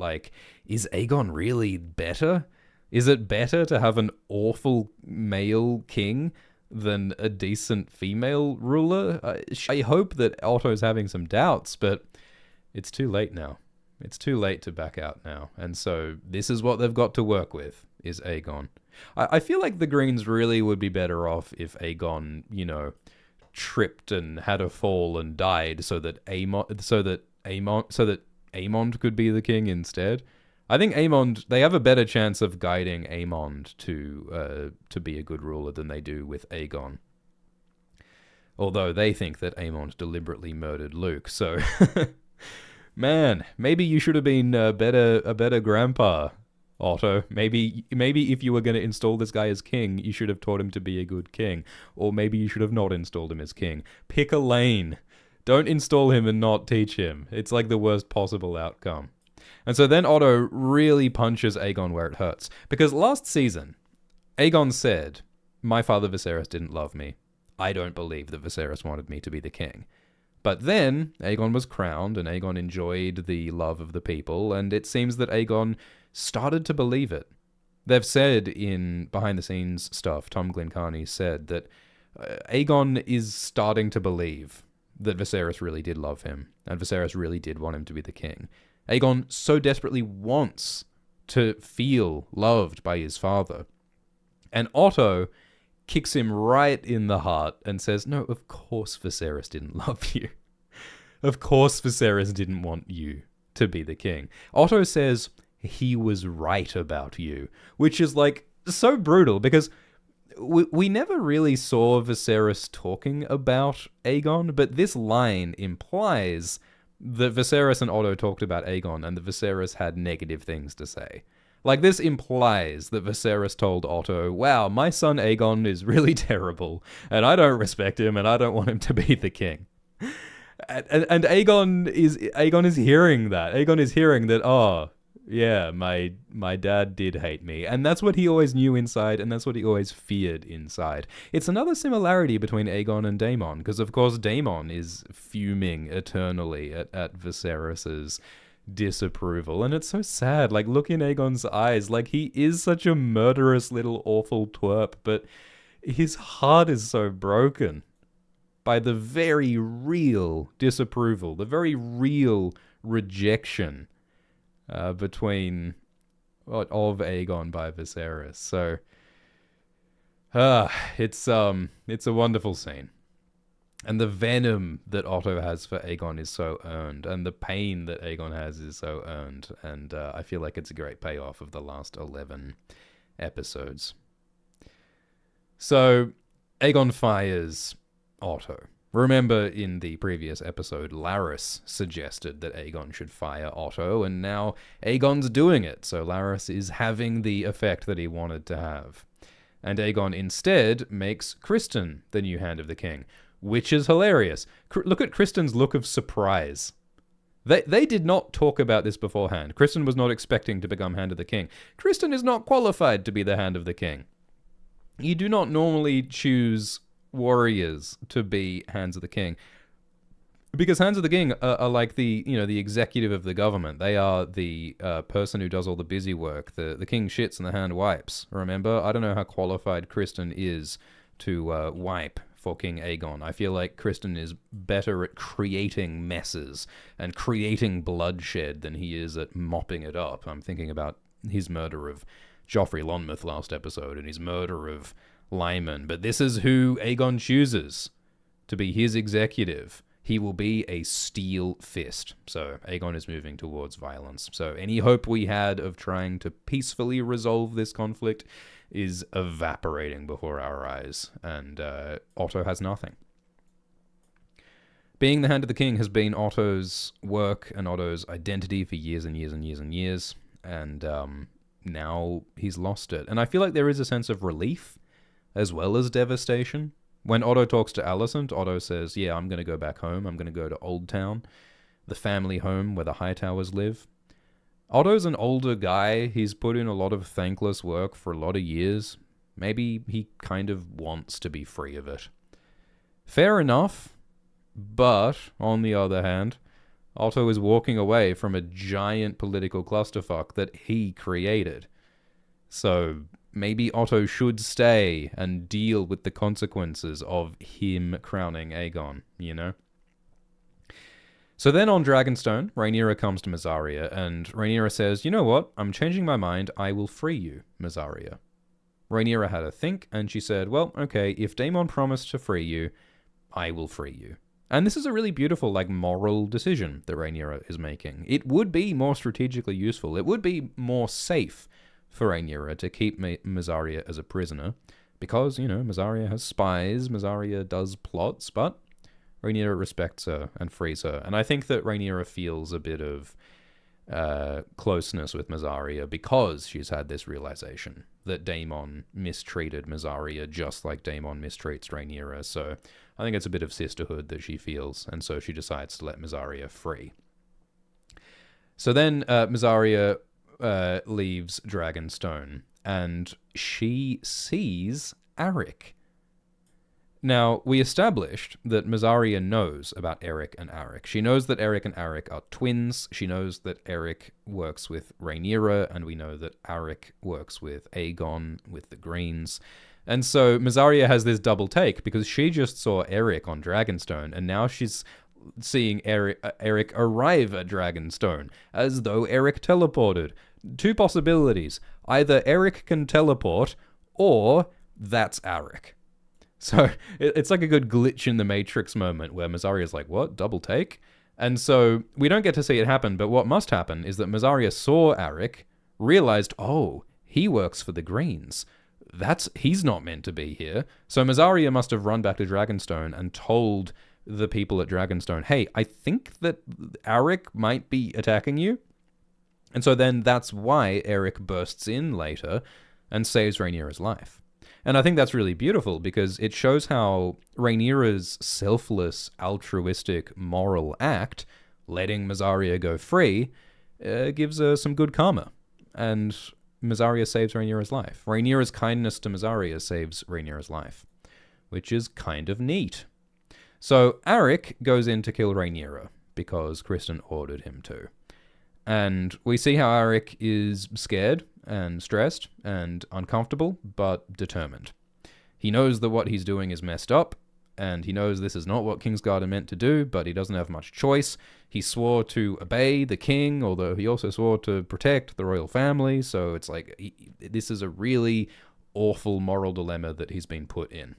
is Aegon really better? Is it better to have an awful male king than a decent female ruler? I hope that Otto's having some doubts, but it's too late now. It's too late to back out now, and so this is what they've got to work with, is Aegon. I feel like the Greens really would be better off if Aegon, tripped and had a fall and died so that Aemond could be the king instead. I think they have a better chance of guiding Aemond to be a good ruler than they do with Aegon. Although they think that Aemond deliberately murdered Luke, so man, maybe you should have been a better grandpa, Otto. Maybe if you were going to install this guy as king, you should have taught him to be a good king. Or maybe you should have not installed him as king. Pick a lane. Don't install him and not teach him. It's like the worst possible outcome. And so then Otto really punches Aegon where it hurts. Because last season, Aegon said, "My father Viserys didn't love me. I don't believe that Viserys wanted me to be the king." But then Aegon was crowned, and Aegon enjoyed the love of the people, and it seems that Aegon started to believe it. They've said in behind-the-scenes stuff, Tom Glencarny said that Aegon is starting to believe that Viserys really did love him, and Viserys really did want him to be the king. Aegon so desperately wants to feel loved by his father. And Otto kicks him right in the heart and says, "No, of course Viserys didn't love you. Of course Viserys didn't want you to be the king." Otto says, "He was right about you," which is so brutal because we never really saw Viserys talking about Aegon, but this line implies that Viserys and Otto talked about Aegon and that Viserys had negative things to say. This implies that Viserys told Otto, "Wow, my son Aegon is really terrible, and I don't respect him, and I don't want him to be the king." And Aegon is hearing that. Aegon is hearing that, Yeah, my dad did hate me, and that's what he always knew inside, and that's what he always feared inside. It's another similarity between Aegon and Daemon, because of course Daemon is fuming eternally at Viserys's disapproval, and it's so sad. Like, look in Aegon's eyes, like he is such a murderous little awful twerp, but his heart is so broken by the very real disapproval, the very real rejection between of Aegon by Viserys. So it's a wonderful scene. And the venom that Otto has for Aegon is so earned, and the pain that Aegon has is so earned, and I feel like it's a great payoff of the last 11 episodes. So Aegon fires Otto. Remember, in the previous episode, Larys suggested that Aegon should fire Otto, and now Aegon's doing it, so Larys is having the effect that he wanted to have. And Aegon instead makes Criston the new Hand of the King, which is hilarious. Look at Kristen's look of surprise. They did not talk about this beforehand. Criston was not expecting to become Hand of the King. Criston is not qualified to be the Hand of the King. You do not normally choose warriors to be Hands of the King, because Hands of the King are like the executive of the government. They are the person who does all the busy work. The king shits and the hand wipes. Remember, I don't know how qualified Criston is to wipe for King Aegon. I feel like Criston is better at creating messes and creating bloodshed than he is at mopping it up. I'm thinking about his murder of Joffrey Lonmouth last episode and his murder of Lyman. But this is who Aegon chooses to be his executive. He will be a steel fist. So Aegon is moving towards violence. So any hope we had of trying to peacefully resolve this conflict is evaporating before our eyes, and Otto has nothing. Being the Hand of the King has been Otto's work and Otto's identity for years and years and years and years, and now he's lost it. And I feel like there is a sense of relief as well as devastation. When Otto talks to Alicent, Otto says, yeah, I'm going to go back home. I'm going to go to Old Town, the family home where the Hightowers live. Otto's an older guy. He's put in a lot of thankless work for a lot of years. Maybe he kind of wants to be free of it. Fair enough. But, on the other hand, Otto is walking away from a giant political clusterfuck that he created. So maybe Otto should stay and deal with the consequences of him crowning Aegon, you know? So then on Dragonstone, Rhaenyra comes to Mysaria, and Rhaenyra says, you know what, I'm changing my mind, I will free you, Mysaria. Rhaenyra had a think, and she said, well, okay, if Daemon promised to free you, I will free you. And this is a really beautiful, moral decision that Rhaenyra is making. It would be more strategically useful. It would be more safe for Rhaenyra to keep Mysaria as a prisoner, because, Mysaria has spies, Mysaria does plots, but Rhaenyra respects her and frees her. And I think that Rhaenyra feels a bit of closeness with Mysaria because she's had this realization that Daemon mistreated Mysaria just like Daemon mistreats Rhaenyra. So I think it's a bit of sisterhood that she feels, and so she decides to let Mysaria free. So then Mysaria leaves Dragonstone, and she sees Arryn. Now, we established that Mysaria knows about Eric and Arryn. She knows that Eric and Arryn are twins. She knows that Eric works with Rhaenyra, and we know that Arryn works with Aegon, with the Greens. And so Mysaria has this double take, because she just saw Eric on Dragonstone, and now she's seeing Eric arrive at Dragonstone, as though Eric teleported. Two possibilities. Either Eric can teleport, or that's Arryn. So it's like a good glitch in the Matrix moment where Mysaria's like, what? Double take? And so we don't get to see it happen, but what must happen is that Mysaria saw Arryn, realized, oh, he works for the Greens. He's not meant to be here. So Mysaria must have run back to Dragonstone and told the people at Dragonstone, hey, I think that Arryn might be attacking you. And so then that's why Eric bursts in later and saves Rhaenyra's life. And I think that's really beautiful because it shows how Rhaenyra's selfless, altruistic, moral act, letting Mysaria go free, gives her some good karma. And Mazaria saves Rhaenyra's life. Rhaenyra's kindness to Mazaria saves Rhaenyra's life, which is kind of neat. So Arik goes in to kill Rhaenyra because Kristen ordered him to. And we see how Arik is scared and stressed and uncomfortable, but determined. He knows that what he's doing is messed up, and he knows this is not what Kingsguard are meant to do, but he doesn't have much choice. He swore to obey the king, although he also swore to protect the royal family, so it's like, this is a really awful moral dilemma that he's been put in.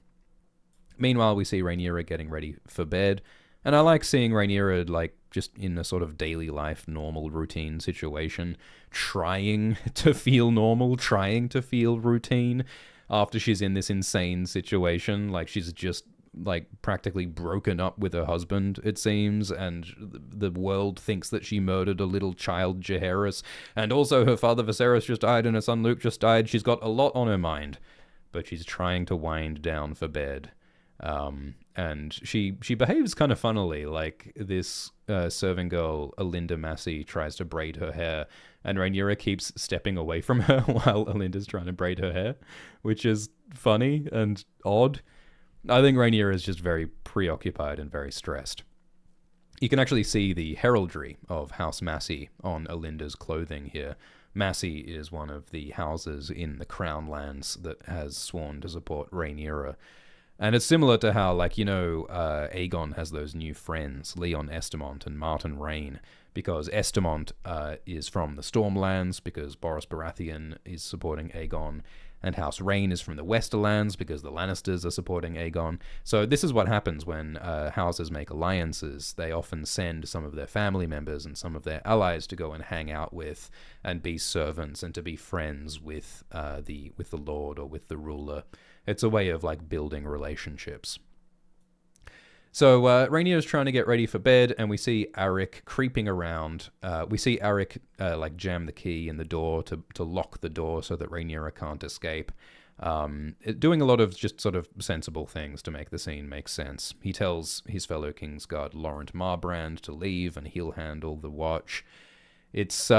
Meanwhile, we see Rhaenyra getting ready for bed, and I like seeing Rhaenyra, like, just in a sort of daily life, normal, routine situation, trying to feel normal, trying to feel routine, after she's in this insane situation. Like, she's just, like, practically broken up with her husband, it seems, and the world thinks that she murdered a little child, Jaehaerys, and also her father Viserys just died and her son Luke just died. She's got a lot on her mind, but she's trying to wind down for bed. And she behaves kind of funnily, like this serving girl, Alinda Massey, tries to braid her hair, and Rhaenyra keeps stepping away from her while Alinda's trying to braid her hair, which is funny and odd. I think Rhaenyra is just very preoccupied and very stressed. You can actually see the heraldry of House Massey on Alinda's clothing here. Massey is one of the houses in the Crown lands that has sworn to support Rhaenyra. And it's similar to how, like, Aegon has those new friends, Leon Estamont and Martin Rayne, because Estamont is from the Stormlands, because Boris Baratheon is supporting Aegon, and House Rayne is from the Westerlands, because the Lannisters are supporting Aegon. So this is what happens when houses make alliances. They often send some of their family members and some of their allies to go and hang out with, and be servants, and to be friends with the Lord or with the ruler. It's a way of, like, building relationships. So Rhaenyra's trying to get ready for bed, and we see Arik creeping around. We see Arik jam the key in the door to lock the door so that Rhaenyra can't escape. Doing a lot of just sort of sensible things to make the scene make sense. He tells his fellow Kingsguard Laurent Marbrand to leave, and he'll handle the watch. It's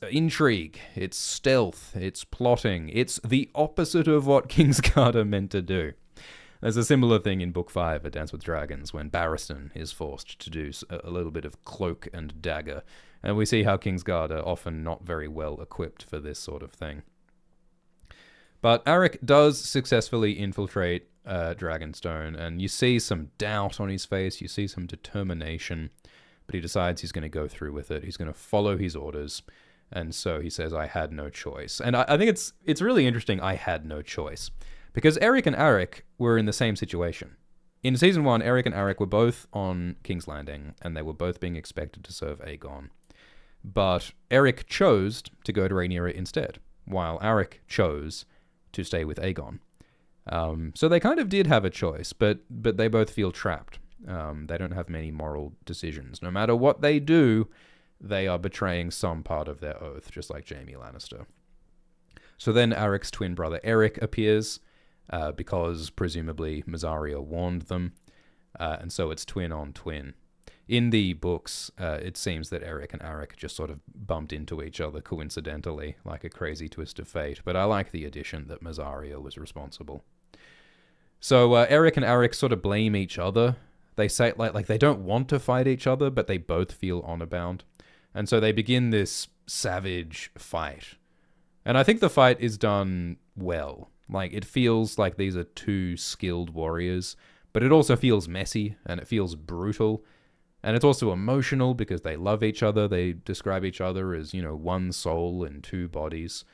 intrigue, it's stealth, it's plotting. It's the opposite of what Kingsguard are meant to do. There's a similar thing in Book 5, A Dance with Dragons, when Barristan is forced to do a little bit of cloak and dagger, and we see how Kingsguard are often not very well equipped for this sort of thing. But Arik does successfully infiltrate Dragonstone, and you see some doubt on his face, you see some determination, but he decides he's going to go through with it. He's going to follow his orders, and so he says, I had no choice. And I think it's really interesting, I had no choice, because Eric and Arik were in the same situation. In Season 1, Eric and Arik were both on King's Landing, and they were both being expected to serve Aegon. But Eric chose to go to Rhaenyra instead, while Arik chose to stay with Aegon. So they kind of did have a choice, but they both feel trapped. They don't have many moral decisions. No matter what they do, they are betraying some part of their oath, just like Jaime Lannister. So then Arik's twin brother Eric appears, because presumably Mazaria warned them, and so it's twin on twin. In the books, it seems that Eric and Arik just sort of bumped into each other coincidentally, like a crazy twist of fate, but I like the addition that Mazaria was responsible. So Eric and Arik sort of blame each other. They say, like they don't want to fight each other, but they both feel honor-bound. And so they begin this savage fight. And I think the fight is done well. Like, it feels like these are two skilled warriors, but it also feels messy, and it feels brutal. And it's also emotional because they love each other. They describe each other as, one soul and two bodies.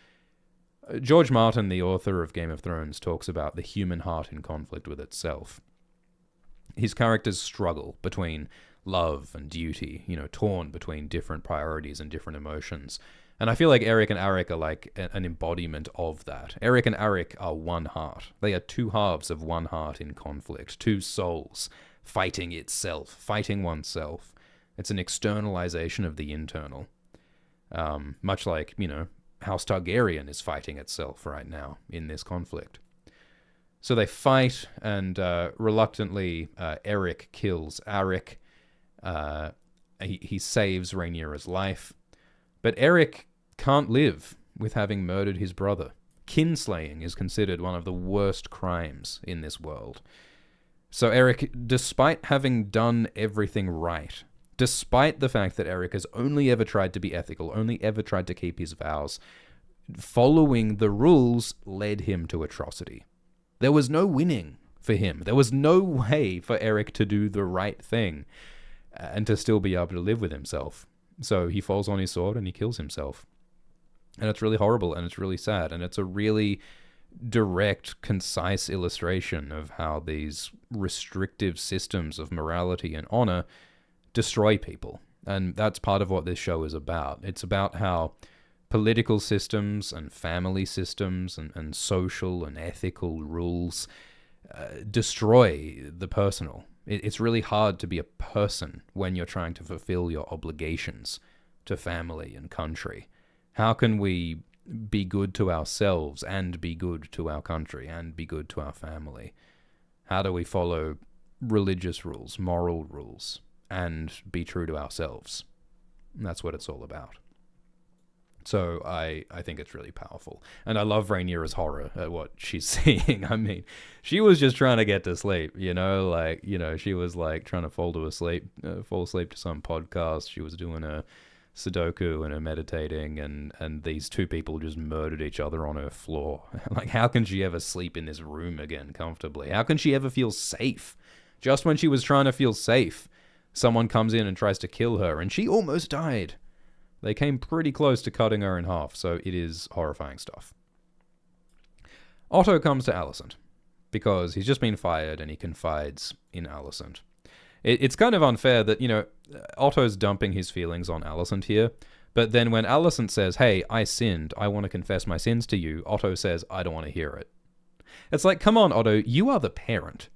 George Martin, the author of Game of Thrones, talks about the human heart in conflict with itself. His characters struggle between love and duty, torn between different priorities and different emotions. And I feel like Eric and Arik are like an embodiment of that. Eric and Arik are one heart. They are two halves of one heart in conflict, two souls fighting itself, fighting oneself. It's an externalization of the internal. Much like, House Targaryen is fighting itself right now in this conflict. So they fight, and reluctantly, Eric kills Arik. He saves Rhaenyra's life. But Eric can't live with having murdered his brother. Kinslaying is considered one of the worst crimes in this world. So Eric, despite having done everything right, despite the fact that Eric has only ever tried to be ethical, only ever tried to keep his vows, following the rules led him to atrocity. There was no winning for him. There was no way for Eric to do the right thing and to still be able to live with himself. So he falls on his sword and he kills himself. And it's really horrible and it's really sad. And it's a really direct, concise illustration of how these restrictive systems of morality and honor destroy people. And that's part of what this show is about. It's about how political systems and family systems and social and ethical rules destroy the personal. It's really hard to be a person when you're trying to fulfill your obligations to family and country. How can we be good to ourselves and be good to our country and be good to our family? How do we follow religious rules, moral rules, and be true to ourselves? And that's what it's all about. So I think it's really powerful. And I love Rhaenyra's horror at what she's seeing. I mean, she was just trying to get to sleep, she was like trying to fall asleep to some podcast. She was doing a Sudoku and meditating, and these two people just murdered each other on her floor. Like, how can she ever sleep in this room again comfortably? How can she ever feel safe? Just when she was trying to feel safe, someone comes in and tries to kill her, and she almost died. They came pretty close to cutting her in half, so it is horrifying stuff. Otto comes to Alicent, because he's just been fired and he confides in Alicent. It's kind of unfair that, Otto's dumping his feelings on Alicent here, but then when Alicent says, "Hey, I sinned, I want to confess my sins to you," Otto says, "I don't want to hear it." It's like, come on, Otto, you are the parent.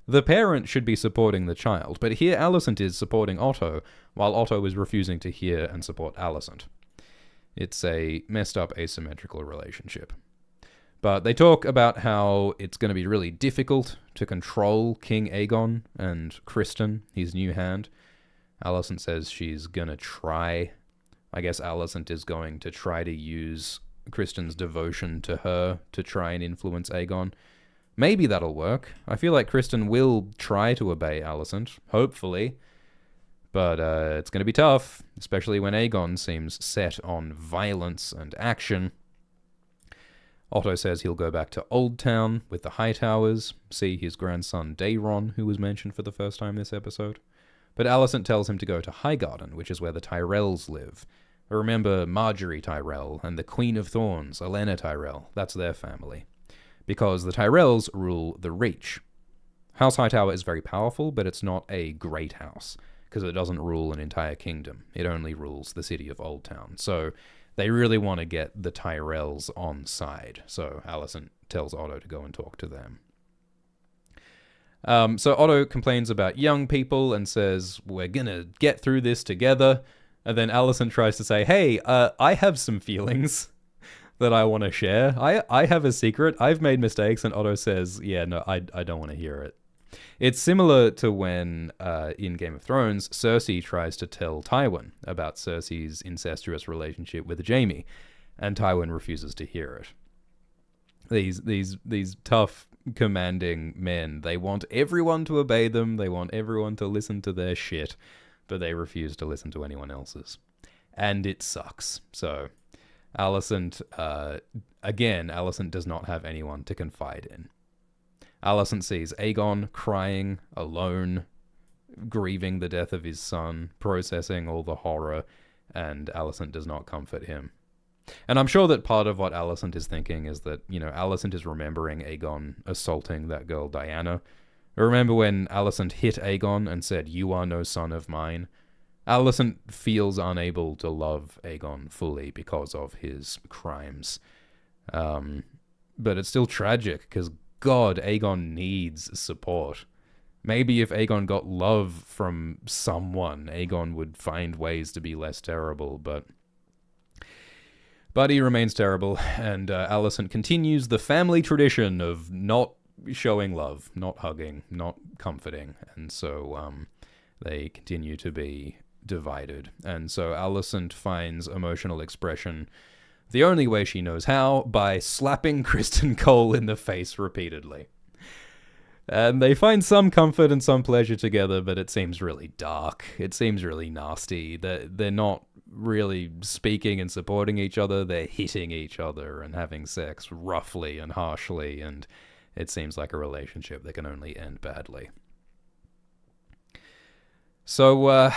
The parent should be supporting the child, but here Alicent is supporting Otto, while Otto is refusing to hear and support Alicent. It's a messed up asymmetrical relationship. But they talk about how it's going to be really difficult to control King Aegon and Criston, his new hand. Alicent says she's going to try. I guess Alicent is going to try to use Criston's devotion to her to try and influence Aegon. Maybe that'll work. I feel like Criston will try to obey Alicent, hopefully. But it's going to be tough, especially when Aegon seems set on violence and action. Otto says he'll go back to Old Town with the Hightowers, see his grandson Daeron, who was mentioned for the first time this episode. But Alicent tells him to go to Highgarden, which is where the Tyrells live. Remember Marjorie Tyrell and the Queen of Thorns, Olenna Tyrell, that's their family. Because the Tyrells rule the Reach. House Hightower is very powerful, but it's not a great house, because it doesn't rule an entire kingdom. It only rules the city of Old Town. So they really want to get the Tyrells on side. So Alicent tells Otto to go and talk to them. So Otto complains about young people and says, "We're gonna get through this together." And then Alicent tries to say, "Hey, I have some feelings that I want to share. I have a secret. I've made mistakes." And Otto says, "Yeah, no, I don't want to hear it." It's similar to when, in Game of Thrones, Cersei tries to tell Tywin about Cersei's incestuous relationship with Jaime, and Tywin refuses to hear it. These tough, commanding men, they want everyone to obey them, they want everyone to listen to their shit, but they refuse to listen to anyone else's. And it sucks. So Alicent, again, Alicent does not have anyone to confide in. Alicent sees Aegon crying, alone, grieving the death of his son, processing all the horror, and Alicent does not comfort him. And I'm sure that part of what Alicent is thinking is that, Alicent is remembering Aegon assaulting that girl Diana. Remember when Alicent hit Aegon and said, "You are no son of mine"? Alicent feels unable to love Aegon fully because of his crimes. But it's still tragic, because God, Aegon needs support. Maybe if Aegon got love from someone, Aegon would find ways to be less terrible, but he remains terrible, and Alicent continues the family tradition of not showing love, not hugging, not comforting, and so they continue to be divided. And so Alicent finds emotional expression the only way she knows how, by slapping Kristen Cole in the face repeatedly. And they find some comfort and some pleasure together, but it seems really dark. It seems really nasty. They're not really speaking and supporting each other. They're hitting each other and having sex roughly and harshly, and it seems like a relationship that can only end badly. So,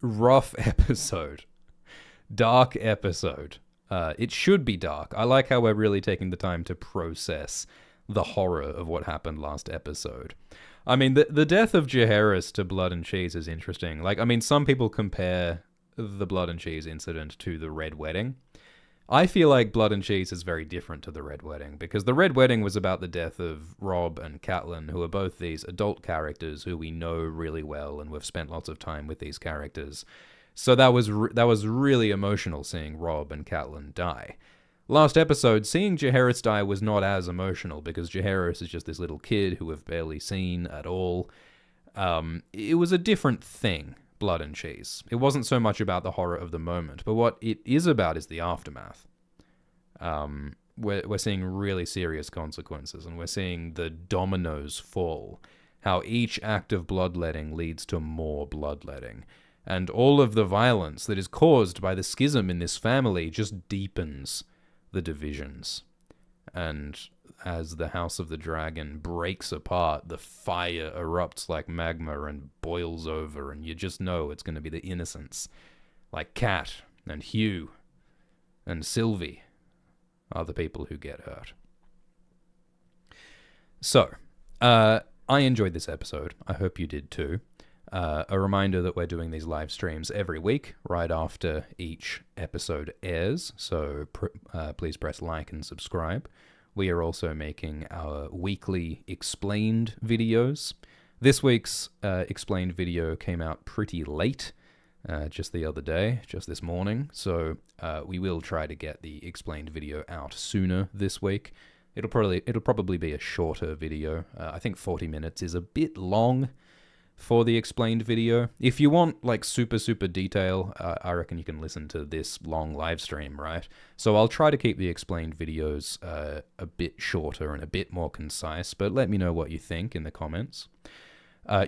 rough episode. Dark episode. It should be dark. I like how we're really taking the time to process the horror of what happened last episode. I mean, the death of Jaehaerys to Blood and Cheese is interesting. Like, I mean, some people compare the Blood and Cheese incident to the Red Wedding. I feel like Blood and Cheese is very different to the Red Wedding, because the Red Wedding was about the death of Robb and Catelyn, who are both these adult characters who we know really well, and we've spent lots of time with these characters. So that was really emotional, seeing Robb and Catelyn die. Last episode, seeing Jaehaerys die was not as emotional, because Jaehaerys is just this little kid who we've barely seen at all. It was a different thing, Blood and Cheese. It wasn't so much about the horror of the moment, but what it is about is the aftermath. We're seeing really serious consequences, and we're seeing the dominoes fall. How each act of bloodletting leads to more bloodletting. And all of the violence that is caused by the schism in this family just deepens the divisions. And as the House of the Dragon breaks apart, the fire erupts like magma and boils over, and you just know it's going to be the innocents, like Kat and Hugh and Sylvie, are the people who get hurt. So, I enjoyed this episode. I hope you did too. A reminder that we're doing these live streams every week, right after each episode airs, so please press like and subscribe. We are also making our weekly explained videos. This week's explained video came out pretty late, just the other day, just this morning, so we will try to get the explained video out sooner this week. It'll probably be a shorter video. I think 40 minutes is a bit long for the explained video. If you want like super detail, I reckon you can listen to this long live stream, right? So I'll try to keep the explained videos a bit shorter and a bit more concise, but let me know what you think in the comments.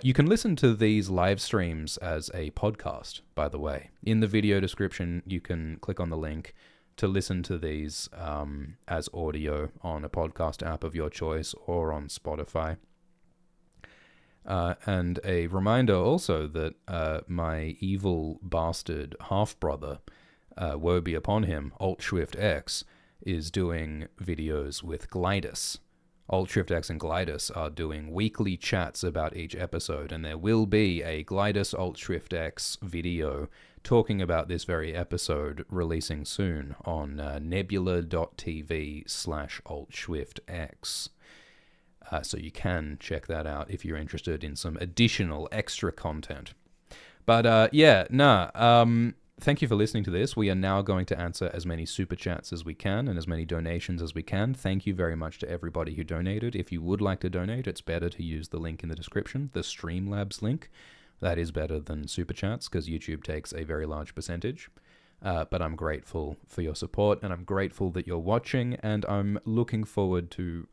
You can listen to these live streams as a podcast, by the way. In the video description, you can click on the link to listen to these as audio on a podcast app of your choice or on Spotify. And a reminder also that my evil bastard half-brother, woe be upon him, AltShiftX, is doing videos with Glidus. AltShiftX and Glidus are doing weekly chats about each episode, and there will be a Glidus AltShiftX video talking about this very episode releasing soon on nebula.tv/AltShiftX. So you can check that out if you're interested in some additional extra content. But thank you for listening to this. We are now going to answer as many super chats as we can and as many donations as we can. Thank you very much to everybody who donated. If you would like to donate, it's better to use the link in the description, the Streamlabs link. That is better than super chats because YouTube takes a very large percentage. But I'm grateful for your support, and I'm grateful that you're watching, and I'm looking forward to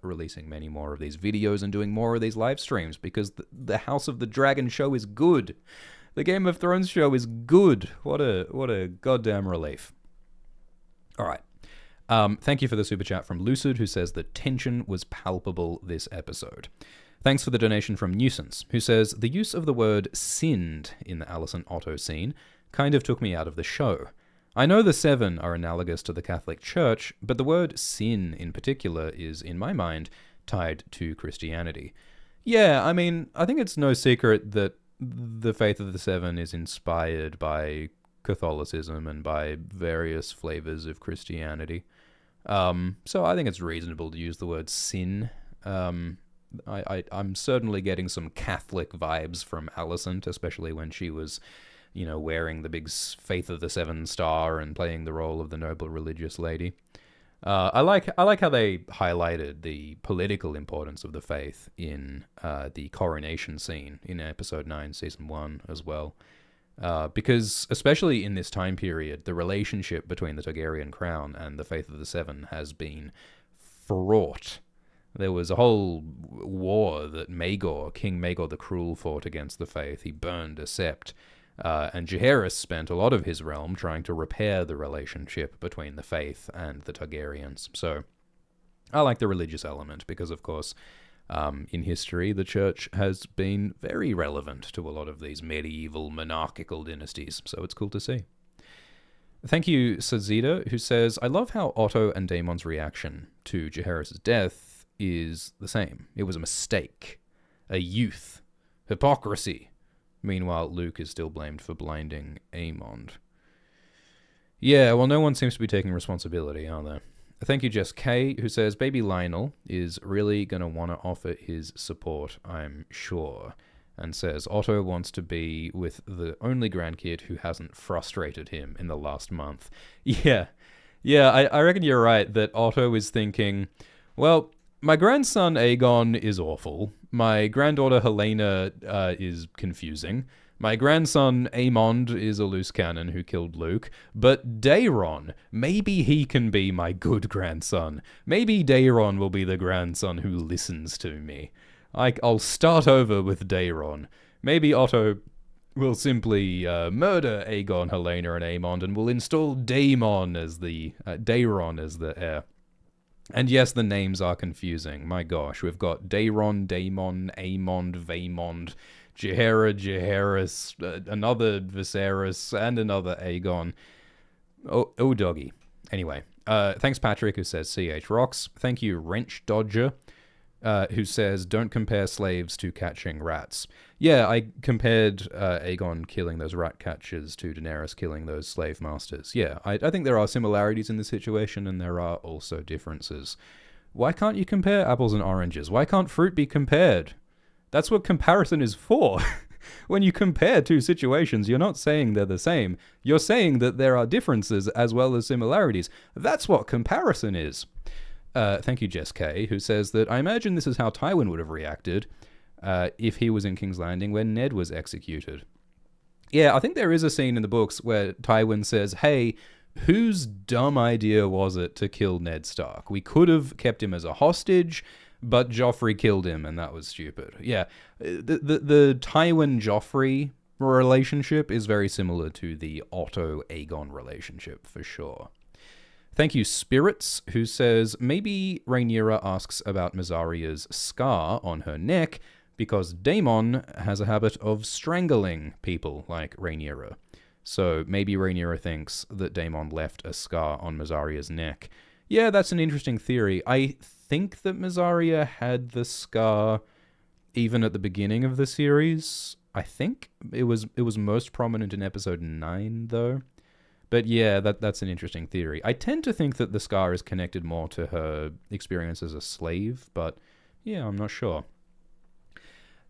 releasing many more of these videos and doing more of these live streams, because the House of the Dragon show is good. The Game of Thrones show is good. What a goddamn relief. All right. Thank you for the super chat from Lucid, who says the tension was palpable this episode. Thanks for the donation from Nuisance, who says the use of the word sinned in the Alicent Otto scene kind of took me out of the show. I know the Seven are analogous to the Catholic Church, but the word sin in particular is, in my mind, tied to Christianity. Yeah, I mean, I think it's no secret that the faith of the Seven is inspired by Catholicism and by various flavors of Christianity. So I think it's reasonable to use the word sin. I'm certainly getting some Catholic vibes from Alicent, especially when she was, wearing the big Faith of the Seven star and playing the role of the noble religious lady. I like how they highlighted the political importance of the faith in the coronation scene in episode 9, season 1 as well. Because especially in this time period, the relationship between the Targaryen crown and the Faith of the Seven has been fraught. There was a whole war that King Maegor the Cruel, fought against the faith. He burned a sept. And Jaehaerys spent a lot of his realm trying to repair the relationship between the faith and the Targaryens. So I like the religious element because, of course, in history, the church has been very relevant to a lot of these medieval monarchical dynasties. So it's cool to see. Thank you, Sazida, who says, I love how Otto and Daemon's reaction to Jaehaerys' death is the same. It was a mistake. A youth. Hypocrisy. Meanwhile, Luke is still blamed for blinding Aemond. Yeah, well, no one seems to be taking responsibility, are they? Thank you, Jess K, who says, Baby Lionel is really going to want to offer his support, I'm sure. And says, Otto wants to be with the only grandkid who hasn't frustrated him in the last month. Yeah, I reckon you're right that Otto is thinking, well, my grandson Aegon is awful. My granddaughter Helena is confusing. My grandson Aemond is a loose cannon who killed Luke. But Daeron, maybe he can be my good grandson. Maybe Daeron will be the grandson who listens to me. I'll start over with Daeron. Maybe Otto will simply murder Aegon, Helena, and Aemond, and will install Daeron as the heir. And yes, the names are confusing. My gosh, we've got Daeron, Daemon, Aemond, Vaemond, Jaehaerys, another Viserys, and another Aegon. Oh, doggy. Anyway, thanks Patrick, who says CH rocks. Thank you Wrench Dodger, who says don't compare slaves to catching rats. Yeah, I compared Aegon killing those rat catchers to Daenerys killing those slave masters. Yeah, I think there are similarities in the situation, and there are also differences. Why can't you compare apples and oranges? Why can't fruit be compared? That's what comparison is for. When you compare two situations, you're not saying they're the same. You're saying that there are differences as well as similarities. That's what comparison is. Thank you, Jess K, who says that I imagine this is how Tywin would have reacted if he was in King's Landing when Ned was executed. Yeah, I think there is a scene in the books where Tywin says, hey, whose dumb idea was it to kill Ned Stark? We could have kept him as a hostage, but Joffrey killed him, and that was stupid. Yeah, the Tywin-Joffrey relationship is very similar to the Otto-Aegon relationship, for sure. Thank you, Spirits, who says, maybe Rhaenyra asks about Mysarea's scar on her neck because Daemon has a habit of strangling people like Rhaenyra. So maybe Rhaenyra thinks that Daemon left a scar on Mysarea's neck. Yeah, that's an interesting theory. I think that Mysaria had the scar even at the beginning of the series. I think it was most prominent in episode 9, though. But yeah, that's an interesting theory. I tend to think that the scar is connected more to her experience as a slave, but yeah, I'm not sure.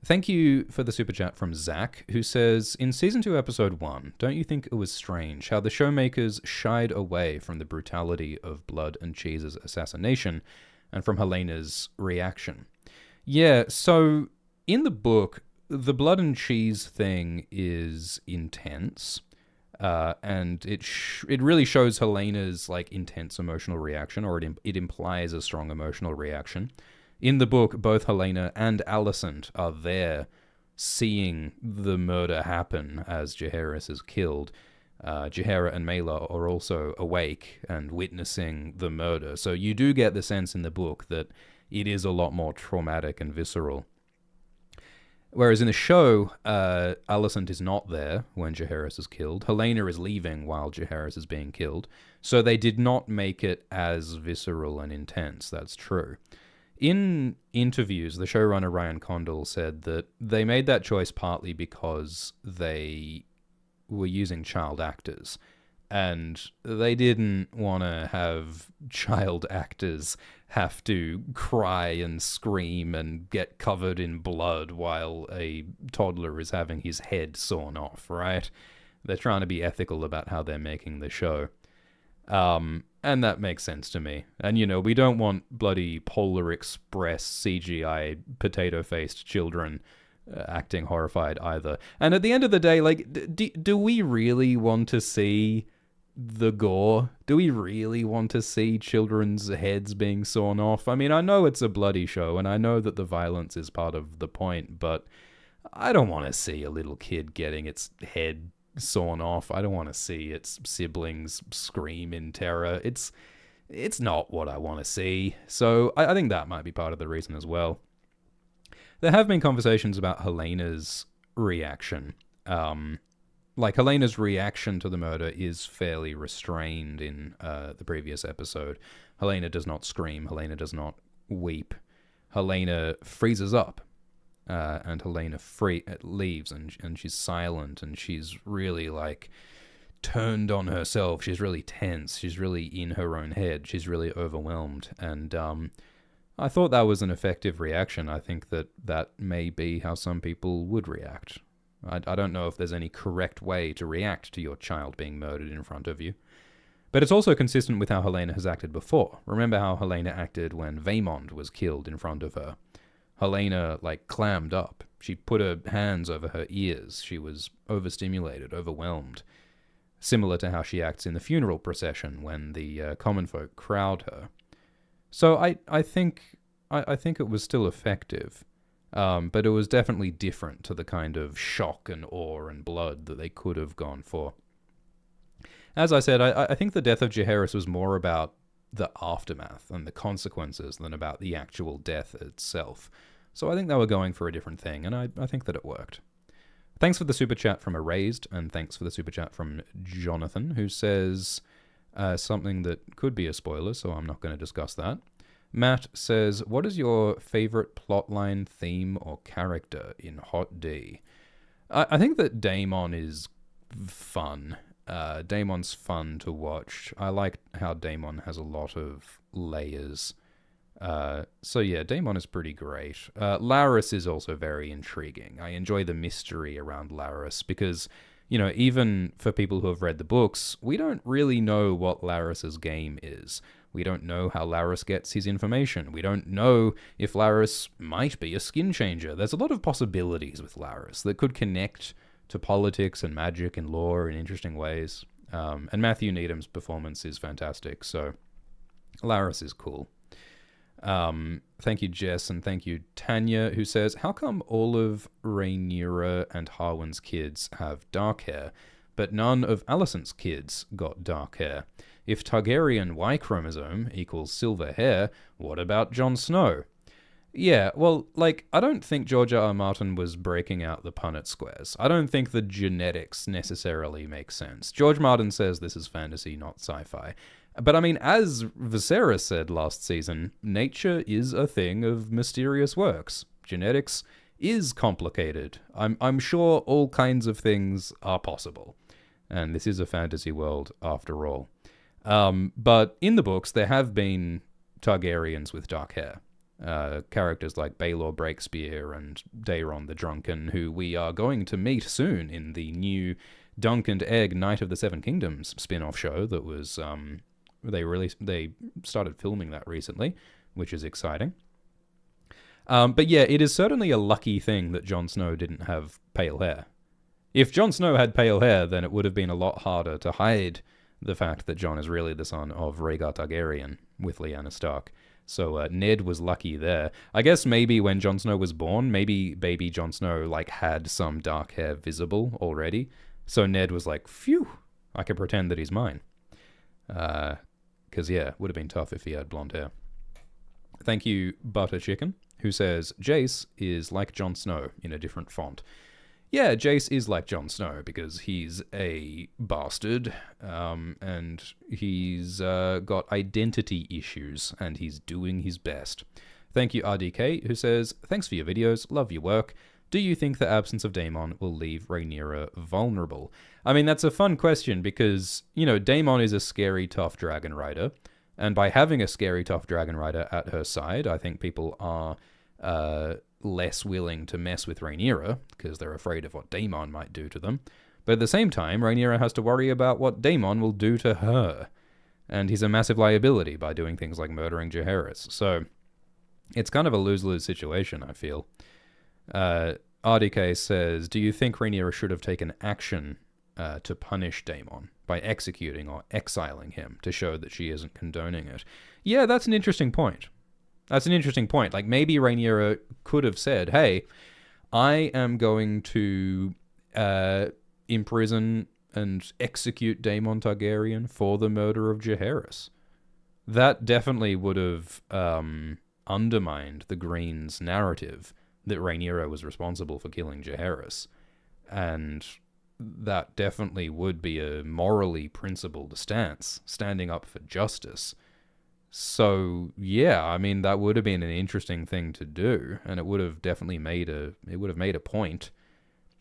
Thank you for the super chat from Zach, who says, in Season 2, Episode 1, don't you think it was strange how the showmakers shied away from the brutality of Blood and Cheese's assassination and from Helena's reaction? Yeah, so in the book, the Blood and Cheese thing is intense. And it really shows Helena's like intense emotional reaction, or it implies a strong emotional reaction. In the book, both Helena and Alicent are there seeing the murder happen as Jaehaerys is killed. Jaehaera and Mela are also awake and witnessing the murder. So you do get the sense in the book that it is a lot more traumatic and visceral. Whereas in the show, Alicent is not there when Jaehaerys is killed. Helena is leaving while Jaehaerys is being killed. So they did not make it as visceral and intense, that's true. In interviews, the showrunner Ryan Condal said that they made that choice partly because they were using child actors. And they didn't want to have child actors have to cry and scream and get covered in blood while a toddler is having his head sawn off, right? They're trying to be ethical about how they're making the show. And that makes sense to me. And, we don't want bloody Polar Express CGI potato-faced children acting horrified either. And at the end of the day, like, do we really want to see the gore? Do we really want to see children's heads being sawn off? I mean, I know it's a bloody show, and I know that the violence is part of the point, but I don't want to see a little kid getting its head sawn off. I don't want to see its siblings scream in terror. It's not what I want to see. So I think that might be part of the reason as well. There have been conversations about Helena's reaction. Helena's reaction to the murder is fairly restrained in the previous episode. Helena does not scream. Helena does not weep. Helena freezes up. And Helena leaves, and she's silent, and she's really, turned on herself. She's really tense. She's really in her own head. She's really overwhelmed. And I thought that was an effective reaction. I think that may be how some people would react. I don't know if there's any correct way to react to your child being murdered in front of you. But it's also consistent with how Helena has acted before. Remember how Helena acted when Vaemond was killed in front of her. Helena, clammed up. She put her hands over her ears. She was overstimulated, overwhelmed. Similar to how she acts in the funeral procession when the common folk crowd her. So I think it was still effective, but it was definitely different to the kind of shock and awe and blood that they could have gone for. As I said, I think the death of Jaehaerys was more about the aftermath and the consequences than about the actual death itself. So I think they were going for a different thing, and I think that it worked. Thanks for the super chat from Erased, and thanks for the super chat from Jonathan, who says something that could be a spoiler, so I'm not going to discuss that. Matt says, what is your favorite plotline, theme, or character in Hot D? I think that Daemon is fun. Daemon's fun to watch. I like how Daemon has a lot of layers. So yeah, Daemon is pretty great. Larys is also very intriguing. I enjoy the mystery around Larys because, even for people who have read the books, we don't really know what Larys's game is. We don't know how Larys gets his information. We don't know if Larys might be a skin changer. There's a lot of possibilities with Larys that could connect to politics and magic and lore in interesting ways. And Matthew Needham's performance is fantastic, so Larys is cool. Thank you, Jess, and thank you, Tanya, who says, how come all of Rhaenyra and Harwin's kids have dark hair, but none of Alicent's kids got dark hair? If Targaryen Y chromosome equals silver hair, what about Jon Snow? Yeah, well, I don't think George R. R. Martin was breaking out the Punnett squares. I don't think the genetics necessarily make sense. George Martin says this is fantasy, not sci-fi. But I mean, as Viserys said last season, nature is a thing of mysterious works. Genetics is complicated. I'm sure all kinds of things are possible. And this is a fantasy world after all. But in the books, there have been Targaryens with dark hair. Characters like Baelor Breakspear and Daeron the Drunken, who we are going to meet soon in the new Dunk and Egg Knight of the Seven Kingdoms spin-off show that was, they started filming that recently, which is exciting. But yeah, it is certainly a lucky thing that Jon Snow didn't have pale hair. If Jon Snow had pale hair, then it would have been a lot harder to hide the fact that Jon is really the son of Rhaegar Targaryen with Lyanna Stark. So Ned was lucky there. I guess maybe when Jon Snow was born, maybe baby Jon Snow had some dark hair visible already. So Ned was like, phew, I can pretend that he's mine. Because yeah, it would have been tough if he had blonde hair. Thank you, Butter Chicken, who says, Jace is like Jon Snow in a different font. Yeah, Jace is like Jon Snow because he's a bastard, and he's got identity issues, and he's doing his best. Thank you, RDK, who says, thanks for your videos, love your work. Do you think the absence of Daemon will leave Rhaenyra vulnerable? I mean, that's a fun question because, Daemon is a scary, tough dragon rider, and by having a scary, tough dragon rider at her side, I think people are less willing to mess with Rhaenyra because they're afraid of what Daemon might do to them. But at the same time, Rhaenyra has to worry about what Daemon will do to her. And he's a massive liability by doing things like murdering Jaehaerys. So it's kind of a lose-lose situation, I feel. RDK says, do you think Rhaenyra should have taken action to punish Daemon by executing or exiling him to show that she isn't condoning it? Yeah, that's an interesting point. That's an interesting point. Like, maybe Rhaenyra could have said, hey, I am going to imprison and execute Daemon Targaryen for the murder of Jaehaerys. That definitely would have undermined the Greens' narrative that Rhaenyra was responsible for killing Jaehaerys. And that definitely would be a morally principled stance, standing up for justice. So, yeah, I mean, that would have been an interesting thing to do, and it would have definitely made a point.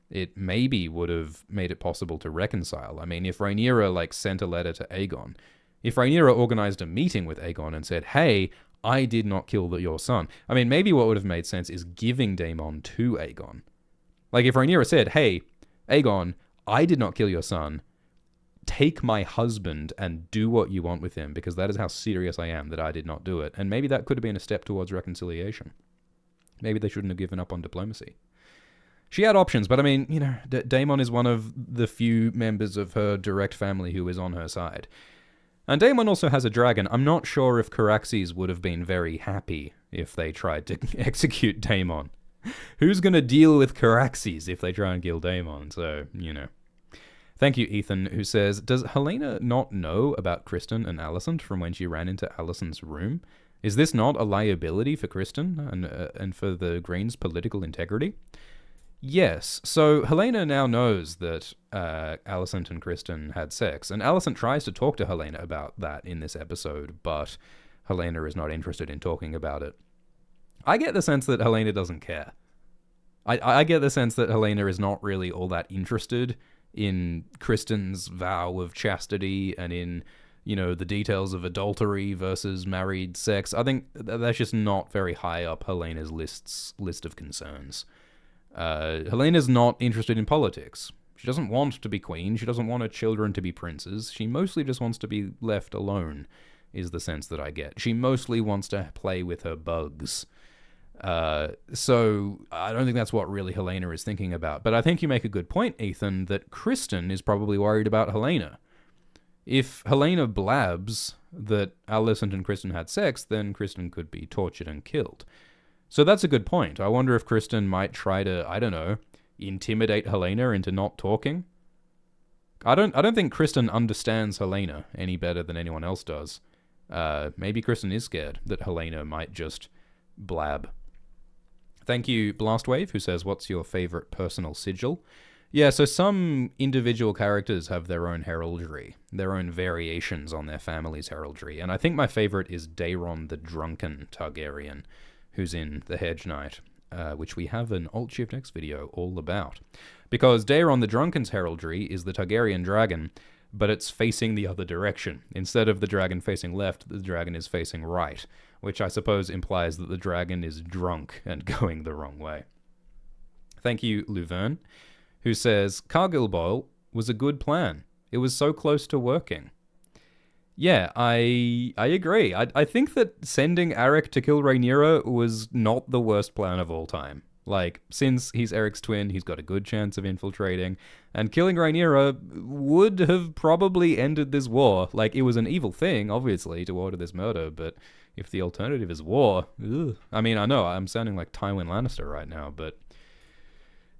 It maybe would have made it possible to reconcile. I mean, if Rhaenyra, sent a letter to Aegon, if Rhaenyra organized a meeting with Aegon and said, hey, I did not kill your son, I mean, maybe what would have made sense is giving Daemon to Aegon. Like, if Rhaenyra said, hey, Aegon, I did not kill your son, take my husband and do what you want with him, because that is how serious I am that I did not do it. And maybe that could have been a step towards reconciliation. Maybe they shouldn't have given up on diplomacy. She had options, but I mean, Daemon is one of the few members of her direct family who is on her side. And Daemon also has a dragon. I'm not sure if Caraxes would have been very happy if they tried to execute Daemon. Who's going to deal with Caraxes if they try and kill Daemon? So, Thank you, Ethan, who says, does Helena not know about Kristen and Alicent from when she ran into Alicent's room? Is this not a liability for Kristen and for the Greens' political integrity? Yes, so Helena now knows that Alicent and Kristen had sex, and Alicent tries to talk to Helena about that in this episode, but Helena is not interested in talking about it. I get the sense that Helena doesn't care. I get the sense that Helena is not really all that interested in Kristen's vow of chastity and in, the details of adultery versus married sex. I think that's just not very high up Helena's list of concerns. Helena's not interested in politics. She doesn't want to be queen. She doesn't want her children to be princes. She mostly just wants to be left alone, is the sense that I get. She mostly wants to play with her bugs. So I don't think that's what really Helena is thinking about. But I think you make a good point, Ethan, that Kristen is probably worried about Helena. If Helena blabs that Alicent and Kristen had sex, then Kristen could be tortured and killed. So that's a good point. I wonder if Kristen might try to, intimidate Helena into not talking. I don't think Kristen understands Helena any better than anyone else does. Maybe Kristen is scared that Helena might just blab. Thank you, Blastwave, who says, what's your favorite personal sigil? Yeah, so some individual characters have their own heraldry, their own variations on their family's heraldry, and I think my favorite is Daeron the Drunken Targaryen, who's in The Hedge Knight, which we have an Alt-Shift-X video all about. Because Daeron the Drunken's heraldry is the Targaryen dragon, but it's facing the other direction. Instead of the dragon facing left, the dragon is facing right, which I suppose implies that the dragon is drunk and going the wrong way. Thank you, Luverne, who says, Cargill Boil was a good plan. It was so close to working. Yeah, I agree. I think that sending Arik to kill Rhaenyra was not the worst plan of all time. Since he's Eric's twin, he's got a good chance of infiltrating, and killing Rhaenyra would have probably ended this war. It was an evil thing, obviously, to order this murder, but if the alternative is war, ugh. I mean, I know, I'm sounding like Tywin Lannister right now, but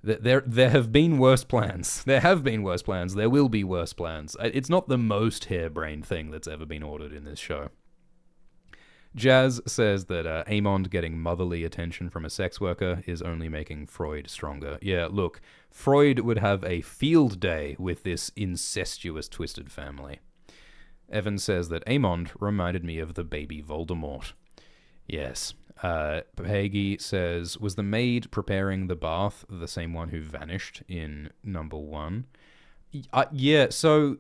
there have been worse plans. There have been worse plans. There will be worse plans. It's not the most harebrained thing that's ever been ordered in this show. Jazz says that Aemond getting motherly attention from a sex worker is only making Freud stronger. Yeah, look, Freud would have a field day with this incestuous twisted family. Evan says that Aemond reminded me of the baby Voldemort. Yes. Peggy says, was the maid preparing the bath the same one who vanished in number 1? Yeah, so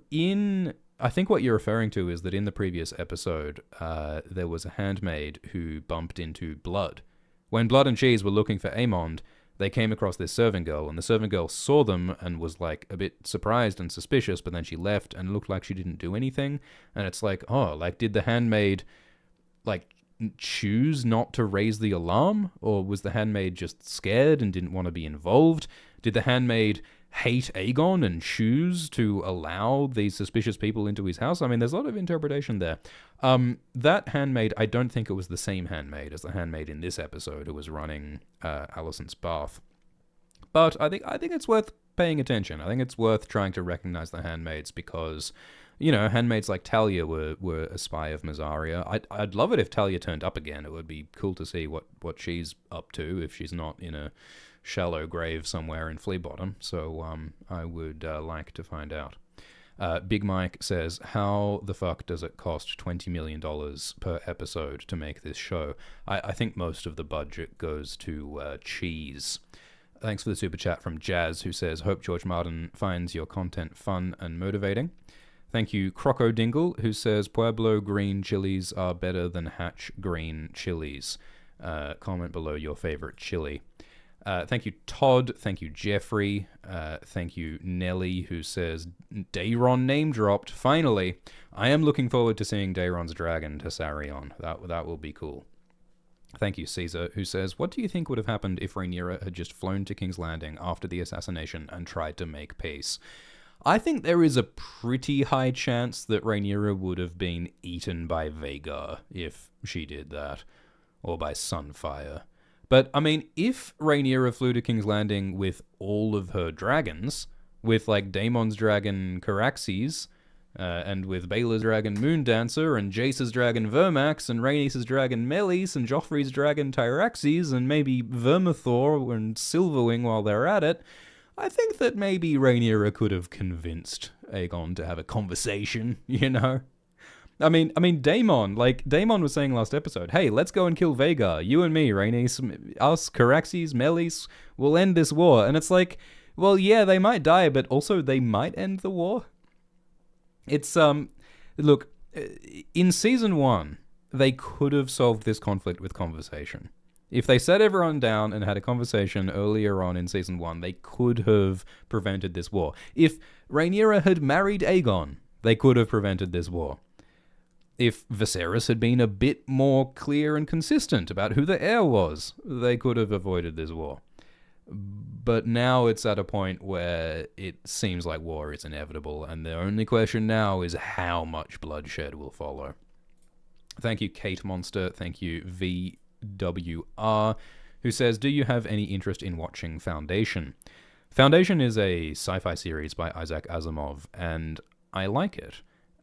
I think what you're referring to is that in the previous episode, there was a handmaid who bumped into Blood. When Blood and Cheese were looking for Aemond, they came across this servant girl, and the servant girl saw them and was like a bit surprised and suspicious, but then she left and looked like she didn't do anything. And it's like, oh, like, did the handmaid like choose not to raise the alarm, or was the handmaid just scared and didn't want to be involved? Did the handmaid hate Aegon and choose to allow these suspicious people into his house? I mean, there's a lot of interpretation there. That handmaid, I don't think it was the same handmaid as the handmaid in this episode who was running Alicent's bath. But I think it's worth paying attention. I think it's worth trying to recognize the handmaids because, you know, handmaids like Talia were a spy of Mazaria. I'd love it if Talia turned up again. It would be cool to see what she's up to if she's not in a shallow grave somewhere in Flea Bottom. So I would like to find out. Big Mike says, how the fuck does it cost $20 million per episode to make this show? I think most of the budget goes to cheese. Thanks for the super chat from Jazz, who says, hope George Martin finds your content fun and motivating. Thank you, Croco Dingle, who says, Pueblo green chilies are better than Hatch green chilies. Comment below your favorite chili. Thank you, Todd. Thank you, Jeffrey. Thank you, Nelly, who says, Daeron name dropped. Finally, I am looking forward to seeing Daeron's dragon to Sarion. That will be cool. Thank you, Caesar, who says, what do you think would have happened if Rhaenyra had just flown to King's Landing after the assassination and tried to make peace? I think there is a pretty high chance that Rhaenyra would have been eaten by Vhagar if she did that, or by Sunfire. But, I mean, if Rhaenyra flew to King's Landing with all of her dragons, with, like, Daemon's dragon Caraxes, and with Baela's dragon Moondancer, and Jace's dragon Vermax, and Rhaenys' dragon Melis, and Joffrey's dragon Tyraxes, and maybe Vermithor and Silverwing while they're at it, I think that maybe Rhaenyra could have convinced Aegon to have a conversation, you know? I mean, Daemon was saying last episode, hey, let's go and kill Vhagar. You and me, Rhaenys, us, Caraxes, Melis, we'll end this war. And it's like, well, yeah, they might die, but also they might end the war. It's, look, in season 1, they could have solved this conflict with conversation. If they sat everyone down and had a conversation earlier on in season 1, they could have prevented this war. If Rhaenyra had married Aegon, they could have prevented this war. If Viserys had been a bit more clear and consistent about who the heir was, they could have avoided this war. But now it's at a point where it seems like war is inevitable, and the only question now is how much bloodshed will follow. Thank you, Kate Monster. Thank you, VWR, who says, do you have any interest in watching Foundation? Foundation is a sci-fi series by Isaac Asimov, and I like it.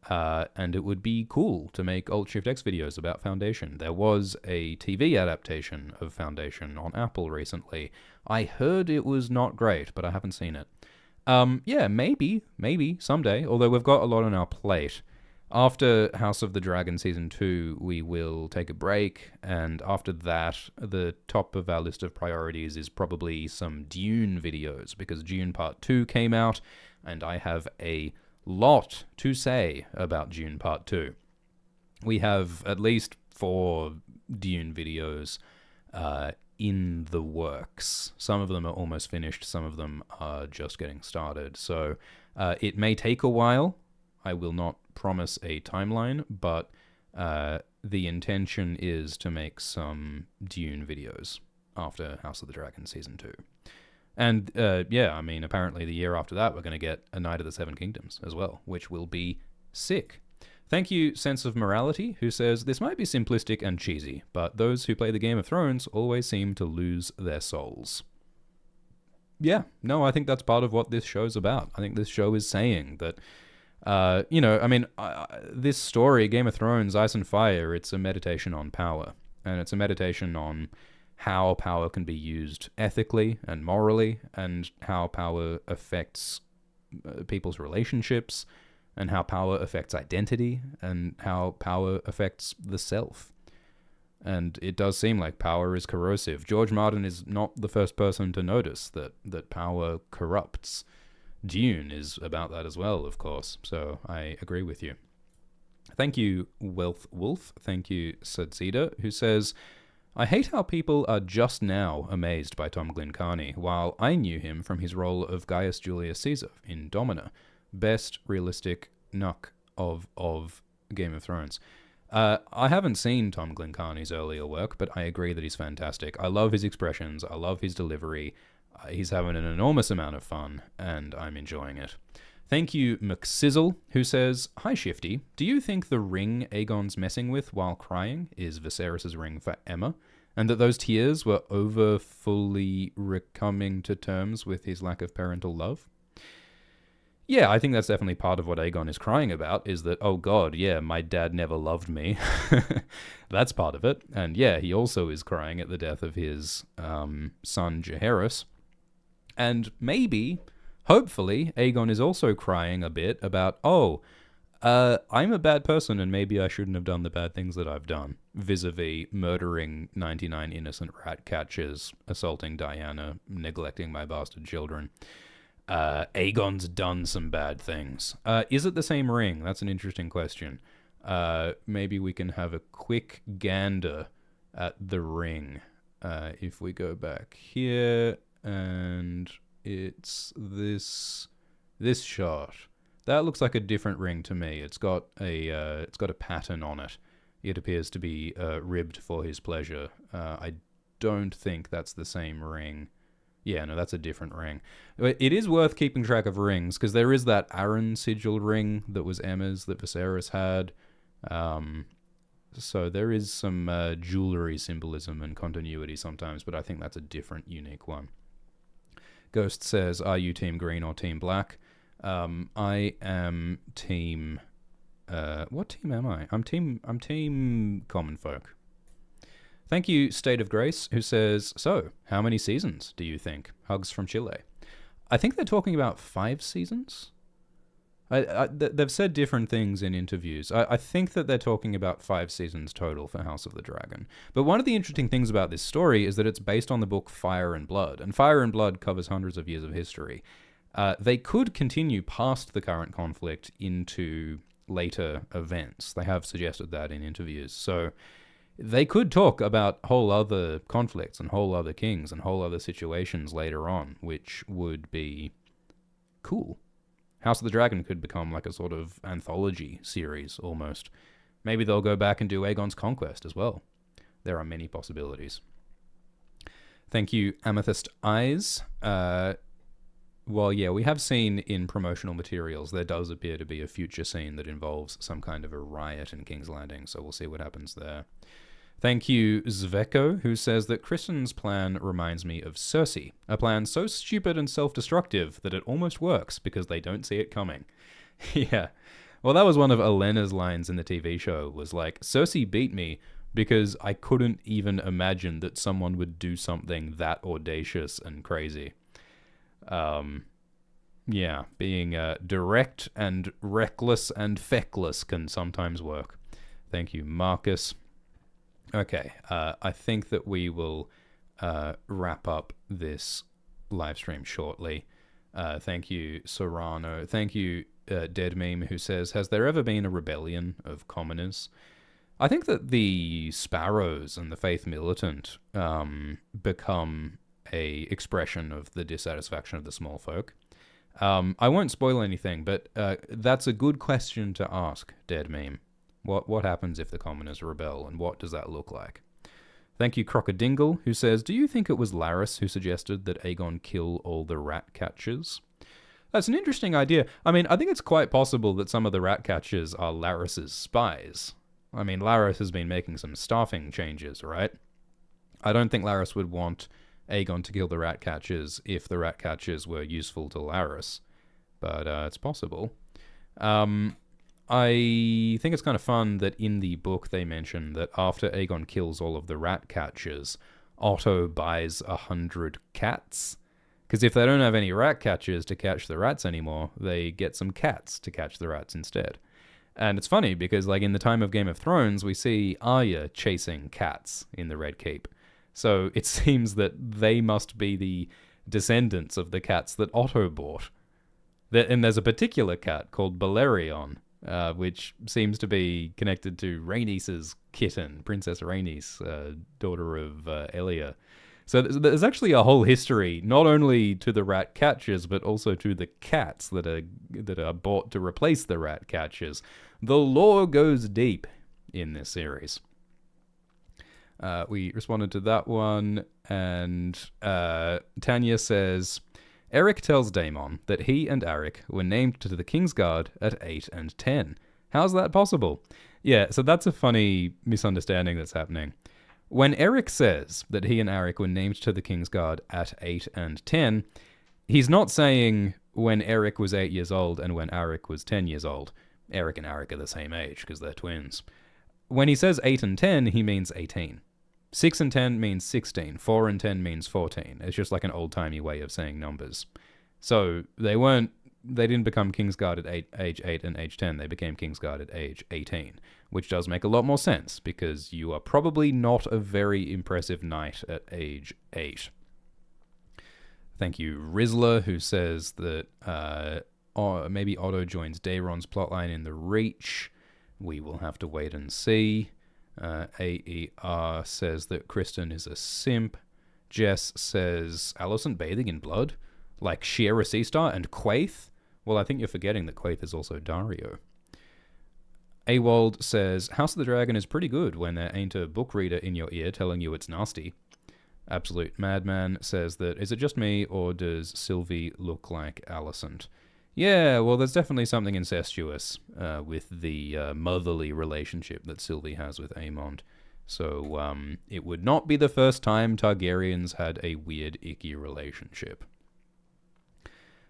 And it would be cool to make Alt-Shift-X videos about Foundation. There was a TV adaptation of Foundation on Apple recently. I heard it was not great, but I haven't seen it. Yeah, maybe someday, although we've got a lot on our plate. After House of the Dragon Season 2, we will take a break, and after that, the top of our list of priorities is probably some Dune videos, because Dune Part 2 came out, and I have a lot to say about Dune Part 2. We have at least 4 Dune videos in the works. Some of them are almost finished, some of them are just getting started. So it may take a while. I will not promise a timeline, but the intention is to make some Dune videos after House of the Dragon Season 2. And, yeah, I mean, apparently the year after that, we're going to get A Knight of the Seven Kingdoms as well, which will be sick. Thank you, Sense of Morality, who says, this might be simplistic and cheesy, but those who play the Game of Thrones always seem to lose their souls. Yeah, no, I think that's part of what this show's about. I think this show is saying that, you know, I mean, this story, Game of Thrones, Ice and Fire, it's a meditation on power, and it's a meditation on how power can be used ethically and morally, and how power affects people's relationships, and how power affects identity, and how power affects the self. And it does seem like power is corrosive. George Martin is not the first person to notice that power corrupts. Dune is about that as well, of course, so I agree with you. Thank you, Wealth Wolf. Thank you, Sudzida, who says, I hate how people are just now amazed by Tom Glencarny, while I knew him from his role of Gaius Julius Caesar in Domina, best realistic nuck of Game of Thrones. I haven't seen Tom Glencarny's earlier work, but I agree that he's fantastic. I love his expressions, I love his delivery, he's having an enormous amount of fun, and I'm enjoying it. Thank you, McSizzle, who says, "Hi, Shifty. Do you think the ring Aegon's messing with while crying is Viserys' ring for Emma, and that those tears were over fully coming to terms with his lack of parental love?" Yeah, I think that's definitely part of what Aegon is crying about, is that, oh god, yeah, my dad never loved me. That's part of it. And yeah, he also is crying at the death of his son, Jaehaerys. And maybe, hopefully, Aegon is also crying a bit about, I'm a bad person and maybe I shouldn't have done the bad things that I've done, vis-a-vis murdering 99 innocent rat catchers, assaulting Diana, neglecting my bastard children. Aegon's done some bad things. Is it the same ring? That's an interesting question. Maybe we can have a quick gander at the ring. If we go back here, and it's this shot. That looks like a different ring to me. It's got a pattern on it. It appears to be ribbed for his pleasure. I don't think that's the same ring. Yeah, no, that's a different ring. It is worth keeping track of rings, because there is that Aaron sigil ring that was Emma's that Viserys had. So there is some jewelry symbolism and continuity sometimes, but I think that's a different, unique one. Ghost says, "Are you Team Green or Team Black?" I am Team... what team am I? I'm Team Common Folk. Thank you, State of Grace, who says, "So, how many seasons do you think?" Hugs from Chile. I think they're talking about 5 seasons. They've said different things in interviews. I think that they're talking about 5 seasons total for House of the Dragon. But one of the interesting things about this story is that it's based on the book Fire and Blood, and Fire and Blood covers hundreds of years of history. They could continue past the current conflict into later events. They have suggested that in interviews. So they could talk about whole other conflicts and whole other kings and whole other situations later on, which would be cool. House of the Dragon could become like a sort of anthology series, almost. Maybe they'll go back and do Aegon's Conquest as well. There are many possibilities. Thank you, Amethyst Eyes. Well, yeah, we have seen in promotional materials there does appear to be a future scene that involves some kind of a riot in King's Landing, so we'll see what happens there. Thank you, Zveko, who says that Kristen's plan reminds me of Cersei, a plan so stupid and self-destructive that it almost works because they don't see it coming. Yeah. Well, that was one of Elena's lines in the TV show, was like, Cersei beat me because I couldn't even imagine that someone would do something that audacious and crazy. Yeah, being direct and reckless and feckless can sometimes work. Thank you, Marcus. Okay, I think that we will wrap up this live stream shortly. Thank you, Serrano. Thank you, Dead Meme, who says, "Has there ever been a rebellion of commoners?" I think that the Sparrows and the Faith Militant become a expression of the dissatisfaction of the small folk. I won't spoil anything, but that's a good question to ask, Dead Meme. What happens if the commoners rebel, and what does that look like? Thank you, Crocodingle, who says, "Do you think it was Larys who suggested that Aegon kill all the rat catchers?" That's an interesting idea. I mean, I think it's quite possible that some of the rat catchers are Larys's spies. I mean, Larys has been making some staffing changes, right? I don't think Larys would want Aegon to kill the rat catchers if the rat catchers were useful to Larys, but it's possible. I think it's kind of fun that in the book they mention that after Aegon kills all of the rat catchers, Otto buys 100 cats. Because if they don't have any rat catchers to catch the rats anymore, they get some cats to catch the rats instead. And it's funny because, like, in the time of Game of Thrones, we see Arya chasing cats in the Red Keep. So it seems that they must be the descendants of the cats that Otto bought. And there's a particular cat called Balerion which seems to be connected to Rhaenys' kitten, Princess Rhaenys, daughter of Elia. So there's actually a whole history, not only to the rat catchers, but also to the cats that are bought to replace the rat catchers. The lore goes deep in this series. We responded to that one, and Tanya says, Eric tells Daemon that he and Arik were named to the Kingsguard at 8 and 10. How's that possible? Yeah, so that's a funny misunderstanding that's happening. When Eric says that he and Arik were named to the Kingsguard at 8 and 10, he's not saying when Eric was 8 years old and when Arik was 10 years old. Eric and Arik are the same age because they're twins. When he says 8 and 10, he means 18. 6 and 10 means 16. 4 and 10 means 14. It's just like an old-timey way of saying numbers. So they didn't become Kingsguard at age 8 and age 10. They became Kingsguard at age 18, which does make a lot more sense because you are probably not a very impressive knight at age 8. Thank you, Rizzler, who says that maybe Otto joins Daeron's plotline in the Reach. We will have to wait and see. AER says that Kristen is a simp. Jess says, Alicent bathing in blood? Like Shiera Seastar and Quaithe? Well, I think you're forgetting that Quaithe is also Dario. Awald says, House of the Dragon is pretty good when there ain't a book reader in your ear telling you it's nasty. Absolute Madman says that, is it just me or does Sylvie look like Alicent? Yeah, well, there's definitely something incestuous with the motherly relationship that Sylvie has with Aemond. So it would not be the first time Targaryens had a weird, icky relationship.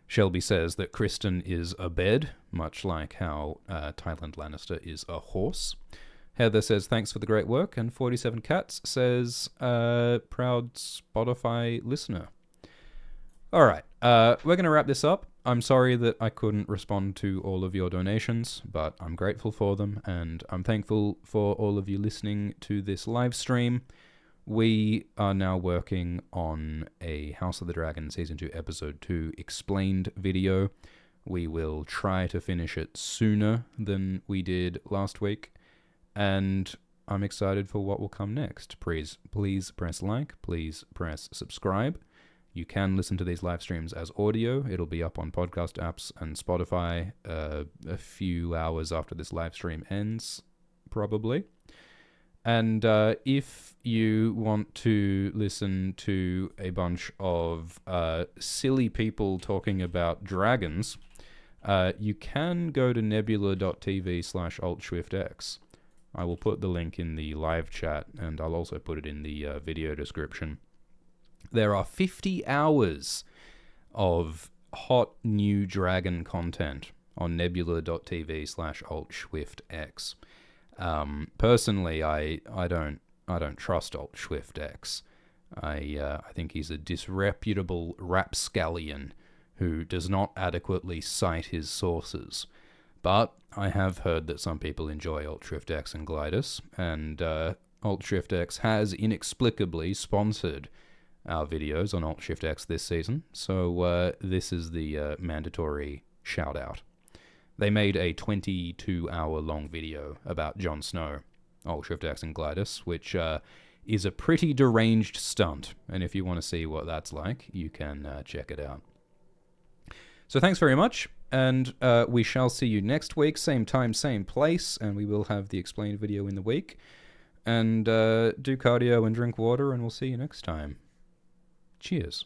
Shelby says that Kristen is a bed, much like how Tywin Lannister is a horse. Heather says, thanks for the great work. And 47 Cats says, proud Spotify listener. All right, we're going to wrap this up. I'm sorry that I couldn't respond to all of your donations, but I'm grateful for them, and I'm thankful for all of you listening to this live stream. We are now working on a House of the Dragon Season 2 Episode 2 explained video. We will try to finish it sooner than we did last week, and I'm excited for what will come next. Please press like, please press subscribe. You can listen to these live streams as audio. It'll be up on podcast apps and Spotify a few hours after this live stream ends, probably. And if you want to listen to a bunch of silly people talking about dragons, you can go to nebula.tv/AltSwiftX. I will put the link in the live chat, and I'll also put it in the video description. There are 50 hours of hot new dragon content on nebula.tv/AltSwiftX. Personally, I don't trust AltSwiftX. I think he's a disreputable rapscallion who does not adequately cite his sources. But I have heard that some people enjoy AltSwiftX and Glidus, and AltSwiftX has inexplicably sponsored our videos on AltShiftX this season, so this is the mandatory shout-out. They made a 22-hour-long video about Jon Snow, AltShiftX and Glidus, which is a pretty deranged stunt, and if you want to see what that's like, you can check it out. So thanks very much, and we shall see you next week, same time, same place, and we will have the explained video in the week. And do cardio and drink water, and we'll see you next time. Cheers.